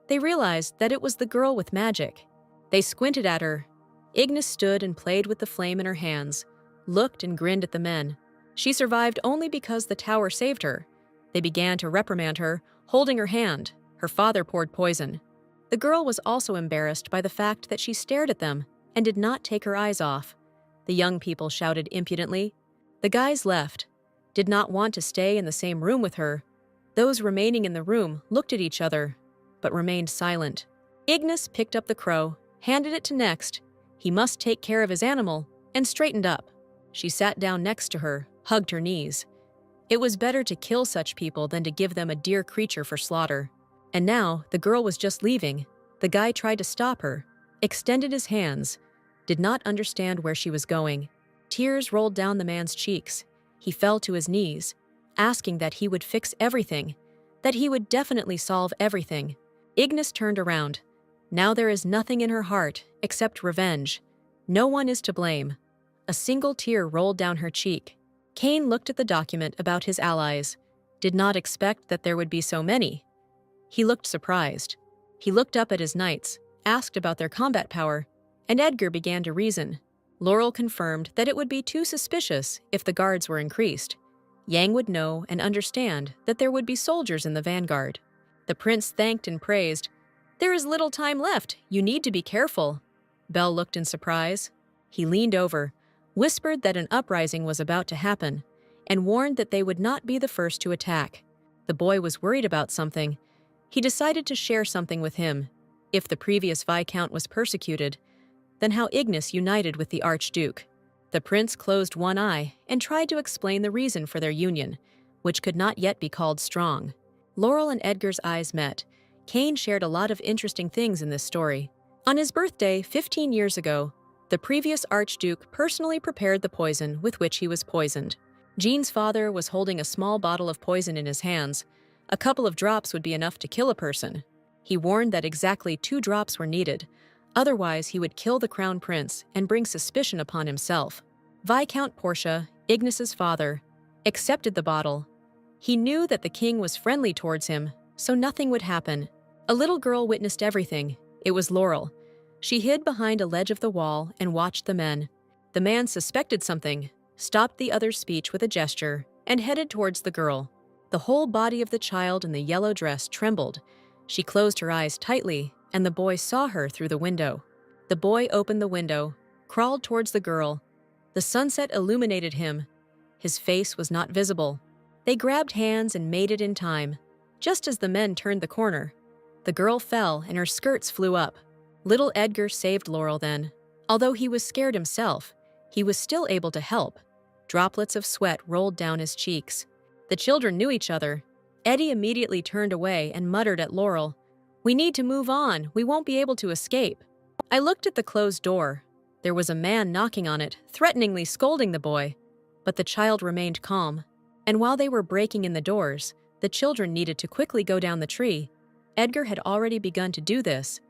They realized that it was the girl with magic. They squinted at her. Ignis stood and played with the flame in her hands, looked and grinned at the men. She survived only because the tower saved her. They began to reprimand her, holding her hand. Her father poured poison. The girl was also embarrassed by the fact that she stared at them and did not take her eyes off. The young people shouted impudently. The guys left, did not want to stay in the same room with her. Those remaining in the room looked at each other, but remained silent. Ignis picked up the crow, handed it to Next. He must take care of his animal, and straightened up. She sat down next to her, hugged her knees. It was better to kill such people than to give them a dear creature for slaughter. And now, the girl was just leaving. The guy tried to stop her, extended his hands, did not understand where she was going. Tears rolled down the man's cheeks. He fell to his knees, asking that he would fix everything, that he would definitely solve everything. Ignis turned around. Now there is nothing in her heart except revenge. No one is to blame. A single tear rolled down her cheek. Cain looked at the document about his allies, did not expect that there would be so many. He looked surprised. He looked up at his knights, asked about their combat power, and Edgar began to reason. Laurel confirmed that it would be too suspicious if the guards were increased. Yang would know and understand that there would be soldiers in the vanguard. The prince thanked and praised. "There is little time left. You need to be careful." Bell looked in surprise. He leaned over, whispered that an uprising was about to happen, and warned that they would not be the first to attack. The boy was worried about something. He decided to share something with him. If the previous Viscount was persecuted, then how Ignis united with the Archduke. The prince closed one eye and tried to explain the reason for their union, which could not yet be called strong. Laurel and Edgar's eyes met. Cain shared a lot of interesting things in this story. On his birthday 15 years ago, the previous Archduke personally prepared the poison with which he was poisoned. Jean's father was holding a small bottle of poison in his hands. A couple of drops would be enough to kill a person. He warned that exactly 2 drops were needed. Otherwise, he would kill the crown prince and bring suspicion upon himself. Viscount Portia, Ignis's father, accepted the bottle. He knew that the king was friendly towards him, so nothing would happen. A little girl witnessed everything. It was Laurel. She hid behind a ledge of the wall and watched the men. The man suspected something, stopped the other's speech with a gesture, and headed towards the girl. The whole body of the child in the yellow dress trembled. She closed her eyes tightly, and the boy saw her through the window. The boy opened the window, crawled towards the girl. The sunset illuminated him. His face was not visible. They grabbed hands and made it in time. Just as the men turned the corner, the girl fell and her skirts flew up. Little Edgar saved Laurel then. Although he was scared himself, he was still able to help. Droplets of sweat rolled down his cheeks. The children knew each other. Eddie immediately turned away and muttered at Laurel, "We need to move on. We won't be able to escape." I looked at the closed door. There was a man knocking on it, threateningly scolding the boy. But the child remained calm. And while they were breaking in the doors, the children needed to quickly go down the tree. Edgar had already begun to do this,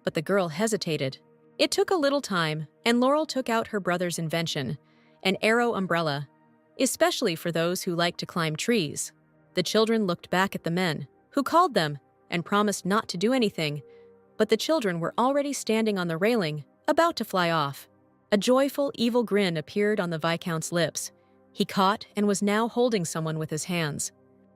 but the girl hesitated. It took a little time, and Laurel took out her brother's invention, an arrow umbrella, especially for those who like to climb trees. The children looked back at the men, who called them, and promised not to do anything, but the children were already standing on the railing, about to fly off. A joyful, evil grin appeared on the Viscount's lips. He caught and was now holding someone with his hands.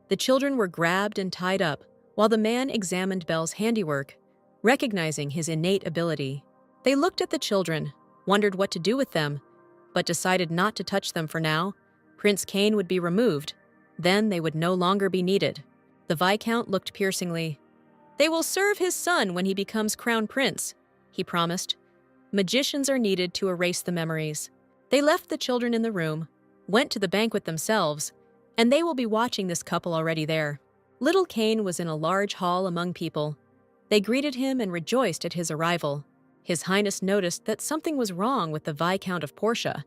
The children were grabbed and tied up, while the man examined Bell's handiwork, recognizing his innate ability. They looked at the children, wondered what to do with them, but decided not to touch them for now. Prince Cain would be removed. Then they would no longer be needed. The Viscount looked piercingly. "They will serve his son when he becomes crown prince," he promised. "Magicians are needed to erase the memories." They left the children in the room, went to the banquet themselves, and they will be watching this couple already there. Little Cain was in a large hall among people. They greeted him and rejoiced at his arrival. His Highness noticed that something was wrong with the Viscount of Portia,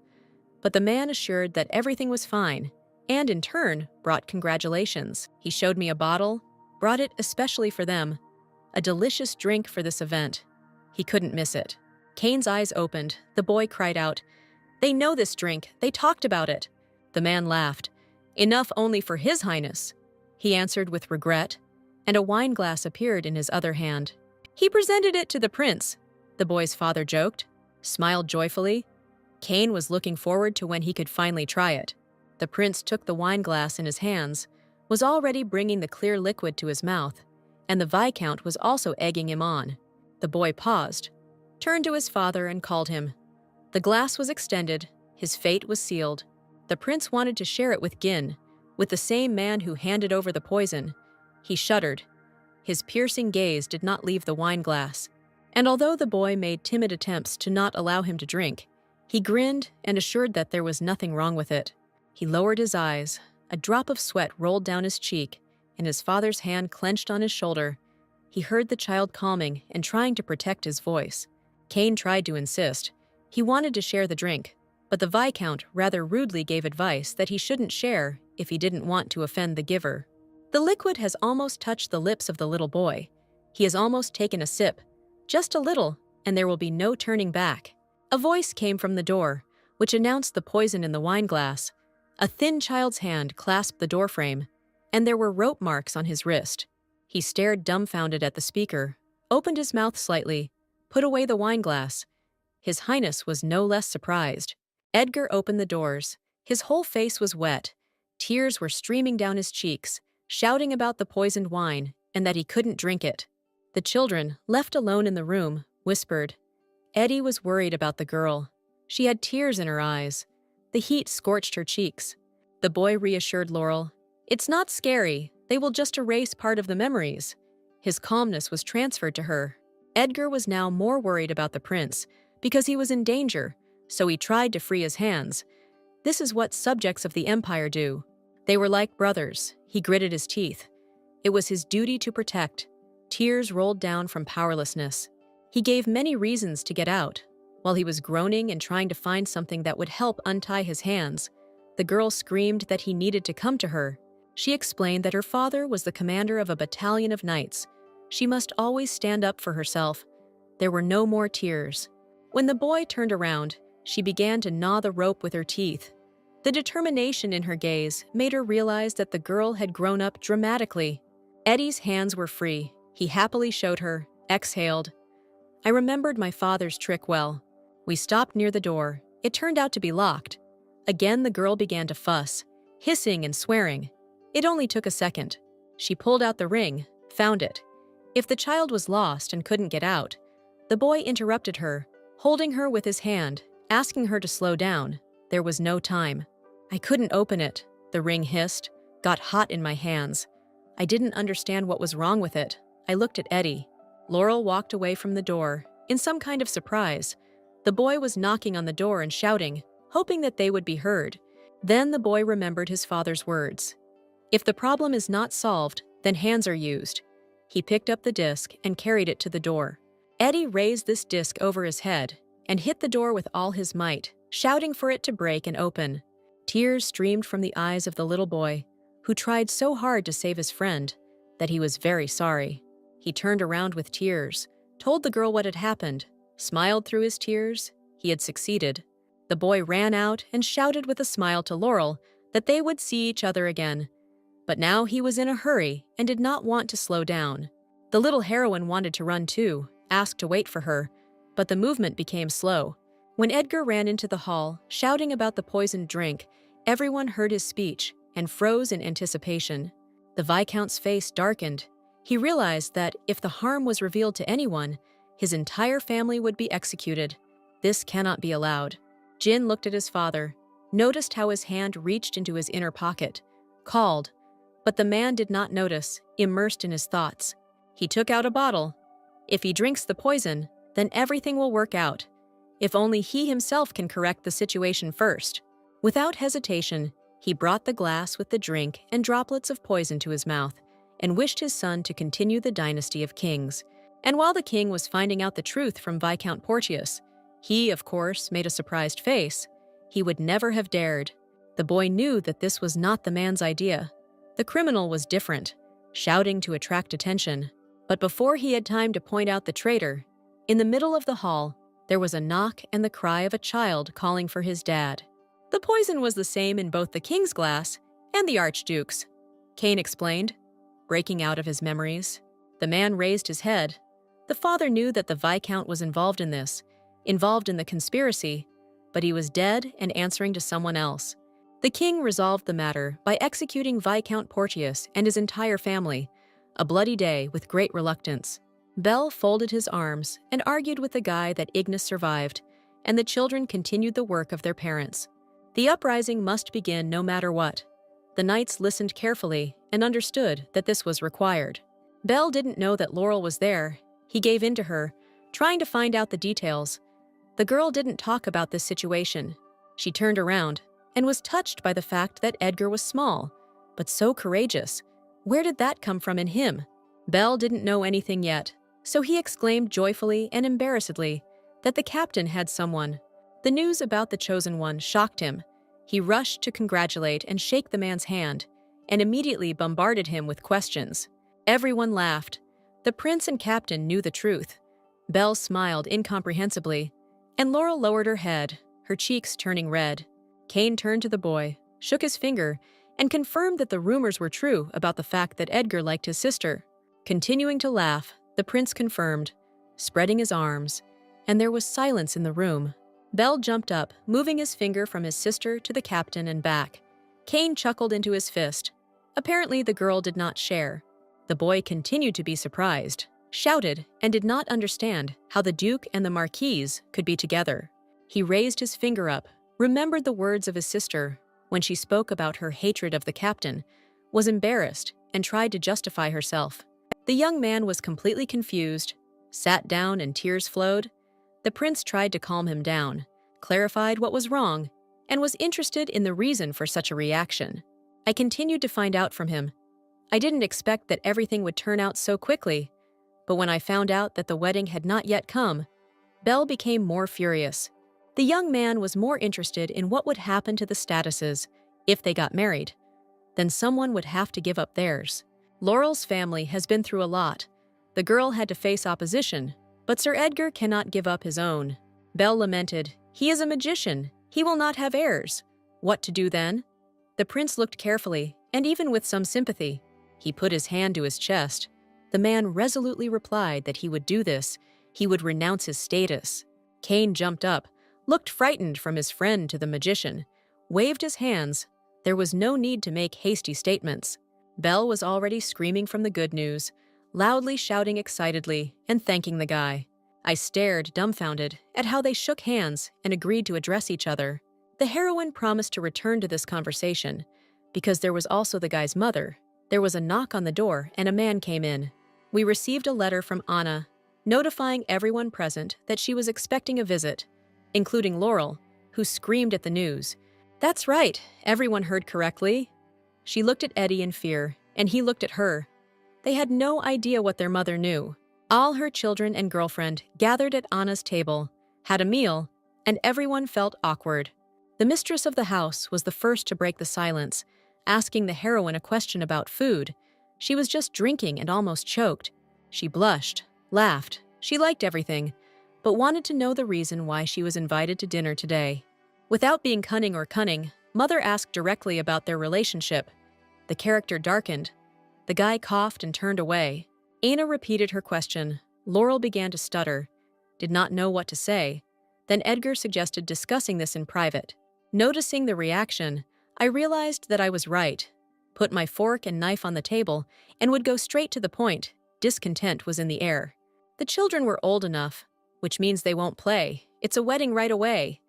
but the man assured that everything was fine, and in turn brought congratulations. He showed me a bottle, brought it especially for them, a delicious drink for this event. He couldn't miss it. Cain's eyes opened. The boy cried out, "They know this drink. They talked about it." The man laughed. "Enough only for His Highness," he answered with regret, and a wine glass appeared in his other hand. "He presented it to the prince," the boy's father joked, smiled joyfully. Cain was looking forward to when he could finally try it. The prince took the wine glass in his hands, was already bringing the clear liquid to his mouth, and the Viscount was also egging him on. The boy paused, turned to his father and called him. The glass was extended, his fate was sealed. The prince wanted to share it with Gin, with the same man who handed over the poison. He shuddered. His piercing gaze did not leave the wine glass, and although the boy made timid attempts to not allow him to drink, he grinned and assured that there was nothing wrong with it. He lowered his eyes. A drop of sweat rolled down his cheek, and his father's hand clenched on his shoulder. He heard the child calming and trying to protect his voice. Cain tried to insist. He wanted to share the drink, but the Viscount rather rudely gave advice that he shouldn't share if he didn't want to offend the giver. The liquid has almost touched the lips of the little boy. He has almost taken a sip. Just a little, and there will be no turning back. A voice came from the door, which announced the poison in the wine glass. A thin child's hand clasped the doorframe, and there were rope marks on his wrist. He stared dumbfounded at the speaker, opened his mouth slightly, put away the wine glass. His Highness was no less surprised. Edgar opened the doors. His whole face was wet. Tears were streaming down his cheeks, shouting about the poisoned wine and that he couldn't drink it. The children, left alone in the room, whispered. Eddie was worried about the girl. She had tears in her eyes. The heat scorched her cheeks. The boy reassured Laurel. It's not scary. They will just erase part of the memories. His calmness was transferred to her. Edgar was now more worried about the prince because he was in danger, so he tried to free his hands. This is what subjects of the Empire do. They were like brothers. He gritted his teeth. It was his duty to protect. Tears rolled down from powerlessness. He gave many reasons to get out. While he was groaning and trying to find something that would help untie his hands, the girl screamed that he needed to come to her. She explained that her father was the commander of a battalion of knights. She must always stand up for herself. There were no more tears. When the boy turned around, she began to gnaw the rope with her teeth. The determination in her gaze made her realize that the girl had grown up dramatically. Eddie's hands were free. He happily showed her, exhaled. I remembered my father's trick well. We stopped near the door. It turned out to be locked. Again, the girl began to fuss, hissing and swearing. It only took a second. She pulled out the ring, found it. If the child was lost and couldn't get out, the boy interrupted her, holding her with his hand, asking her to slow down. There was no time. I couldn't open it, the ring hissed, got hot in my hands. I didn't understand what was wrong with it. I looked at Eddie. Laurel walked away from the door, in some kind of surprise. The boy was knocking on the door and shouting, hoping that they would be heard. Then the boy remembered his father's words. If the problem is not solved, then hands are used. He picked up the disc and carried it to the door. Eddie raised this disc over his head and hit the door with all his might, shouting for it to break and open. Tears streamed from the eyes of the little boy, who tried so hard to save his friend that he was very sorry. He turned around with tears, told the girl what had happened, smiled through his tears. He had succeeded. The boy ran out and shouted with a smile to Laurel that they would see each other again. But now he was in a hurry and did not want to slow down. The little heroine wanted to run too, asked to wait for her, but the movement became slow. When Edgar ran into the hall, shouting about the poisoned drink, everyone heard his speech and froze in anticipation. The Viscount's face darkened. He realized that if the harm was revealed to anyone, his entire family would be executed. This cannot be allowed. Jin looked at his father, noticed how his hand reached into his inner pocket, called, but the man did not notice, immersed in his thoughts. He took out a bottle. If he drinks the poison, then everything will work out. If only he himself can correct the situation first. Without hesitation, he brought the glass with the drink and droplets of poison to his mouth and wished his son to continue the dynasty of kings. And while the king was finding out the truth from Viscount Porteous, he, of course, made a surprised face. He would never have dared. The boy knew that this was not the man's idea. The criminal was different, shouting to attract attention. But before he had time to point out the traitor, in the middle of the hall, there was a knock and the cry of a child calling for his dad. The poison was the same in both the king's glass and the archduke's, Cain explained, breaking out of his memories. The man raised his head. The father knew that the Viscount was involved in this, involved in the conspiracy, but he was dead and answering to someone else. The king resolved the matter by executing Viscount Porteous and his entire family, a bloody day with great reluctance. Bell folded his arms and argued with the guy that Ignis survived, and the children continued the work of their parents. The uprising must begin no matter what. The knights listened carefully and understood that this was required. Belle didn't know that Laurel was there. He gave in to her, trying to find out the details. The girl didn't talk about this situation. She turned around and was touched by the fact that Edgar was small, but so courageous. Where did that come from in him? Belle didn't know anything yet, so he exclaimed joyfully and embarrassedly that the captain had someone. The news about the chosen one shocked him. He rushed to congratulate and shake the man's hand, and immediately bombarded him with questions. Everyone laughed. The prince and captain knew the truth. Belle smiled incomprehensibly, and Laurel lowered her head, her cheeks turning red. Kane turned to the boy, shook his finger, and confirmed that the rumors were true about the fact that Edgar liked his sister. Continuing to laugh, the prince confirmed, spreading his arms, and there was silence in the room. Belle jumped up, moving his finger from his sister to the captain and back. Kane chuckled into his fist. Apparently, the girl did not share. The boy continued to be surprised, shouted, and did not understand how the Duke and the Marquise could be together. He raised his finger up, remembered the words of his sister when she spoke about her hatred of the captain, was embarrassed, and tried to justify herself. The young man was completely confused, sat down and tears flowed. The prince tried to calm him down, clarified what was wrong, and was interested in the reason for such a reaction. I continued to find out from him. I didn't expect that everything would turn out so quickly, but when I found out that the wedding had not yet come, Belle became more furious. The young man was more interested in what would happen to the Statuses if they got married. Then someone would have to give up theirs. Laurel's family has been through a lot. The girl had to face opposition, but Sir Edgar cannot give up his own. Belle lamented, "He is a magician. He will not have heirs. What to do then?" The prince looked carefully, and even with some sympathy. He put his hand to his chest. The man resolutely replied that he would do this. He would renounce his status. Kane jumped up, looked frightened from his friend to the magician, waved his hands. There was no need to make hasty statements. Belle was already screaming from the good news, loudly shouting excitedly and thanking the guy. I stared, dumbfounded, at how they shook hands and agreed to address each other. The heroine promised to return to this conversation, because there was also the guy's mother. There was a knock on the door and a man came in. We received a letter from Anna, notifying everyone present that she was expecting a visit, including Laurel, who screamed at the news. "That's right, everyone heard correctly." She looked at Eddie in fear, and he looked at her. They had no idea what their mother knew. All her children and girlfriend gathered at Anna's table, had a meal, and everyone felt awkward. The mistress of the house was the first to break the silence, asking the heroine a question about food. She was just drinking and almost choked. She blushed, laughed. She liked everything, but wanted to know the reason why she was invited to dinner today. Without being cunning, Mother asked directly about their relationship. The character darkened. The guy coughed and turned away. Anna repeated her question. Laurel began to stutter, did not know what to say. Then Edgar suggested discussing this in private. Noticing the reaction, I realized that I was right. Put my fork and knife on the table and would go straight to the point. Discontent was in the air. The children were old enough, which means they won't play. It's a wedding right away.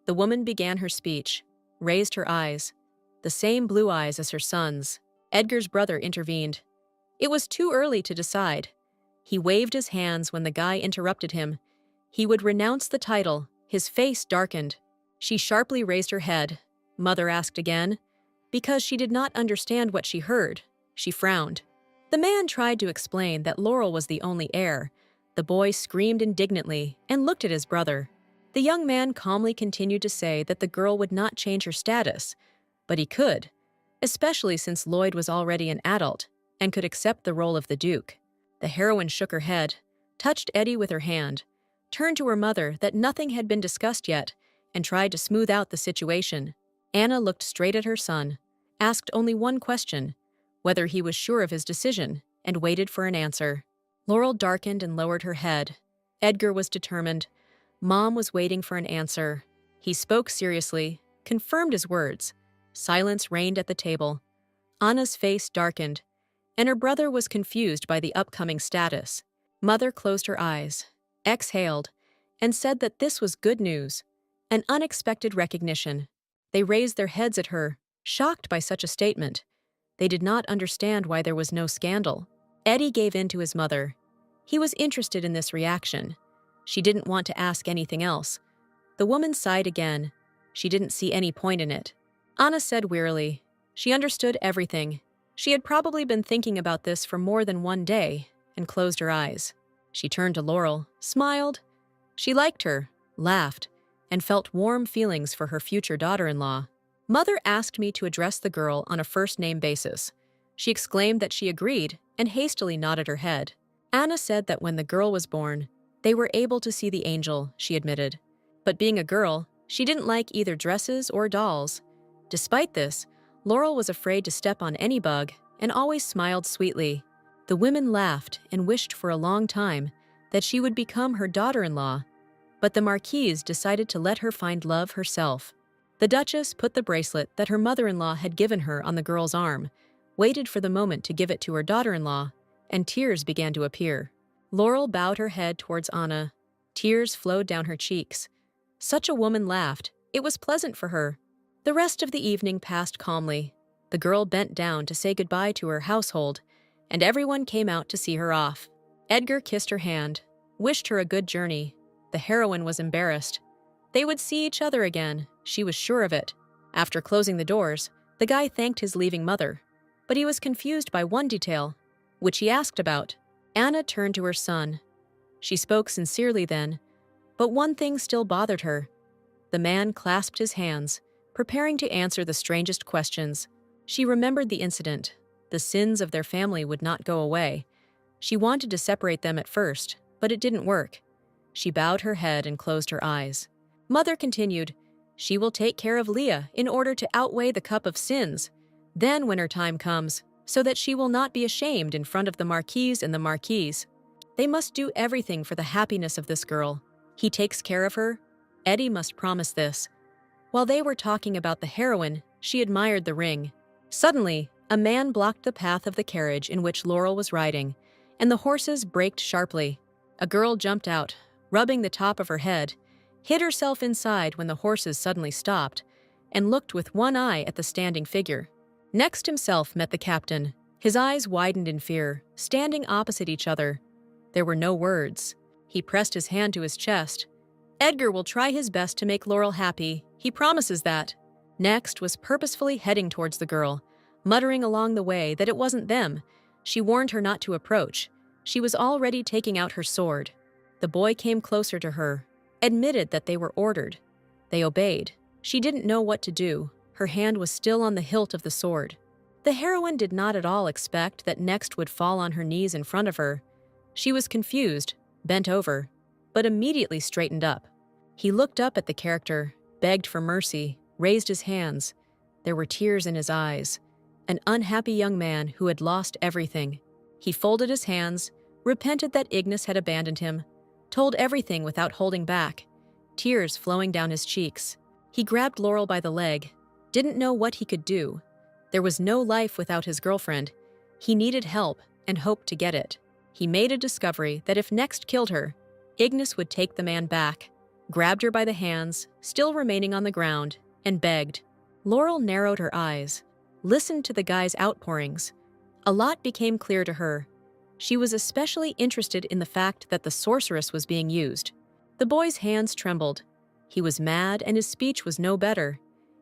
The woman began her speech, raised her eyes, the same blue eyes as her son's. Edgar's brother intervened. It was too early to decide. He waved his hands when the guy interrupted him. He would renounce the title. His face darkened. She sharply raised her head. Mother asked again. Because she did not understand what she heard, she frowned. The man tried to explain that Laurel was the only heir. The boy screamed indignantly and looked at his brother. The young man calmly continued to say that the girl would not change her status, but he could, especially since Lloyd was already an adult and could accept the role of the Duke. The heroine shook her head, touched Eddie with her hand, turned to her mother that nothing had been discussed yet, and tried to smooth out the situation. Anna looked straight at her son, asked only one question, whether he was sure of his decision, and waited for an answer. Laurel darkened and lowered her head. Edgar was determined. Mom was waiting for an answer. He spoke seriously, confirmed his words. Silence reigned at the table. Anna's face darkened, and her brother was confused by the upcoming status. Mother closed her eyes, exhaled, and said that this was good news, an unexpected recognition. They raised their heads at her, shocked by such a statement. They did not understand why there was no scandal. Eddie gave in to his mother. He was interested in this reaction. She didn't want to ask anything else. The woman sighed again. She didn't see any point in it. Anna said wearily. She understood everything. She had probably been thinking about this for more than one day, and closed her eyes. She turned to Laurel, smiled. She liked her, laughed, and felt warm feelings for her future daughter-in-law. Mother asked me to address the girl on a first-name basis. She exclaimed that she agreed and hastily nodded her head. Anna said that when the girl was born, they were able to see the angel, she admitted. But being a girl, she didn't like either dresses or dolls. Despite this, Laurel was afraid to step on any bug and always smiled sweetly. The women laughed and wished for a long time that she would become her daughter-in-law, but the Marquise decided to let her find love herself. The Duchess put the bracelet that her mother-in-law had given her on the girl's arm, waited for the moment to give it to her daughter-in-law, and tears began to appear. Laurel bowed her head towards Anna. Tears flowed down her cheeks. Such a woman laughed. It was pleasant for her. The rest of the evening passed calmly. The girl bent down to say goodbye to her household, and everyone came out to see her off. Edgar kissed her hand, wished her a good journey. The heroine was embarrassed. They would see each other again, she was sure of it. After closing the doors, the guy thanked his leaving mother, but he was confused by one detail, which he asked about. Anna turned to her son. She spoke sincerely then, but one thing still bothered her. The man clasped his hands, preparing to answer the strangest questions. She remembered the incident. The sins of their family would not go away. She wanted to separate them at first, but it didn't work. She bowed her head and closed her eyes. Mother continued, "She will take care of Leah in order to outweigh the cup of sins. Then when her time comes, so that she will not be ashamed in front of the Marquise and the Marquise. They must do everything for the happiness of this girl. He takes care of her. Eddie must promise this." While they were talking about the heroine, she admired the ring. Suddenly, a man blocked the path of the carriage in which Laurel was riding, and the horses braked sharply. A girl jumped out, rubbing the top of her head, hid herself inside when the horses suddenly stopped, and looked with one eye at the standing figure. Next himself met the captain. His eyes widened in fear, standing opposite each other. There were no words. He pressed his hand to his chest. Edgar will try his best to make Laurel happy. He promises that. Next was purposefully heading towards the girl, muttering along the way that it wasn't them. She warned her not to approach. She was already taking out her sword. The boy came closer to her, admitted that they were ordered. They obeyed. She didn't know what to do. Her hand was still on the hilt of the sword. The heroine did not at all expect that Next would fall on her knees in front of her. She was confused, bent over, but immediately straightened up. He looked up at the character, begged for mercy, raised his hands. There were tears in his eyes. An unhappy young man who had lost everything. He folded his hands, repented that Ignis had abandoned him, told everything without holding back, tears flowing down his cheeks. He grabbed Laurel by the leg, didn't know what he could do. There was no life without his girlfriend. He needed help and hoped to get it. He made a discovery that if Next killed her, Ignis would take the man back, grabbed her by the hands, still remaining on the ground, and begged. Laurel narrowed her eyes, listened to the guy's outpourings. A lot became clear to her. She was especially interested in the fact that the sorceress was being used. The boy's hands trembled. He was mad and his speech was no better.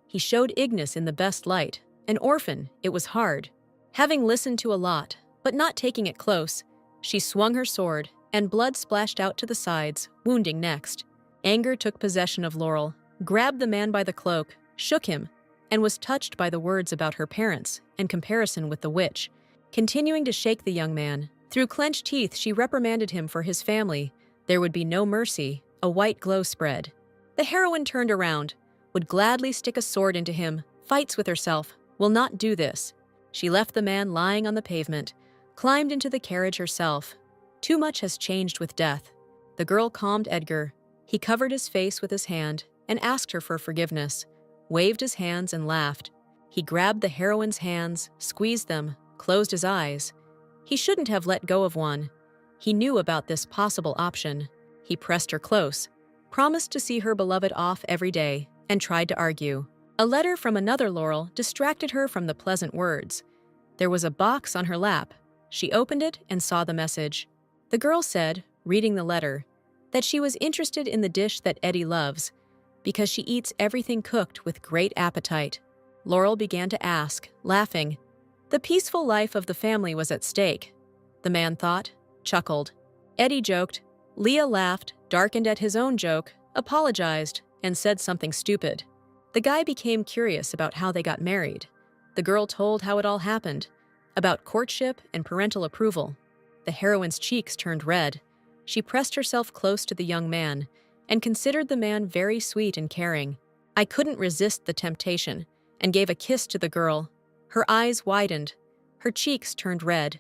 He showed Ignis in the best light. An orphan, it was hard. Having listened to a lot, but not taking it close, she swung her sword, and blood splashed out to the sides, wounding Next. Anger took possession of Laurel, grabbed the man by the cloak, shook him, and was touched by the words about her parents and comparison with the witch. Continuing to shake the young man, through clenched teeth she reprimanded him for his family. There would be no mercy. A white glow spread. The heroine turned around, would gladly stick a sword into him, fights with herself, will not do this. She left the man lying on the pavement, climbed into the carriage herself. Too much has changed with death. The girl calmed Edgar. He covered his face with his hand and asked her for forgiveness, waved his hands and laughed. He grabbed the heroine's hands, squeezed them, closed his eyes. He shouldn't have let go of one. He knew about this possible option. He pressed her close, promised to see her beloved off every day, and tried to argue. A letter from another Laurel distracted her from the pleasant words. There was a box on her lap. She opened it and saw the message. The girl said, reading the letter, that she was interested in the dish that Eddie loves, because she eats everything cooked with great appetite. Laurel began to ask, laughing. The peaceful life of the family was at stake. The man thought, chuckled. Eddie joked. Leah laughed, darkened at his own joke, apologized, and said something stupid. The guy became curious about how they got married. The girl told how it all happened, about courtship and parental approval. The heroine's cheeks turned red. She pressed herself close to the young man and considered the man very sweet and caring. I couldn't resist the temptation and gave a kiss to the girl. Her eyes widened. Her cheeks turned red.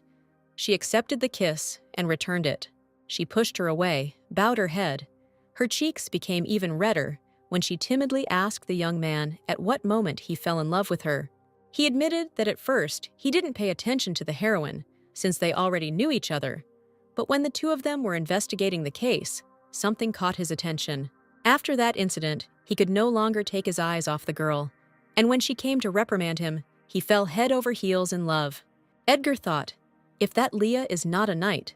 She accepted the kiss and returned it. She pushed her away, bowed her head. Her cheeks became even redder when she timidly asked the young man at what moment he fell in love with her. He admitted that at first he didn't pay attention to the heroine, since they already knew each other. But when the two of them were investigating the case, something caught his attention. After that incident, he could no longer take his eyes off the girl, and when she came to reprimand him, he fell head over heels in love. Edgar thought, if that Leah is not a knight,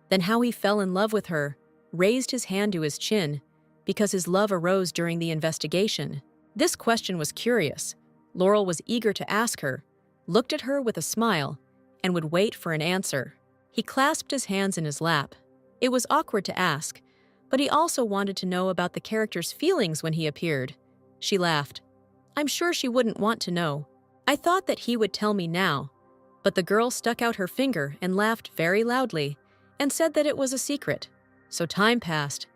then how he fell in love with her, raised his hand to his chin, because his love arose during the investigation. This question was curious. Laurel was eager to ask her, looked at her with a smile, and would wait for an answer. He clasped his hands in his lap. It was awkward to ask, but he also wanted to know about the character's feelings when he appeared. She laughed. I'm sure she wouldn't want to know. I thought that he would tell me now. But the girl stuck out her finger and laughed very loudly, and said that it was a secret. So time passed.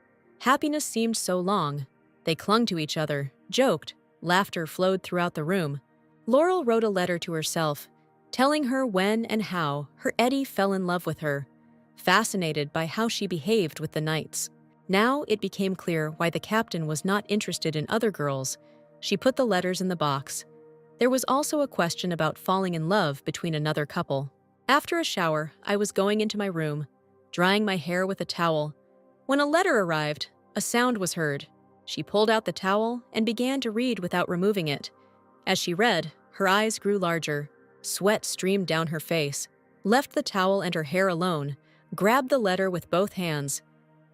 Happiness seemed so long. They clung to each other, joked, laughter flowed throughout the room. Laurel wrote a letter to herself, telling her when and how her Eddie fell in love with her, fascinated by how she behaved with the knights. Now it became clear why the captain was not interested in other girls. She put the letters in the box. There was also a question about falling in love between another couple. After a shower, I was going into my room, drying my hair with a towel. When a letter arrived, a sound was heard. She pulled out the towel and began to read without removing it. As she read, her eyes grew larger. Sweat streamed down her face. Left the towel and her hair alone, grabbed the letter with both hands.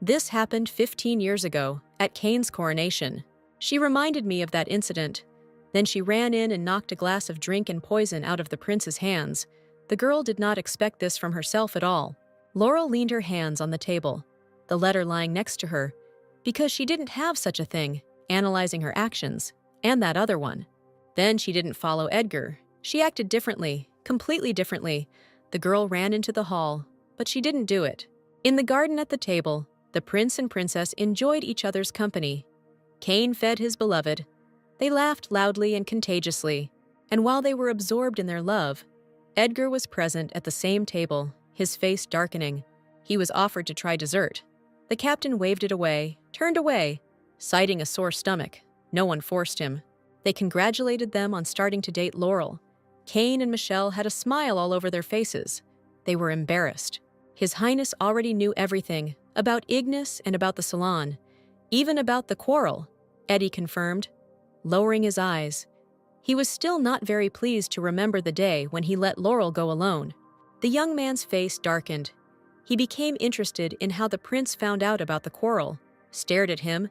This happened 15 years ago, at Kane's coronation. She reminded me of that incident. Then she ran in and knocked a glass of drink and poison out of the prince's hands. The girl did not expect this from herself at all. Laurel leaned her hands on the table, the letter lying next to her, because she didn't have such a thing, analyzing her actions, and that other one. Then she didn't follow Edgar. She acted differently, completely differently. The girl ran into the hall, but she didn't do it. In the garden at the table, the prince and princess enjoyed each other's company. Kane fed his beloved. They laughed loudly and contagiously, and while they were absorbed in their love, Edgar was present at the same table, his face darkening. He was offered to try dessert. The captain waved it away, turned away, citing a sore stomach. No one forced him. They congratulated them on starting to date Laurel. Kane and Michelle had a smile all over their faces. They were embarrassed. His Highness already knew everything, about Ignis and about the salon, even about the quarrel, Eddie confirmed, lowering his eyes. He was still not very pleased to remember the day when he let Laurel go alone. The young man's face darkened. He became interested in how the prince found out about the quarrel, stared at him.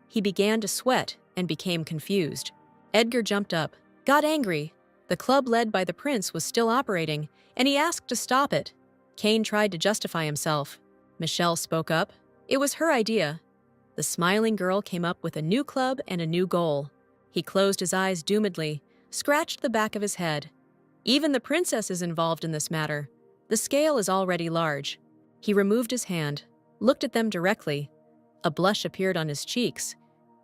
He began to sweat and became confused. Edgar jumped up, got angry. The club led by the prince was still operating, and he asked to stop it. Kane tried to justify himself. Michelle spoke up. It was her idea. The smiling girl came up with a new club and a new goal. He closed his eyes doomedly, scratched the back of his head. Even the princess is involved in this matter. The scale is already large. He removed his hand, looked at them directly. A blush appeared on his cheeks.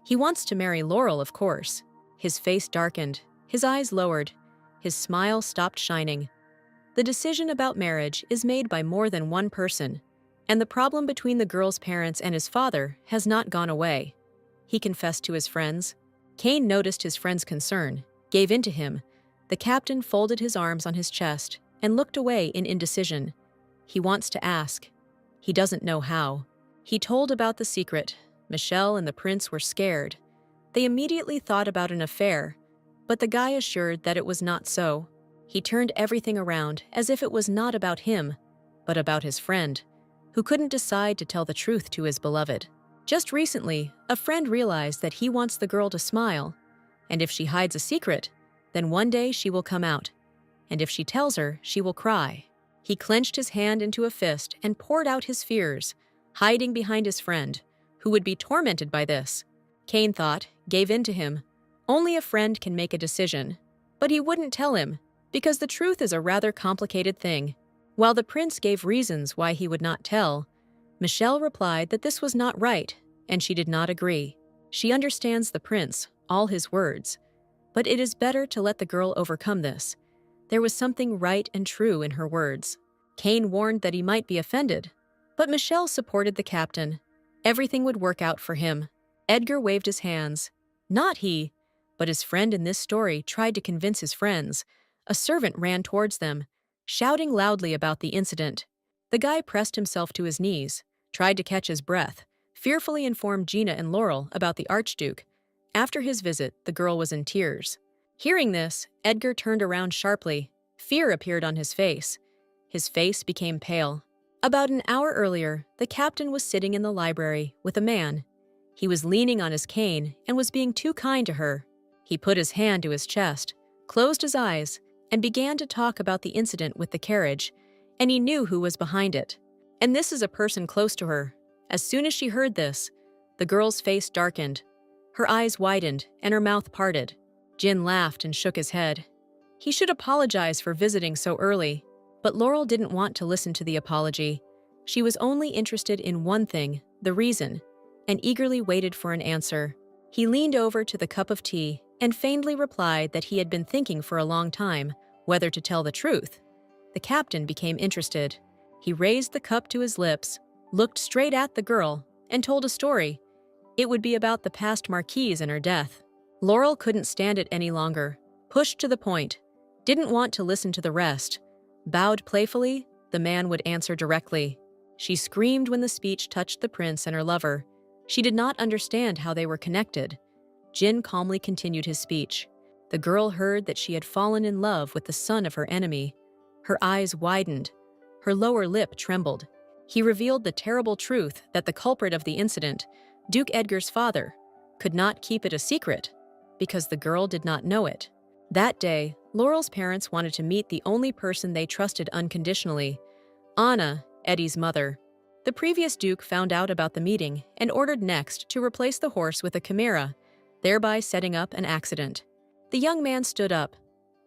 He wants to marry Laurel, of course. His face darkened, his eyes lowered, his smile stopped shining. The decision about marriage is made by more than one person, and the problem between the girl's parents and his father has not gone away. He confessed to his friends. Kane noticed his friend's concern, gave in to him. The captain folded his arms on his chest and looked away in indecision. He wants to ask. He doesn't know how. He told about the secret. Michelle and the prince were scared. They immediately thought about an affair. But the guy assured that it was not so. He turned everything around as if it was not about him, but about his friend, who couldn't decide to tell the truth to his beloved. Just recently, a friend realized that he wants the girl to smile, and if she hides a secret, then one day she will come out, and if she tells her, she will cry. He clenched his hand into a fist and poured out his fears, hiding behind his friend, who would be tormented by this. Cain thought, gave in to him. Only a friend can make a decision. But he wouldn't tell him, because the truth is a rather complicated thing. While the prince gave reasons why he would not tell, Michelle replied that this was not right, and she did not agree. She understands the prince, all his words. But it is better to let the girl overcome this. There was something right and true in her words. Cain warned that he might be offended, but Michelle supported the captain. Everything would work out for him. Edgar waved his hands. Not he, but his friend in this story tried to convince his friends. A servant ran towards them, shouting loudly about the incident. The guy pressed himself to his knees, tried to catch his breath, fearfully informed Gina and Laurel about the Archduke. After his visit, the girl was in tears. Hearing this, Edgar turned around sharply. Fear appeared on his face. His face became pale. About an hour earlier, the captain was sitting in the library with a man. He was leaning on his cane and was being too kind to her. He put his hand to his chest, closed his eyes, and began to talk about the incident with the carriage, and he knew who was behind it. And this is a person close to her. As soon as she heard this, the girl's face darkened. Her eyes widened and her mouth parted. Jin laughed and shook his head. He should apologize for visiting so early, but Laurel didn't want to listen to the apology. She was only interested in one thing, the reason, and eagerly waited for an answer. He leaned over to the cup of tea and faintly replied that he had been thinking for a long time whether to tell the truth. The captain became interested. He raised the cup to his lips, looked straight at the girl, and told a story. It would be about the past marquise and her death. Laurel couldn't stand it any longer, pushed to the point, didn't want to listen to the rest. Bowed playfully, the man would answer directly. She screamed when the speech touched the prince and her lover. She did not understand how they were connected. Jin calmly continued his speech. The girl heard that she had fallen in love with the son of her enemy. Her eyes widened. Her lower lip trembled. He revealed the terrible truth that the culprit of the incident, Duke Edgar's father, could not keep it a secret because the girl did not know it. That day, Laurel's parents wanted to meet the only person they trusted unconditionally, Anna, Eddie's mother. The previous duke found out about the meeting and ordered next to replace the horse with a chimera, thereby setting up an accident. The young man stood up.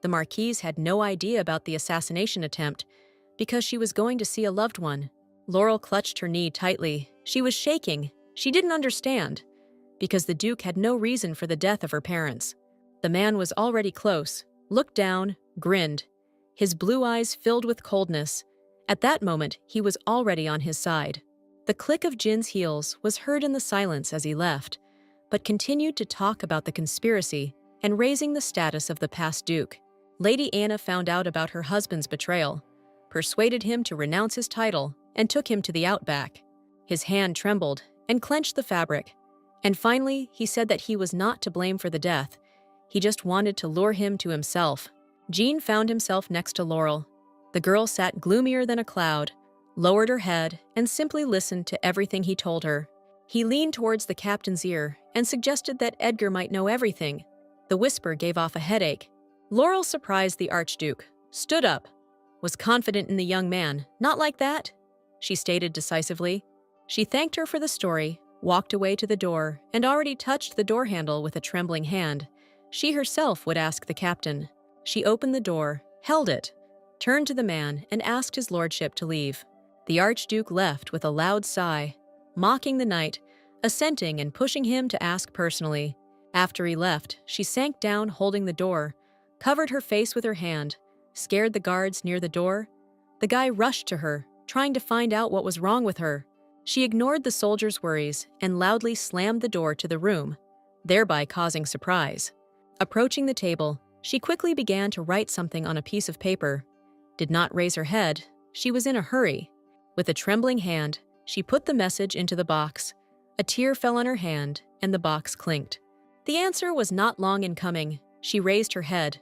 The marquise had no idea about the assassination attempt because she was going to see a loved one. Laurel clutched her knee tightly. She was shaking. She didn't understand because the duke had no reason for the death of her parents. The man was already close, looked down, grinned. His blue eyes filled with coldness. At that moment, he was already on his side. The click of Jin's heels was heard in the silence as he left, but continued to talk about the conspiracy and raising the status of the past duke. Lady Anna found out about her husband's betrayal, persuaded him to renounce his title, and took him to the outback. His hand trembled and clenched the fabric. And finally, he said that he was not to blame for the death. He just wanted to lure him to himself. Jean found himself next to Laurel. The girl sat gloomier than a cloud, lowered her head, and simply listened to everything he told her. He leaned towards the captain's ear and suggested that Edgar might know everything. The whisper gave off a headache. Laurel surprised the Archduke, stood up, was confident in the young man. Not like that, she stated decisively. She thanked her for the story, walked away to the door, and already touched the door handle with a trembling hand. She herself would ask the captain. She opened the door, held it, turned to the man, and asked his lordship to leave. The Archduke left with a loud sigh, mocking the knight, assenting and pushing him to ask personally. After he left, she sank down holding the door, covered her face with her hand, scared the guards near the door. The guy rushed to her, trying to find out what was wrong with her. She ignored the soldier's worries and loudly slammed the door to the room, thereby causing surprise. Approaching the table, she quickly began to write something on a piece of paper. Did not raise her head. She was in a hurry. With a trembling hand, she put the message into the box. A tear fell on her hand, and the box clinked. The answer was not long in coming. She raised her head.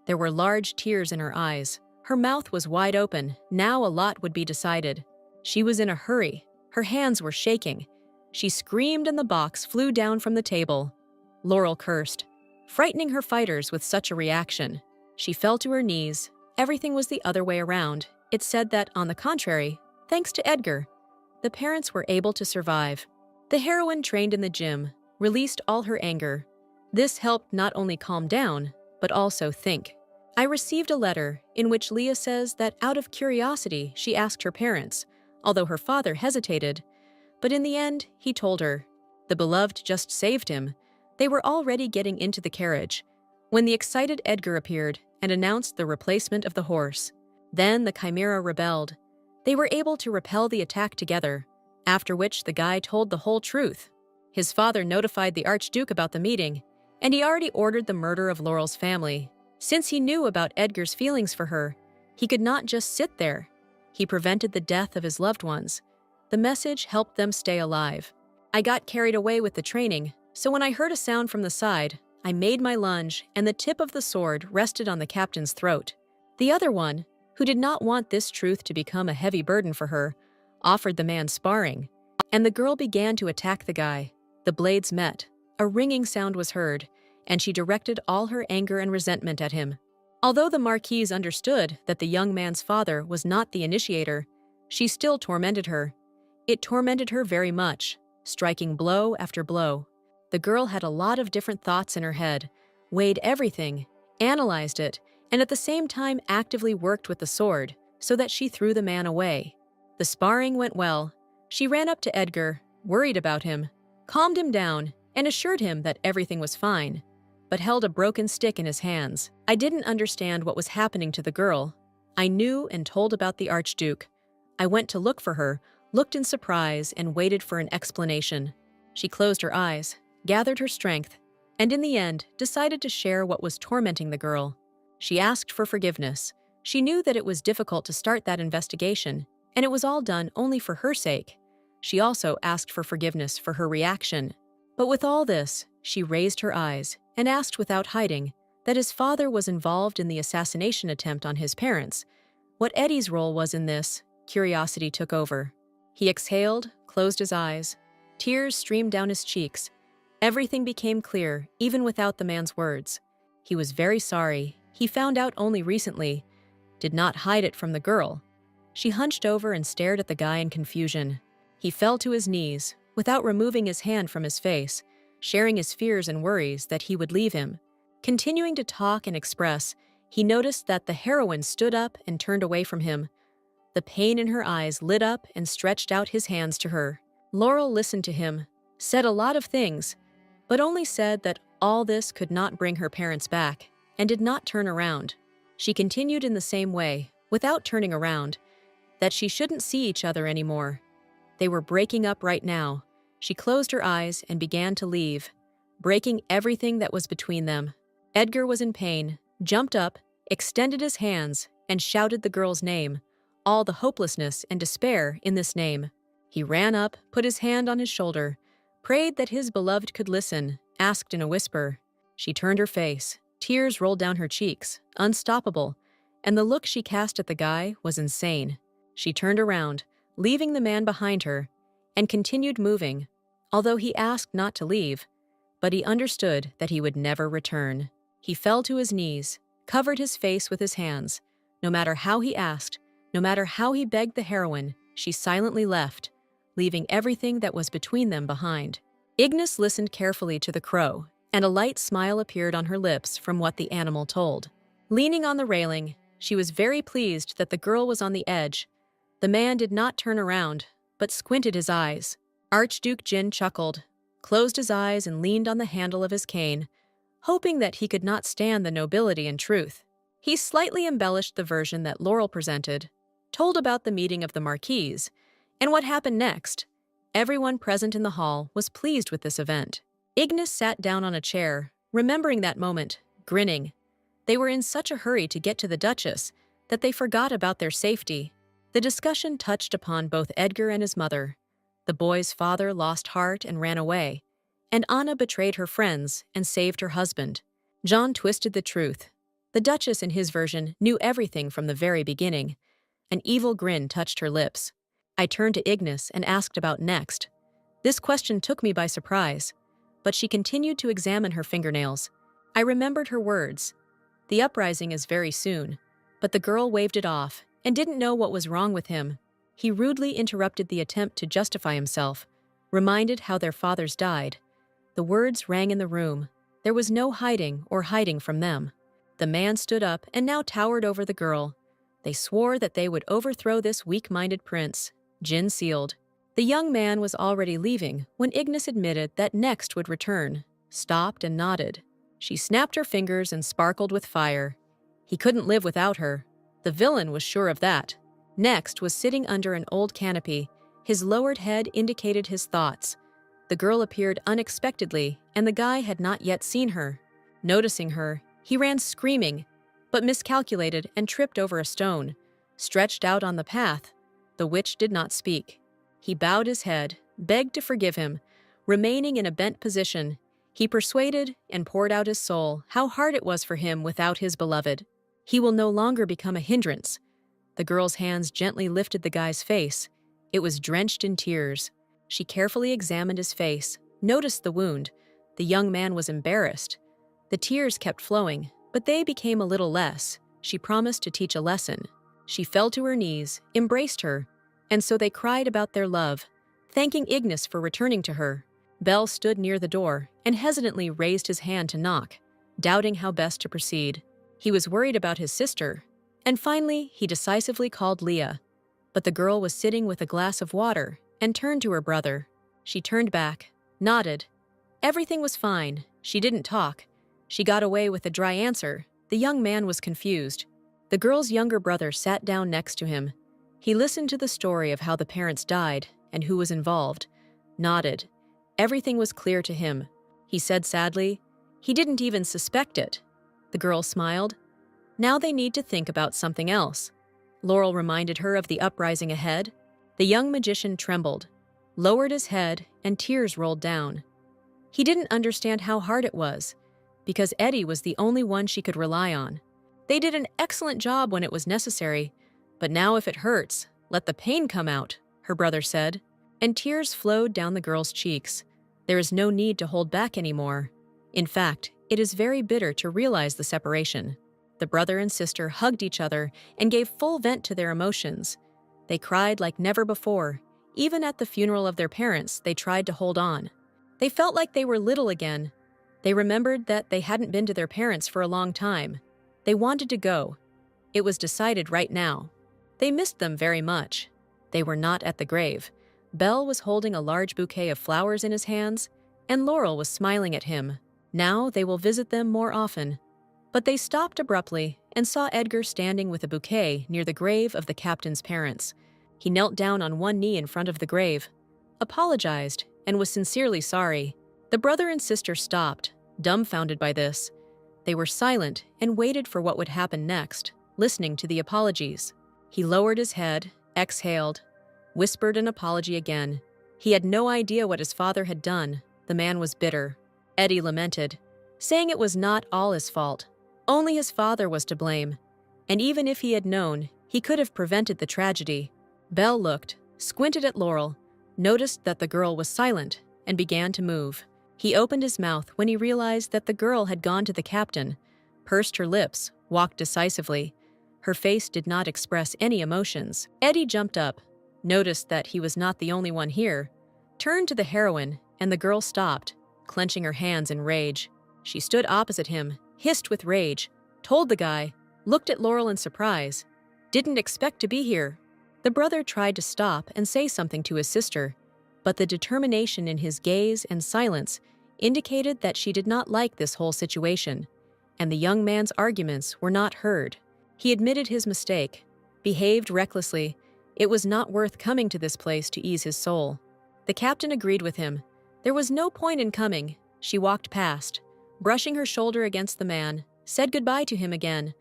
There were large tears in her eyes. Her mouth was wide open. Now a lot would be decided. She was in a hurry. Her hands were shaking. She screamed and the box flew down from the table. Laurel cursed, frightening her fighters with such a reaction. She fell to her knees. Everything was the other way around. It said that, on the contrary, thanks to Edgar, the parents were able to survive. The heroine trained in the gym released all her anger. This helped not only calm down, but also think. I received a letter in which Leah says that out of curiosity she asked her parents, although her father hesitated, but in the end he told her. The beloved just saved him. They were already getting into the carriage when the excited Edgar appeared and announced the replacement of the horse. Then the Chimera rebelled. They were able to repel the attack together, after which the guy told the whole truth. His father notified the Archduke about the meeting, and he already ordered the murder of Laurel's family. Since he knew about Edgar's feelings for her, he could not just sit there. He prevented the death of his loved ones. The message helped them stay alive. I got carried away with the training, so when I heard a sound from the side, I made my lunge and the tip of the sword rested on the captain's throat. The other one, who did not want this truth to become a heavy burden for her, offered the man sparring, and the girl began to attack the guy. The blades met. A ringing sound was heard, and she directed all her anger and resentment at him. Although the Marquise understood that the young man's father was not the initiator, she still tormented her. It tormented her very much, striking blow after blow. The girl had a lot of different thoughts in her head, weighed everything, analyzed it, and at the same time actively worked with the sword so that she threw the man away. The sparring went well. She ran up to Edgar, worried about him, calmed him down, and assured him that everything was fine, but held a broken stick in his hands. I didn't understand what was happening to the girl. I knew and told about the Archduke. I went to look for her, looked in surprise, and waited for an explanation. She closed her eyes, gathered her strength, and in the end decided to share what was tormenting the girl. She asked for forgiveness. She knew that it was difficult to start that investigation, and it was all done only for her sake. She also asked for forgiveness for her reaction. But with all this, she raised her eyes and asked without hiding that his father was involved in the assassination attempt on his parents. What Eddie's role was in this, curiosity took over. He exhaled, closed his eyes. Tears streamed down his cheeks. Everything became clear, even without the man's words. He was very sorry. He found out only recently. Did not hide it from the girl. She hunched over and stared at the guy in confusion. He fell to his knees, without removing his hand from his face, sharing his fears and worries that he would leave him. Continuing to talk and express, he noticed that the heroine stood up and turned away from him. The pain in her eyes lit up and stretched out his hands to her. Laurel listened to him, said a lot of things, but only said that all this could not bring her parents back, and did not turn around. She continued in the same way, without turning around, that she shouldn't see each other anymore. They were breaking up right now. She closed her eyes and began to leave, breaking everything that was between them. Edgar was in pain, jumped up, extended his hands, and shouted the girl's name, all the hopelessness and despair in this name. He ran up, put his hand on his shoulder, prayed that his beloved could listen, asked in a whisper. She turned her face. Tears rolled down her cheeks, unstoppable, and the look she cast at the guy was insane. She turned around, leaving the man behind her, and continued moving, although he asked not to leave, but he understood that he would never return. He fell to his knees, covered his face with his hands. No matter how he asked, no matter how he begged the heroine, she silently left, leaving everything that was between them behind. Ignis listened carefully to the crow, and a light smile appeared on her lips from what the animal told. Leaning on the railing, she was very pleased that the girl was on the edge. The man did not turn around, but squinted his eyes. Archduke Jin chuckled, closed his eyes and leaned on the handle of his cane, hoping that he could not stand the nobility and truth. He slightly embellished the version that Laurel presented, told about the meeting of the Marquise, and what happened next. Everyone present in the hall was pleased with this event. Ignis sat down on a chair, remembering that moment, grinning. They were in such a hurry to get to the Duchess that they forgot about their safety. The discussion touched upon both Edgar and his mother. The boy's father lost heart and ran away, and Anna betrayed her friends and saved her husband. John twisted the truth. The Duchess, in his version, knew everything from the very beginning. An evil grin touched her lips. I turned to Ignis and asked about next. This question took me by surprise, but she continued to examine her fingernails. I remembered her words. The uprising is very soon, but the girl waved it off and didn't know what was wrong with him. He rudely interrupted the attempt to justify himself, reminded how their fathers died. The words rang in the room. There was no hiding from them. The man stood up and now towered over the girl. They swore that they would overthrow this weak-minded prince. Jin sealed. The young man was already leaving when Ignis admitted that Next would return, stopped and nodded. She snapped her fingers and sparkled with fire. He couldn't live without her. The villain was sure of that. Next was sitting under an old canopy. His lowered head indicated his thoughts. The girl appeared unexpectedly, and the guy had not yet seen her. Noticing her, he ran screaming, but miscalculated and tripped over a stone. Stretched out on the path, the witch did not speak. He bowed his head, begged to forgive him. Remaining in a bent position, he persuaded and poured out his soul how hard it was for him without his beloved. He will no longer become a hindrance. The girl's hands gently lifted the guy's face. It was drenched in tears. She carefully examined his face, noticed the wound. The young man was embarrassed. The tears kept flowing, but they became a little less. She promised to teach a lesson. She fell to her knees, embraced her, and so they cried about their love, thanking Ignis for returning to her. Bell stood near the door and hesitantly raised his hand to knock, doubting how best to proceed. He was worried about his sister, and finally he decisively called Leah. But the girl was sitting with a glass of water and turned to her brother. She turned back, nodded. Everything was fine. She didn't talk. She got away with a dry answer. The young man was confused. The girl's younger brother sat down next to him. He listened to the story of how the parents died and who was involved, nodded. Everything was clear to him. He said sadly, "He didn't even suspect it." The girl smiled. Now they need to think about something else. Laurel reminded her of the uprising ahead. The young magician trembled, lowered his head, and tears rolled down. He didn't understand how hard it was, because Eddie was the only one she could rely on. They did an excellent job when it was necessary, but now if it hurts, let the pain come out, her brother said, and tears flowed down the girl's cheeks. There is no need to hold back anymore. In fact, it is very bitter to realize the separation. The brother and sister hugged each other and gave full vent to their emotions. They cried like never before. Even at the funeral of their parents, they tried to hold on. They felt like they were little again. They remembered that they hadn't been to their parents for a long time. They wanted to go. It was decided right now. They missed them very much. They were not at the grave. Belle was holding a large bouquet of flowers in his hands, and Laurel was smiling at him. Now they will visit them more often. But they stopped abruptly and saw Edgar standing with a bouquet near the grave of the captain's parents. He knelt down on one knee in front of the grave, apologized, and was sincerely sorry. The brother and sister stopped, dumbfounded by this. They were silent and waited for what would happen next, listening to the apologies. He lowered his head, exhaled, whispered an apology again. He had no idea what his father had done. The man was bitter. Eddie lamented, saying it was not all his fault. Only his father was to blame. And even if he had known, he could have prevented the tragedy. Belle looked, squinted at Laurel, noticed that the girl was silent, and began to move. He opened his mouth when he realized that the girl had gone to the captain, pursed her lips, walked decisively. Her face did not express any emotions. Eddie jumped up, noticed that he was not the only one here, turned to the heroine, and the girl stopped, clenching her hands in rage. She stood opposite him, hissed with rage, told the guy, looked at Laurel in surprise. Didn't expect to be here. The brother tried to stop and say something to his sister, but the determination in his gaze and silence indicated that she did not like this whole situation, and the young man's arguments were not heard. He admitted his mistake, behaved recklessly. It was not worth coming to this place to ease his soul. The captain agreed with him. There was no point in coming. She walked past, brushing her shoulder against the man, said goodbye to him again,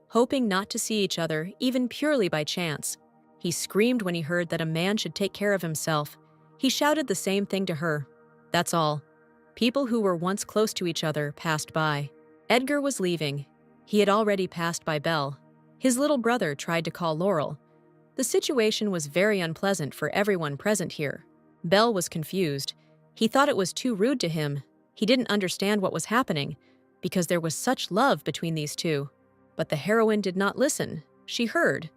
hoping not to see each other even purely by chance. He screamed when he heard that a man should take care of himself. He shouted the same thing to her. That's all. People who were once close to each other passed by. Edgar was leaving. He had already passed by Belle. His little brother tried to call Laurel. The situation was very unpleasant for everyone present here. Belle was confused. He thought it was too rude to him. He didn't understand what was happening, because there was such love between these two. But the heroine did not listen. She heard,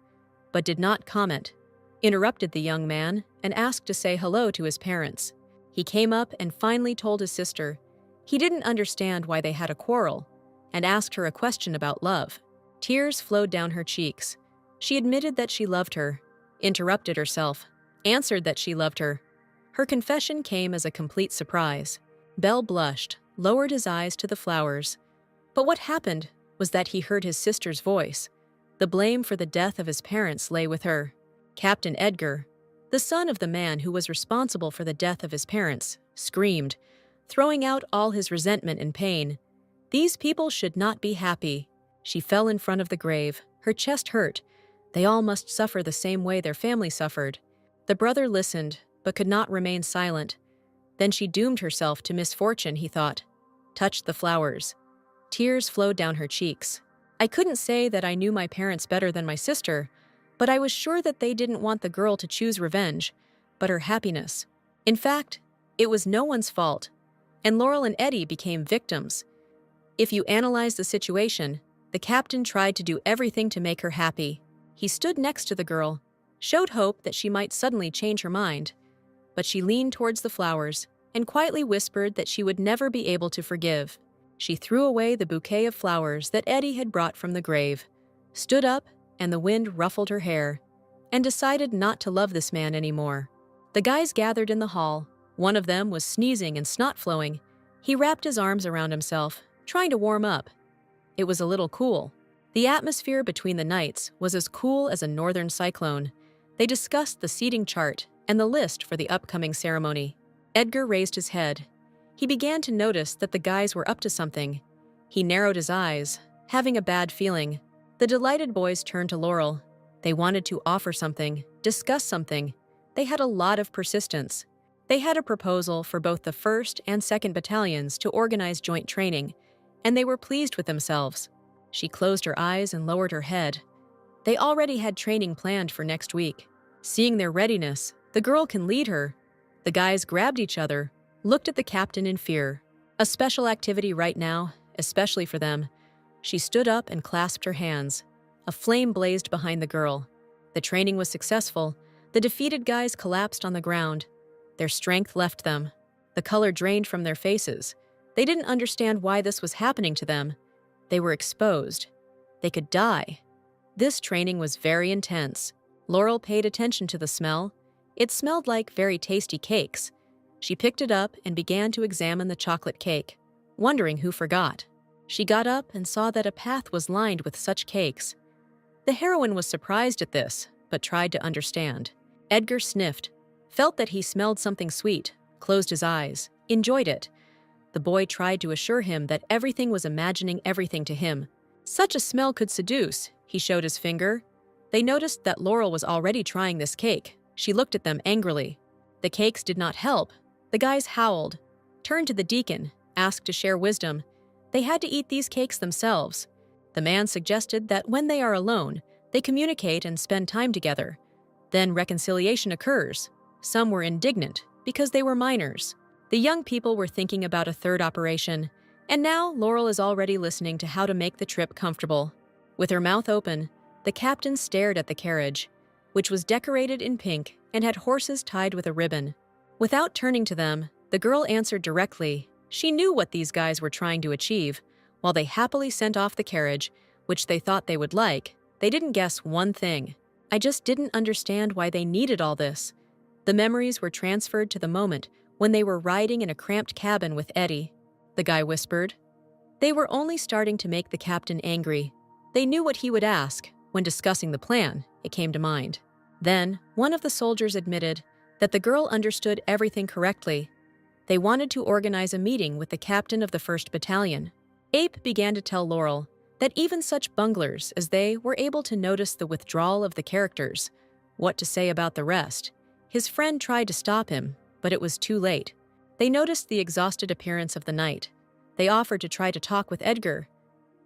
but did not comment. Interrupted the young man and asked to say hello to his parents. He came up and finally told his sister. He didn't understand why they had a quarrel, and asked her a question about love. Tears flowed down her cheeks. She admitted that she loved her, interrupted herself, answered that she loved her. Her confession came as a complete surprise. Belle blushed, lowered his eyes to the flowers. But what happened was that he heard his sister's voice. The blame for the death of his parents lay with her. Captain Edgar, the son of the man who was responsible for the death of his parents, screamed, throwing out all his resentment and pain. These people should not be happy. She fell in front of the grave. Her chest hurt. They all must suffer the same way their family suffered. The brother listened, but could not remain silent. Then she doomed herself to misfortune, he thought. Touched the flowers. Tears flowed down her cheeks. I couldn't say that I knew my parents better than my sister, but I was sure that they didn't want the girl to choose revenge, but her happiness. In fact, it was no one's fault, and Laurel and Eddie became victims. If you analyze the situation, the captain tried to do everything to make her happy. He stood next to the girl, showed hope that she might suddenly change her mind, but she leaned towards the flowers and quietly whispered that she would never be able to forgive. She threw away the bouquet of flowers that Eddie had brought from the grave, stood up, and the wind ruffled her hair, and decided not to love this man anymore. The guys gathered in the hall. One of them was sneezing and snot flowing. He wrapped his arms around himself, trying to warm up. It was a little cool. The atmosphere between the knights was as cool as a northern cyclone. They discussed the seating chart and the list for the upcoming ceremony. Edgar raised his head. He began to notice that the guys were up to something. He narrowed his eyes, having a bad feeling. The delighted boys turned to Laurel. They wanted to offer something, discuss something. They had a lot of persistence. They had a proposal for both the 1st and 2nd battalions to organize joint training, and they were pleased with themselves. She closed her eyes and lowered her head. They already had training planned for next week. Seeing their readiness, the girl can lead her. The guys grabbed each other, looked at the captain in fear. A special activity right now, especially for them. She stood up and clasped her hands. A flame blazed behind the girl. The training was successful. The defeated guys collapsed on the ground. Their strength left them. The color drained from their faces. They didn't understand why this was happening to them. They were exposed. They could die. This training was very intense. Laurel paid attention to the smell. It smelled like very tasty cakes. She picked it up and began to examine the chocolate cake, wondering who forgot. She got up and saw that a path was lined with such cakes. The heroine was surprised at this, but tried to understand. Edgar sniffed, felt that he smelled something sweet, closed his eyes, enjoyed it. The boy tried to assure him that everything was imagining everything to him. Such a smell could seduce, he showed his finger. They noticed that Laurel was already trying this cake. She looked at them angrily. The cakes did not help. The guys howled, turned to the deacon, asked to share wisdom. They had to eat these cakes themselves. The man suggested that when they are alone, they communicate and spend time together. Then reconciliation occurs. Some were indignant because they were minors. The young people were thinking about a third operation, and now Laurel is already listening to how to make the trip comfortable. With her mouth open, the captain stared at the carriage, which was decorated in pink and had horses tied with a ribbon. Without turning to them, the girl answered directly. She knew what these guys were trying to achieve. While they happily sent off the carriage, which they thought they would like, they didn't guess one thing. I just didn't understand why they needed all this. The memories were transferred to the moment when they were riding in a cramped cabin with Eddie. The guy whispered. They were only starting to make the captain angry. They knew what he would ask. When discussing the plan, it came to mind. Then, one of the soldiers admitted that the girl understood everything correctly. They wanted to organize a meeting with the captain of the 1st Battalion. Ape began to tell Laurel that even such bunglers as they were able to notice the withdrawal of the characters. What to say about the rest? His friend tried to stop him, but it was too late. They noticed the exhausted appearance of the knight. They offered to try to talk with Edgar,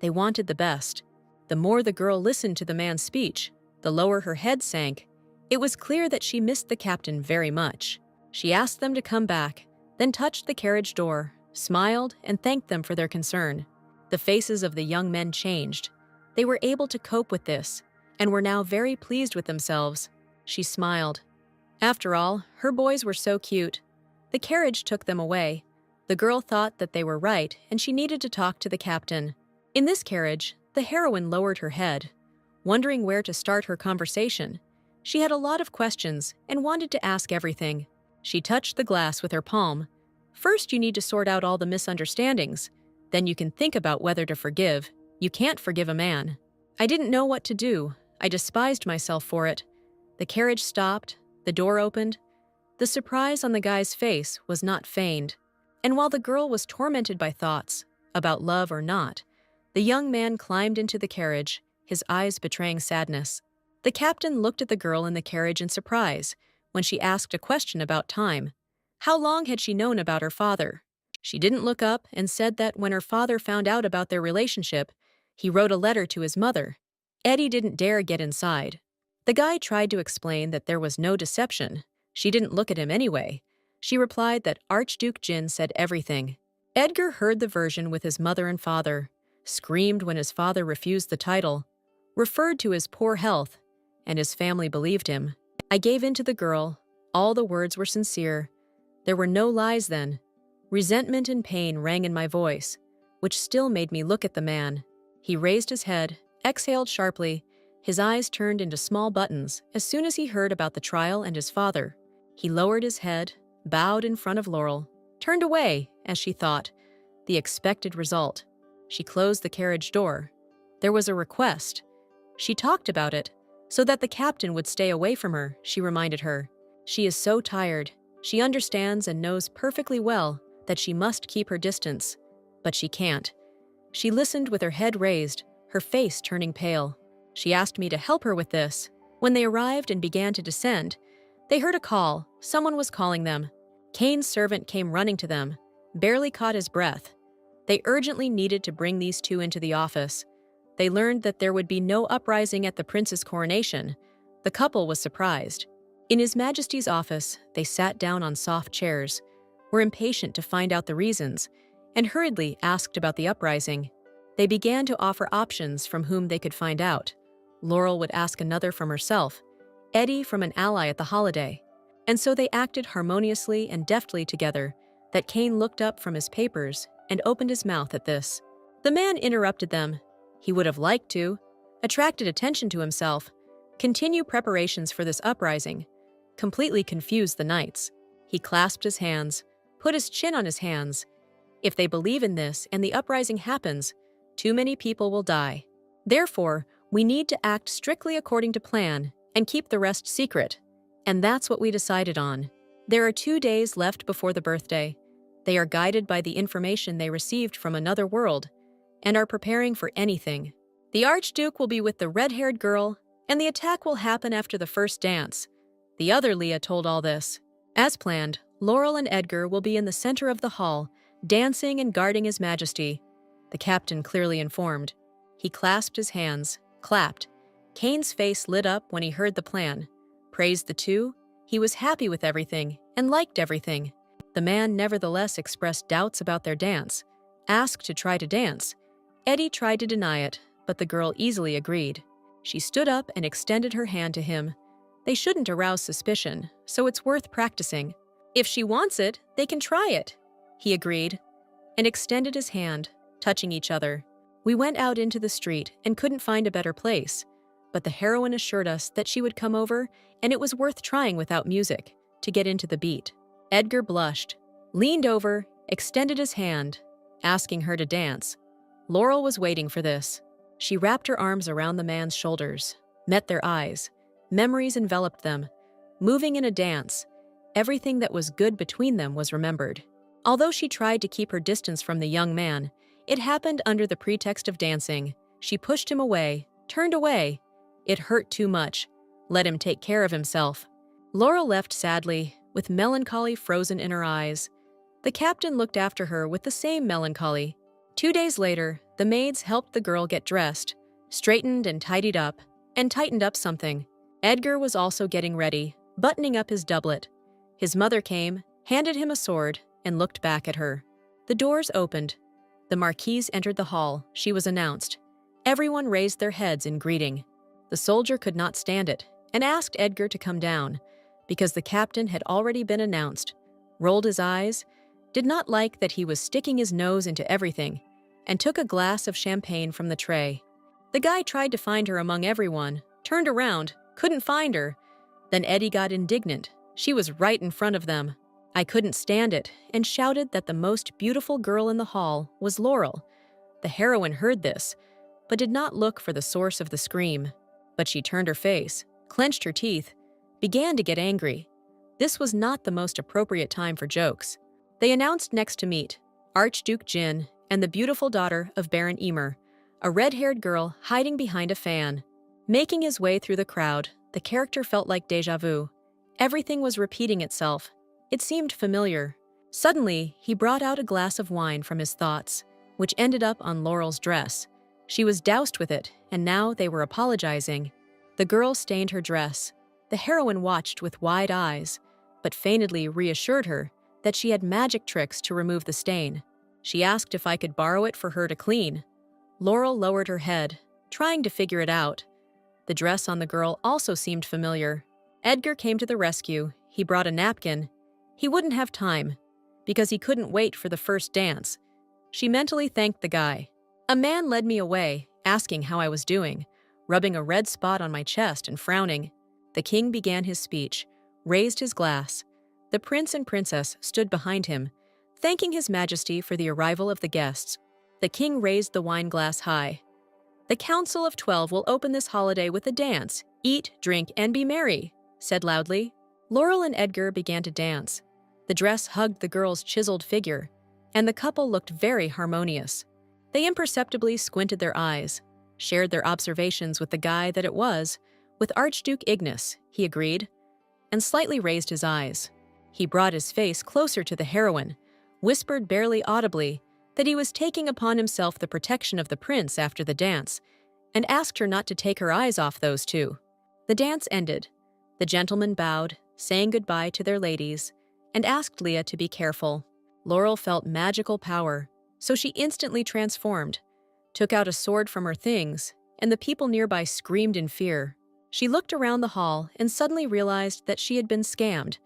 They wanted the best. The more the girl listened to the man's speech, the lower her head sank. It was clear that she missed the captain very much. She asked them to come back, then touched the carriage door, smiled, and thanked them for their concern. The faces of the young men changed. They were able to cope with this, and were now very pleased with themselves. She smiled. After all, her boys were so cute. The carriage took them away. The girl thought that they were right, and she needed to talk to the captain. In this carriage, the heroine lowered her head, wondering where to start her conversation. She had a lot of questions and wanted to ask everything. She touched the glass with her palm. First, you need to sort out all the misunderstandings. Then you can think about whether to forgive. You can't forgive a man. I didn't know what to do. I despised myself for it. The carriage stopped. The door opened. The surprise on the guy's face was not feigned. And while the girl was tormented by thoughts, about love or not, the young man climbed into the carriage, his eyes betraying sadness. The captain looked at the girl in the carriage in surprise when she asked a question about time. How long had she known about her father? She didn't look up and said that when her father found out about their relationship, he wrote a letter to his mother. Eddie didn't dare get inside. The guy tried to explain that there was no deception. She didn't look at him anyway. She replied that Archduke Jin said everything. Edgar heard the version with his mother and father, screamed when his father refused the title, referred to his poor health, and his family believed him. I gave in to the girl. All the words were sincere. There were no lies then. Resentment and pain rang in my voice, which still made me look at the man. He raised his head, exhaled sharply. His eyes turned into small buttons as soon as he heard about the trial and his father. He lowered his head, bowed in front of Laurel, turned away, as she thought, the expected result. She closed the carriage door. There was a request. She talked about it, so that the captain would stay away from her, she reminded her. She is so tired. She understands and knows perfectly well that she must keep her distance, but she can't. She listened with her head raised, her face turning pale. She asked me to help her with this. When they arrived and began to descend, they heard a call. Someone was calling them. Kane's servant came running to them, barely caught his breath. They urgently needed to bring these two into the office. They learned that there would be no uprising at the prince's coronation. The couple was surprised. In His Majesty's office, they sat down on soft chairs, were impatient to find out the reasons, and hurriedly asked about the uprising. They began to offer options from whom they could find out. Laurel would ask another from herself, Eddie from an ally at the holiday. And so they acted harmoniously and deftly together that Kane looked up from his papers and opened his mouth at this. The man interrupted them. He would have liked to, attracted attention to himself, continue preparations for this uprising, completely confused the knights. He clasped his hands, put his chin on his hands. If they believe in this and the uprising happens, too many people will die. Therefore, we need to act strictly according to plan and keep the rest secret. And that's what we decided on. There are 2 days left before the birthday. They are guided by the information they received from another world and are preparing for anything. The Archduke will be with the red-haired girl, and the attack will happen after the first dance. The other Leah told all this. As planned, Laurel and Edgar will be in the center of the hall, dancing and guarding His Majesty. The captain clearly informed. He clasped his hands, clapped. Kane's face lit up when he heard the plan. Praised the two. He was happy with everything and liked everything. The man nevertheless expressed doubts about their dance, asked to try to dance. Eddie tried to deny it, but the girl easily agreed. She stood up and extended her hand to him. They shouldn't arouse suspicion, so it's worth practicing. If she wants it, they can try it, he agreed, and extended his hand, touching each other. We went out into the street and couldn't find a better place, but the heroine assured us that she would come over, and it was worth trying without music, to get into the beat. Edgar blushed, leaned over, extended his hand, asking her to dance. Laurel was waiting for this. She wrapped her arms around the man's shoulders, met their eyes. Memories enveloped them. Moving in a dance, everything that was good between them was remembered. Although she tried to keep her distance from the young man, it happened under the pretext of dancing. She pushed him away, turned away. It hurt too much. Let him take care of himself. Laurel left sadly, with melancholy frozen in her eyes. The captain looked after her with the same melancholy. 2 days later, the maids helped the girl get dressed, straightened and tightened up something. Edgar was also getting ready, buttoning up his doublet. His mother came, handed him a sword, and looked back at her. The doors opened. The marquise entered the hall. She was announced. Everyone raised their heads in greeting. The soldier could not stand it and asked Edgar to come down, because the captain had already been announced, rolled his eyes, did not like that he was sticking his nose into everything, and took a glass of champagne from the tray. The guy tried to find her among everyone, turned around, couldn't find her. Then Eddie got indignant. She was right in front of them. I couldn't stand it and shouted that the most beautiful girl in the hall was Laurel. The heroine heard this, but did not look for the source of the scream. But she turned her face, clenched her teeth, began to get angry. This was not the most appropriate time for jokes. They announced next to meet Archduke Jin and the beautiful daughter of Baron Emer, a red-haired girl hiding behind a fan. Making his way through the crowd, the character felt like déjà vu. Everything was repeating itself. It seemed familiar. Suddenly, he brought out a glass of wine from his thoughts, which ended up on Laurel's dress. She was doused with it, and now they were apologizing. The girl stained her dress. The heroine watched with wide eyes, but feignedly reassured her that she had magic tricks to remove the stain. She asked if I could borrow it for her to clean. Laurel lowered her head, trying to figure it out. The dress on the girl also seemed familiar. Edgar came to the rescue. He brought a napkin. He wouldn't have time, because he couldn't wait for the first dance. She mentally thanked the guy. A man led me away, asking how I was doing, rubbing a red spot on my chest and frowning. The king began his speech, raised his glass. The prince and princess stood behind him, thanking His Majesty for the arrival of the guests. The king raised the wine glass high. "The Council of 12 will open this holiday with a dance. Eat, drink, and be merry," said loudly. Laurel and Edgar began to dance. The dress hugged the girl's chiseled figure, and the couple looked very harmonious. They imperceptibly squinted their eyes, shared their observations with the guy that it was. "With Archduke Ignis," he agreed, and slightly raised his eyes. He brought his face closer to the heroine, whispered barely audibly that he was taking upon himself the protection of the prince after the dance, and asked her not to take her eyes off those two. The dance ended. The gentlemen bowed, saying goodbye to their ladies, and asked Leah to be careful. Laurel felt magical power, so she instantly transformed, took out a sword from her things, and the people nearby screamed in fear. She looked around the hall and suddenly realized that she had been scammed,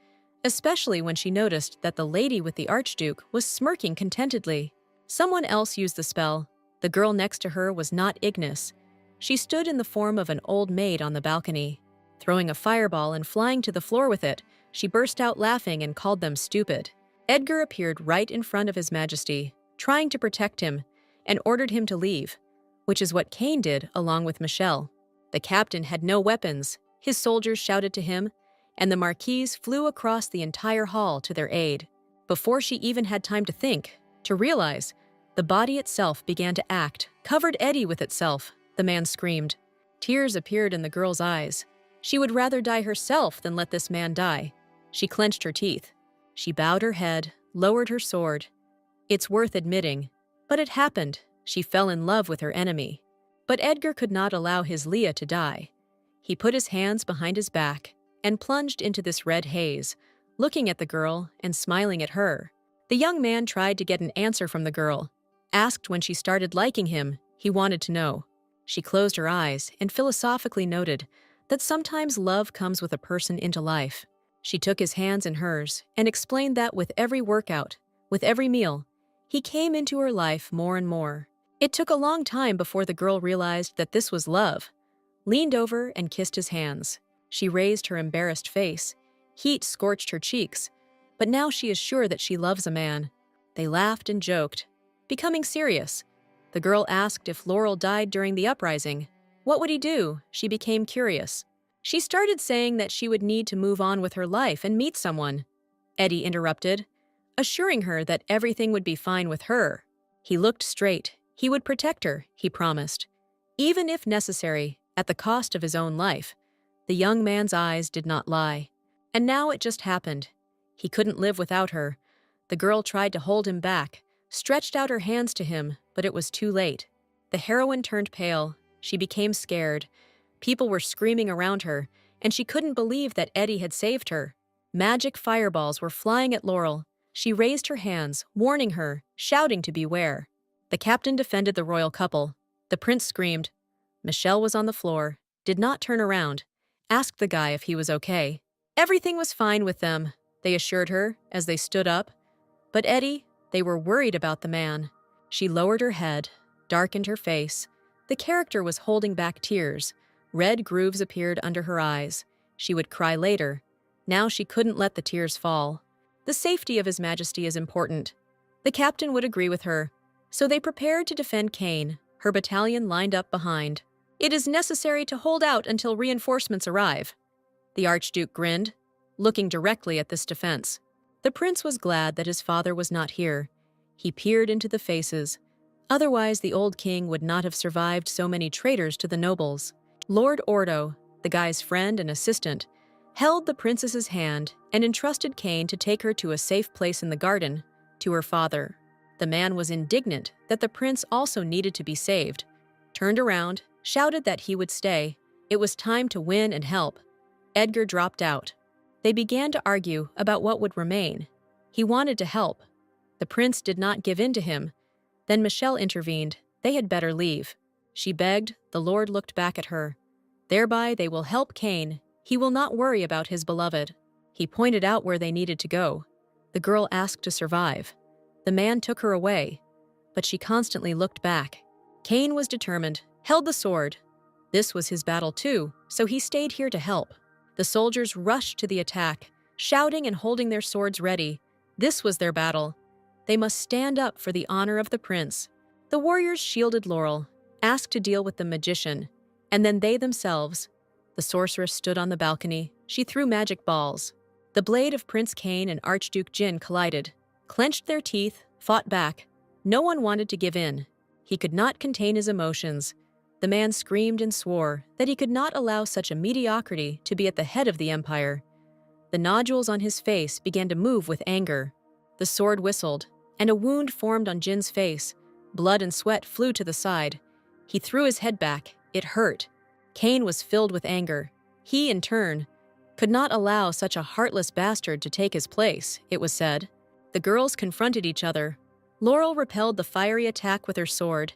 especially when she noticed that the lady with the Archduke was smirking contentedly. Someone else used the spell. The girl next to her was not Ignis. She stood in the form of an old maid on the balcony. Throwing a fireball and flying to the floor with it, she burst out laughing and called them stupid. Edgar appeared right in front of His Majesty, trying to protect him, and ordered him to leave, which is what Cain did along with Michelle. The captain had no weapons. His soldiers shouted to him, and the marquise flew across the entire hall to their aid. Before she even had time to think, to realize, the body itself began to act, covered Eddie with itself, the man screamed. Tears appeared in the girl's eyes. She would rather die herself than let this man die. She clenched her teeth. She bowed her head, lowered her sword. It's worth admitting, but it happened. She fell in love with her enemy. But Edgar could not allow his Leah to die. He put his hands behind his back and plunged into this red haze, looking at the girl and smiling at her. The young man tried to get an answer from the girl. Asked when she started liking him, he wanted to know. She closed her eyes and philosophically noted that sometimes love comes with a person into life. She took his hands in hers and explained that with every workout, with every meal, he came into her life more and more. It took a long time before the girl realized that this was love. Leaned over and kissed his hands. She raised her embarrassed face. Heat scorched her cheeks, but now she is sure that she loves a man. They laughed and joked, becoming serious. The girl asked if Laurel died during the uprising. What would he do? She became curious. She started saying that she would need to move on with her life and meet someone. Eddie interrupted, assuring her that everything would be fine with her. He looked straight. He would protect her, he promised, even if necessary, at the cost of his own life. The young man's eyes did not lie. And now it just happened. He couldn't live without her. The girl tried to hold him back, stretched out her hands to him, but it was too late. The heroine turned pale. She became scared. People were screaming around her, and she couldn't believe that Eddie had saved her. Magic fireballs were flying at Laurel. She raised her hands, warning her, shouting to beware. The captain defended the royal couple. The prince screamed. Michelle was on the floor, did not turn around, asked the guy if he was okay. Everything was fine with them, they assured her as they stood up. But Eddie, they were worried about the man. She lowered her head, darkened her face. The character was holding back tears. Red grooves appeared under her eyes. She would cry later. Now she couldn't let the tears fall. The safety of His Majesty is important. The captain would agree with her. So they prepared to defend Kane, her battalion lined up behind. It is necessary to hold out until reinforcements arrive. The Archduke grinned, looking directly at this defense. The prince was glad that his father was not here. He peered into the faces. Otherwise, the old king would not have survived so many traitors to the nobles. Lord Ordo, the guy's friend and assistant, held the princess's hand and entrusted Kane to take her to a safe place in the garden, to her father. The man was indignant that the prince also needed to be saved, turned around, shouted that he would stay. It was time to win and help. Edgar dropped out. They began to argue about what would remain. He wanted to help. The prince did not give in to him. Then Michelle intervened. They had better leave. She begged. The Lord looked back at her. Thereby they will help Kane. He will not worry about his beloved. He pointed out where they needed to go. The girl asked to survive. The man took her away, but she constantly looked back. Kane was determined, held the sword. This was his battle too, so he stayed here to help. The soldiers rushed to the attack, shouting and holding their swords ready. This was their battle. They must stand up for the honor of the prince. The warriors shielded Laurel, asked to deal with the magician, and then they themselves. The sorceress stood on the balcony. She threw magic balls. The blade of Prince Kane and Archduke Jin collided, clenched their teeth, fought back. No one wanted to give in. He could not contain his emotions. The man screamed and swore that he could not allow such a mediocrity to be at the head of the empire. The nodules on his face began to move with anger. The sword whistled, and a wound formed on Jin's face. Blood and sweat flew to the side. He threw his head back. It hurt. Kane was filled with anger. He, in turn, could not allow such a heartless bastard to take his place, it was said. The girls confronted each other. Laurel repelled the fiery attack with her sword.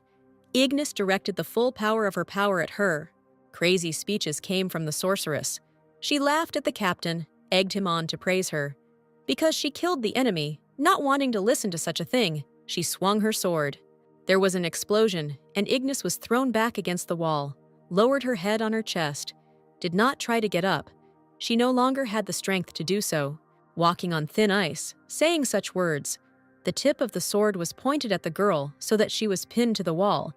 Ignis directed the full power of her power at her. Crazy speeches came from the sorceress. She laughed at the captain, egged him on to praise her. Because she killed the enemy, not wanting to listen to such a thing, she swung her sword. There was an explosion, and Ignis was thrown back against the wall, lowered her head on her chest, did not try to get up. She no longer had the strength to do so. Walking on thin ice, saying such words. The tip of the sword was pointed at the girl so that she was pinned to the wall.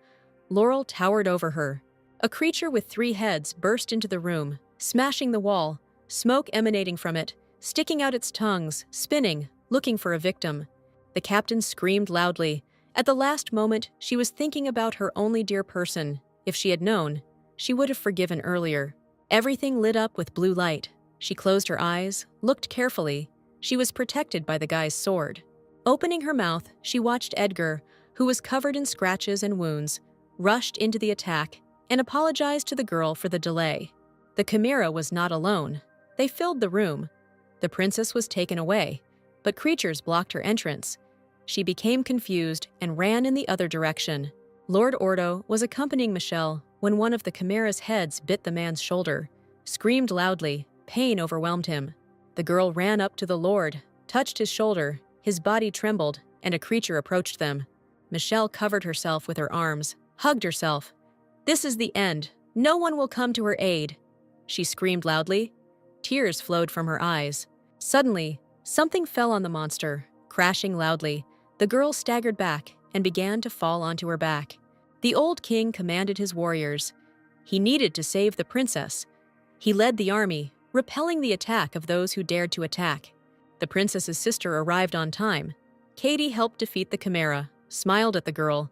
Laurel towered over her. A creature with 3 heads burst into the room, smashing the wall, smoke emanating from it, sticking out its tongues, spinning, looking for a victim. The captain screamed loudly. At the last moment, she was thinking about her only dear person. If she had known, she would have forgiven earlier. Everything lit up with blue light. She closed her eyes, looked carefully. She was protected by the guy's sword. Opening her mouth, she watched Edgar, who was covered in scratches and wounds, rushed into the attack and apologized to the girl for the delay. The chimera was not alone. They filled the room. The princess was taken away, but creatures blocked her entrance. She became confused and ran in the other direction. Lord Ordo was accompanying Michelle when one of the chimera's heads bit the man's shoulder, screamed loudly. Pain overwhelmed him. The girl ran up to the Lord, touched his shoulder. His body trembled, and a creature approached them. Michelle covered herself with her arms, hugged herself. This is the end. No one will come to her aid. She screamed loudly. Tears flowed from her eyes. Suddenly, something fell on the monster, crashing loudly. The girl staggered back and began to fall onto her back. The old king commanded his warriors. He needed to save the princess. He led the army, repelling the attack of those who dared to attack. The princess's sister arrived on time. Katie helped defeat the chimera, smiled at the girl.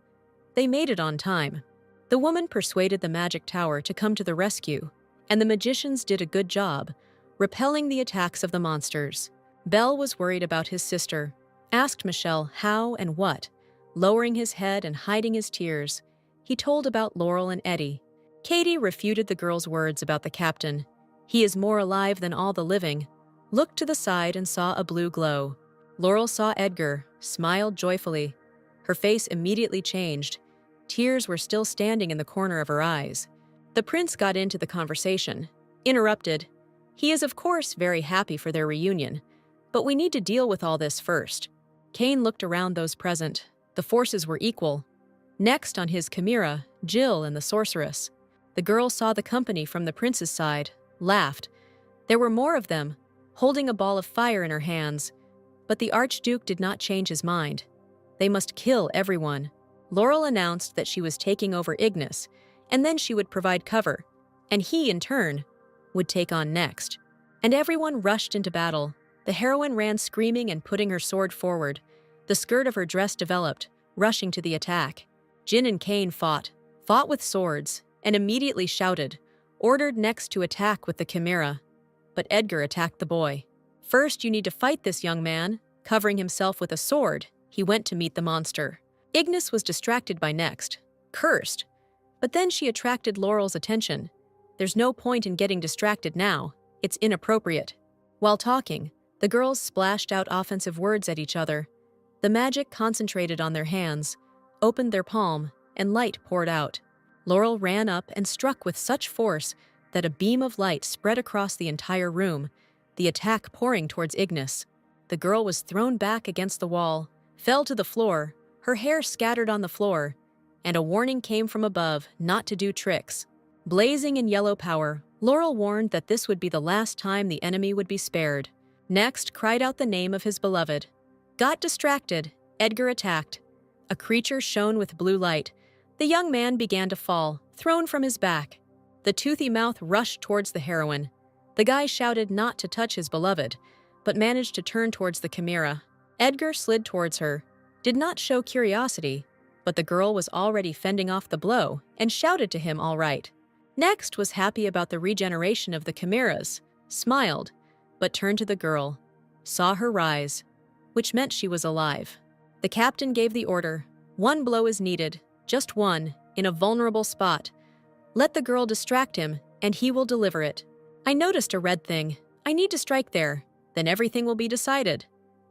They made it on time. The woman persuaded the magic tower to come to the rescue, and the magicians did a good job, repelling the attacks of the monsters. Belle was worried about his sister, asked Michelle how and what. Lowering his head and hiding his tears, he told about Laurel and Eddie. Katie refuted the girl's words about the captain. He is more alive than all the living. Looked to the side and saw a blue glow. Laurel saw Edgar, smiled joyfully. Her face immediately changed. Tears were still standing in the corner of her eyes. The prince got into the conversation. Interrupted. He is of course very happy for their reunion, but we need to deal with all this first. Kane looked around those present. The forces were equal. Next on his chimera, Jill and the sorceress. The girl saw the company from the prince's side, laughed. There were more of them, holding a ball of fire in her hands. But the Archduke did not change his mind. They must kill everyone. Laurel announced that she was taking over Ignis, and then she would provide cover, and he, in turn, would take on next. And everyone rushed into battle. The heroine ran screaming and putting her sword forward. The skirt of her dress developed, rushing to the attack. Jin and Kane fought with swords, and immediately shouted, ordered next to attack with the chimera. But Edgar attacked the boy. First, you need to fight this young man. Covering himself with a sword, he went to meet the monster. Ignis was distracted by Next, cursed. But then she attracted Laurel's attention. There's no point in getting distracted now. It's inappropriate. While talking, the girls splashed out offensive words at each other. The magic concentrated on their hands, opened their palm, and light poured out. Laurel ran up and struck with such force that a beam of light spread across the entire room, the attack pouring towards Ignis. The girl was thrown back against the wall, fell to the floor, her hair scattered on the floor, and a warning came from above not to do tricks. Blazing in yellow power, Laurel warned that this would be the last time the enemy would be spared. Next cried out the name of his beloved. Got distracted, Edgar attacked. A creature shone with blue light. The young man began to fall, thrown from his back. The toothy mouth rushed towards the heroine. The guy shouted not to touch his beloved, but managed to turn towards the chimera. Edgar slid towards her, did not show curiosity, but the girl was already fending off the blow and shouted to him all right. Next was happy about the regeneration of the chimeras, smiled, but turned to the girl, saw her rise, which meant she was alive. The captain gave the order. One blow is needed, just one, in a vulnerable spot. Let the girl distract him, and he will deliver it. I noticed a red thing. I need to strike there. Then everything will be decided.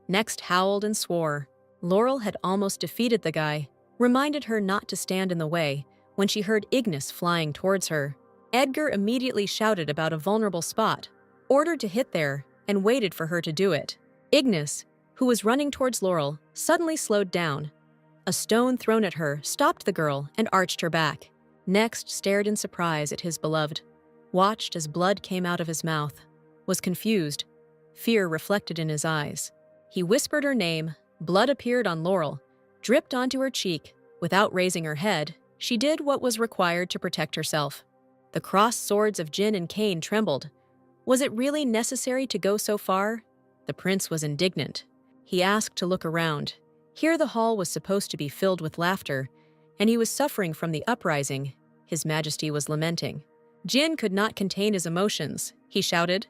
Next howled and swore. Laurel had almost defeated the guy, reminded her not to stand in the way when she heard Ignis flying towards her. Edgar immediately shouted about a vulnerable spot, ordered to hit there, and waited for her to do it. Ignis, who was running towards Laurel, suddenly slowed down. A stone thrown at her stopped the girl and arched her back. Next stared in surprise at his beloved, watched as blood came out of his mouth, was confused, fear reflected in his eyes. He whispered her name, blood appeared on Laurel, dripped onto her cheek. Without raising her head, she did what was required to protect herself. The crossed swords of Jin and Kane trembled. Was it really necessary to go so far? The prince was indignant. He asked to look around. Here the hall was supposed to be filled with laughter, and he was suffering from the uprising. His Majesty was lamenting. Jin could not contain his emotions. He shouted,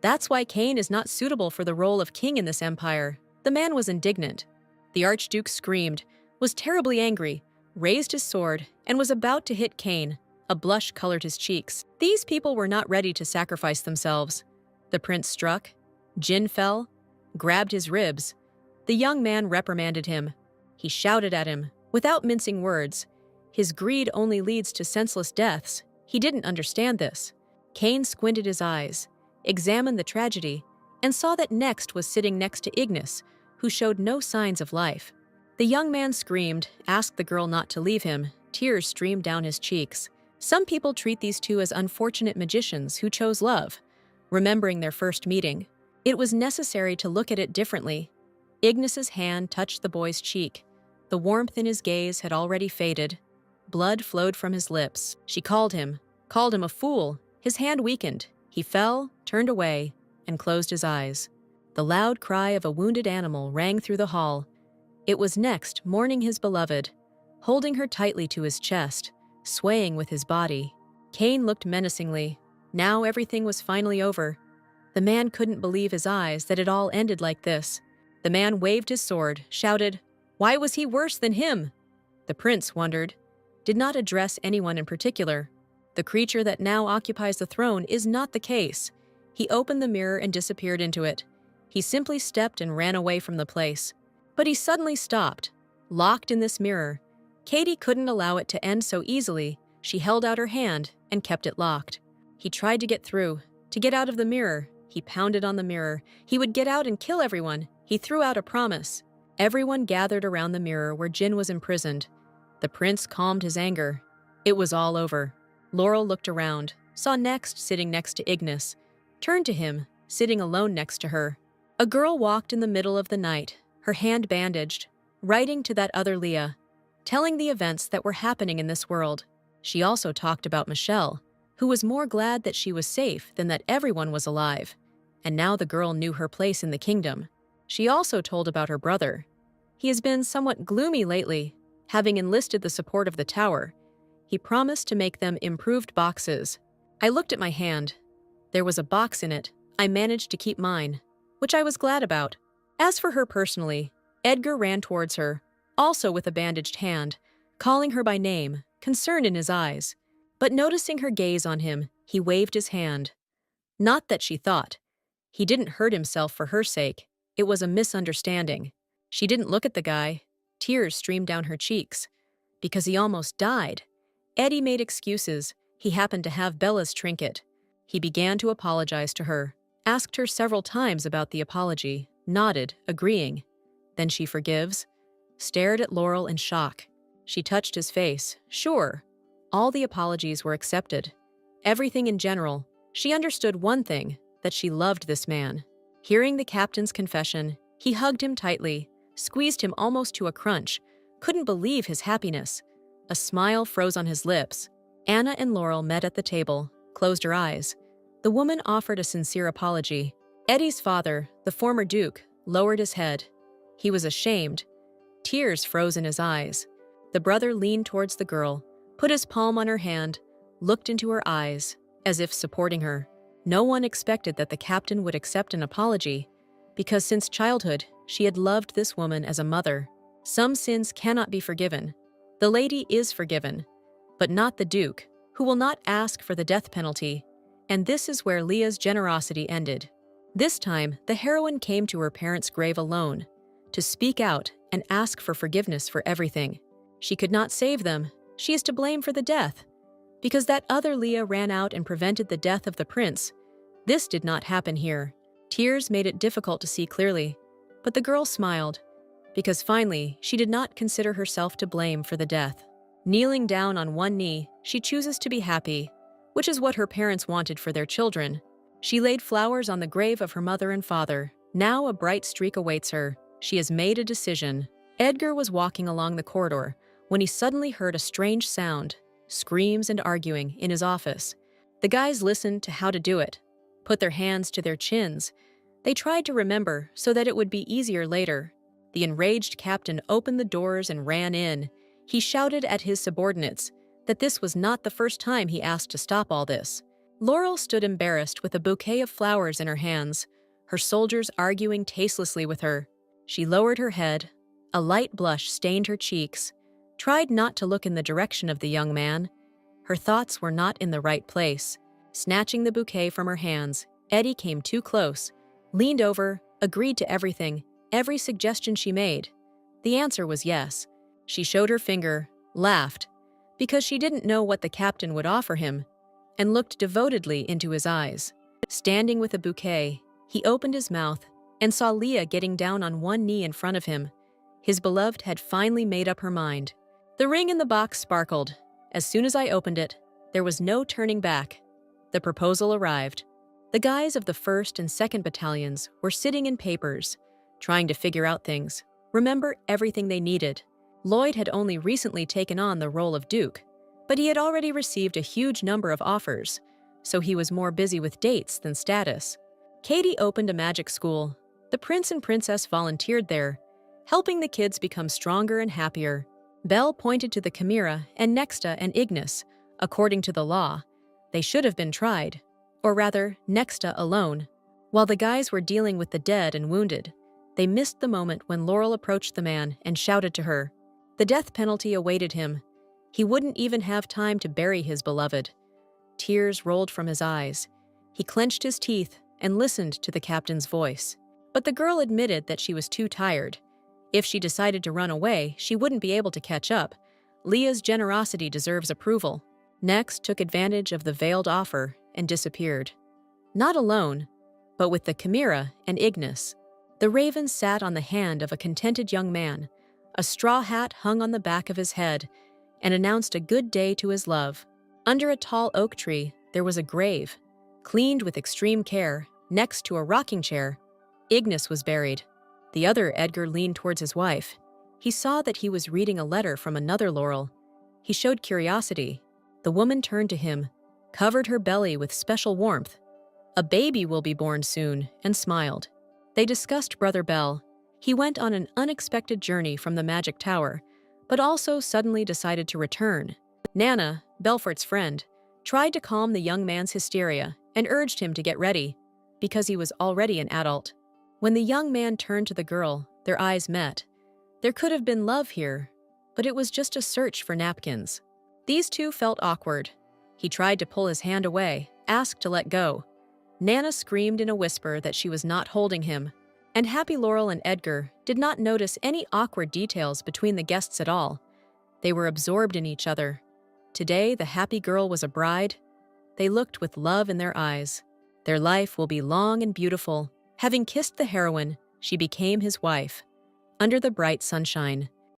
"That's why Kane is not suitable for the role of king in this empire." The man was indignant. The Archduke screamed, was terribly angry, raised his sword, and was about to hit Kane. A blush colored his cheeks. These people were not ready to sacrifice themselves. The prince struck. Jin fell, grabbed his ribs. The young man reprimanded him. He shouted at him, without mincing words. His greed only leads to senseless deaths. He didn't understand this. Kane squinted his eyes, examined the tragedy, and saw that Next was sitting next to Ignis, who showed no signs of life. The young man screamed, asked the girl not to leave him. Tears streamed down his cheeks. Some people treat these two as unfortunate magicians who chose love. Remembering their first meeting, it was necessary to look at it differently. Ignis's hand touched the boy's cheek. The warmth in his gaze had already faded. Blood flowed from his lips. She called him a fool. His hand weakened. He fell, turned away, and closed his eyes. The loud cry of a wounded animal rang through the hall. It was Next mourning his beloved, holding her tightly to his chest, swaying with his body. Kane looked menacingly. Now everything was finally over. The man couldn't believe his eyes that it all ended like this. The man waved his sword, shouted, Why was he worse than him? The prince wondered, did not address anyone in particular. The creature that now occupies the throne is not the case. He opened the mirror and disappeared into it. He simply stepped and ran away from the place. But he suddenly stopped, locked in this mirror. Katie couldn't allow it to end so easily. She held out her hand and kept it locked. He tried to get through, to get out of the mirror. He pounded on the mirror. He would get out and kill everyone. He threw out a promise. Everyone gathered around the mirror where Jin was imprisoned. The prince calmed his anger. It was all over. Laurel looked around, saw Next sitting next to Ignis, turned to him, sitting alone next to her. A girl walked in the middle of the night, her hand bandaged, writing to that other Leah, telling the events that were happening in this world. She also talked about Michelle, who was more glad that she was safe than that everyone was alive. And now the girl knew her place in the kingdom. She also told about her brother. He has been somewhat gloomy lately, having enlisted the support of the tower. He promised to make them improved boxes. I looked at my hand. There was a box in it. I managed to keep mine, which I was glad about. As for her personally, Edgar ran towards her, also with a bandaged hand, calling her by name, concern in his eyes. But noticing her gaze on him, he waved his hand. Not that she thought. He didn't hurt himself for her sake. It was a misunderstanding. She didn't look at the guy. Tears streamed down her cheeks. Because he almost died. Eddie made excuses. He happened to have Bella's trinket. He began to apologize to her, asked her several times about the apology, nodded, agreeing. Then she forgives, stared at Laurel in shock. She touched his face. Sure. All the apologies were accepted. Everything in general. She understood one thing, that she loved this man. Hearing the captain's confession, he hugged him tightly, squeezed him almost to a crunch, couldn't believe his happiness. A smile froze on his lips. Anna and Laurel met at the table, closed her eyes. The woman offered a sincere apology. Eddie's father, the former duke, lowered his head. He was ashamed. Tears froze in his eyes. The brother leaned towards the girl, put his palm on her hand, looked into her eyes, as if supporting her. No one expected that the captain would accept an apology, because since childhood, she had loved this woman as a mother. Some sins cannot be forgiven. The lady is forgiven, but not the duke, who will not ask for the death penalty. And this is where Leah's generosity ended. This time, the heroine came to her parents' grave alone, to speak out and ask for forgiveness for everything. She could not save them. She is to blame for the death. Because that other Leah ran out and prevented the death of the prince. This did not happen here. Tears made it difficult to see clearly. But the girl smiled, because finally, she did not consider herself to blame for the death. Kneeling down on one knee, she chooses to be happy, which is what her parents wanted for their children. She laid flowers on the grave of her mother and father. Now a bright streak awaits her. She has made a decision. Edgar was walking along the corridor when he suddenly heard a strange sound, screams and arguing, in his office. The guys listened to how to do it, put their hands to their chins. They tried to remember so that it would be easier later. The enraged captain opened the doors and ran in. He shouted at his subordinates that this was not the first time he asked to stop all this. Laurel stood embarrassed with a bouquet of flowers in her hands, her soldiers arguing tastelessly with her. She lowered her head. A light blush stained her cheeks, tried not to look in the direction of the young man. Her thoughts were not in the right place. Snatching the bouquet from her hands, Eddie came too close, leaned over, agreed to everything, every suggestion she made. The answer was yes. She showed her finger, laughed, because she didn't know what the captain would offer him, and looked devotedly into his eyes. Standing with a bouquet, he opened his mouth and saw Leah getting down on one knee in front of him. His beloved had finally made up her mind. The ring in the box sparkled. As soon as I opened it, there was no turning back. The proposal arrived. The guys of the 1st and 2nd battalions were sitting in papers, trying to figure out things, remember everything they needed. Lloyd had only recently taken on the role of Duke, but he had already received a huge number of offers, so he was more busy with dates than status. Katie opened a magic school. The prince and princess volunteered there, helping the kids become stronger and happier. Belle pointed to the Chimera and Nexta and Ignis. According to the law, they should have been tried, or rather, Nexta alone. While the guys were dealing with the dead and wounded, They missed the moment when Laurel approached the man and shouted to her. The death penalty awaited him. He wouldn't even have time to bury his beloved. Tears rolled from his eyes. He clenched his teeth and listened to the captain's voice. But the girl admitted that she was too tired. If she decided to run away, she wouldn't be able to catch up. Leah's generosity deserves approval. Nex took advantage of the veiled offer and disappeared. Not alone, but with the Chimera and Ignis. The raven sat on the hand of a contented young man. A straw hat hung on the back of his head and announced a good day to his love. Under a tall oak tree, there was a grave, cleaned with extreme care. Next to a rocking chair, Ignis was buried. The other Edgar leaned towards his wife. He saw that he was reading a letter from another Laurel. He showed curiosity. The woman turned to him, covered her belly with special warmth. A baby will be born soon, and smiled. They discussed Brother Bell. He went on an unexpected journey from the Magic Tower, but also suddenly decided to return. Nana, Belfort's friend, tried to calm the young man's hysteria and urged him to get ready, because he was already an adult. When the young man turned to the girl, their eyes met. There could have been love here, but it was just a search for napkins. These two felt awkward. He tried to pull his hand away, asked to let go. Nana screamed in a whisper that she was not holding him, and Happy Laurel and Edgar did not notice any awkward details between the guests at all. They were absorbed in each other. Today, the happy girl was a bride. They looked with love in their eyes. Their life will be long and beautiful. Having kissed the heroine, she became his wife. Under the bright sunshine,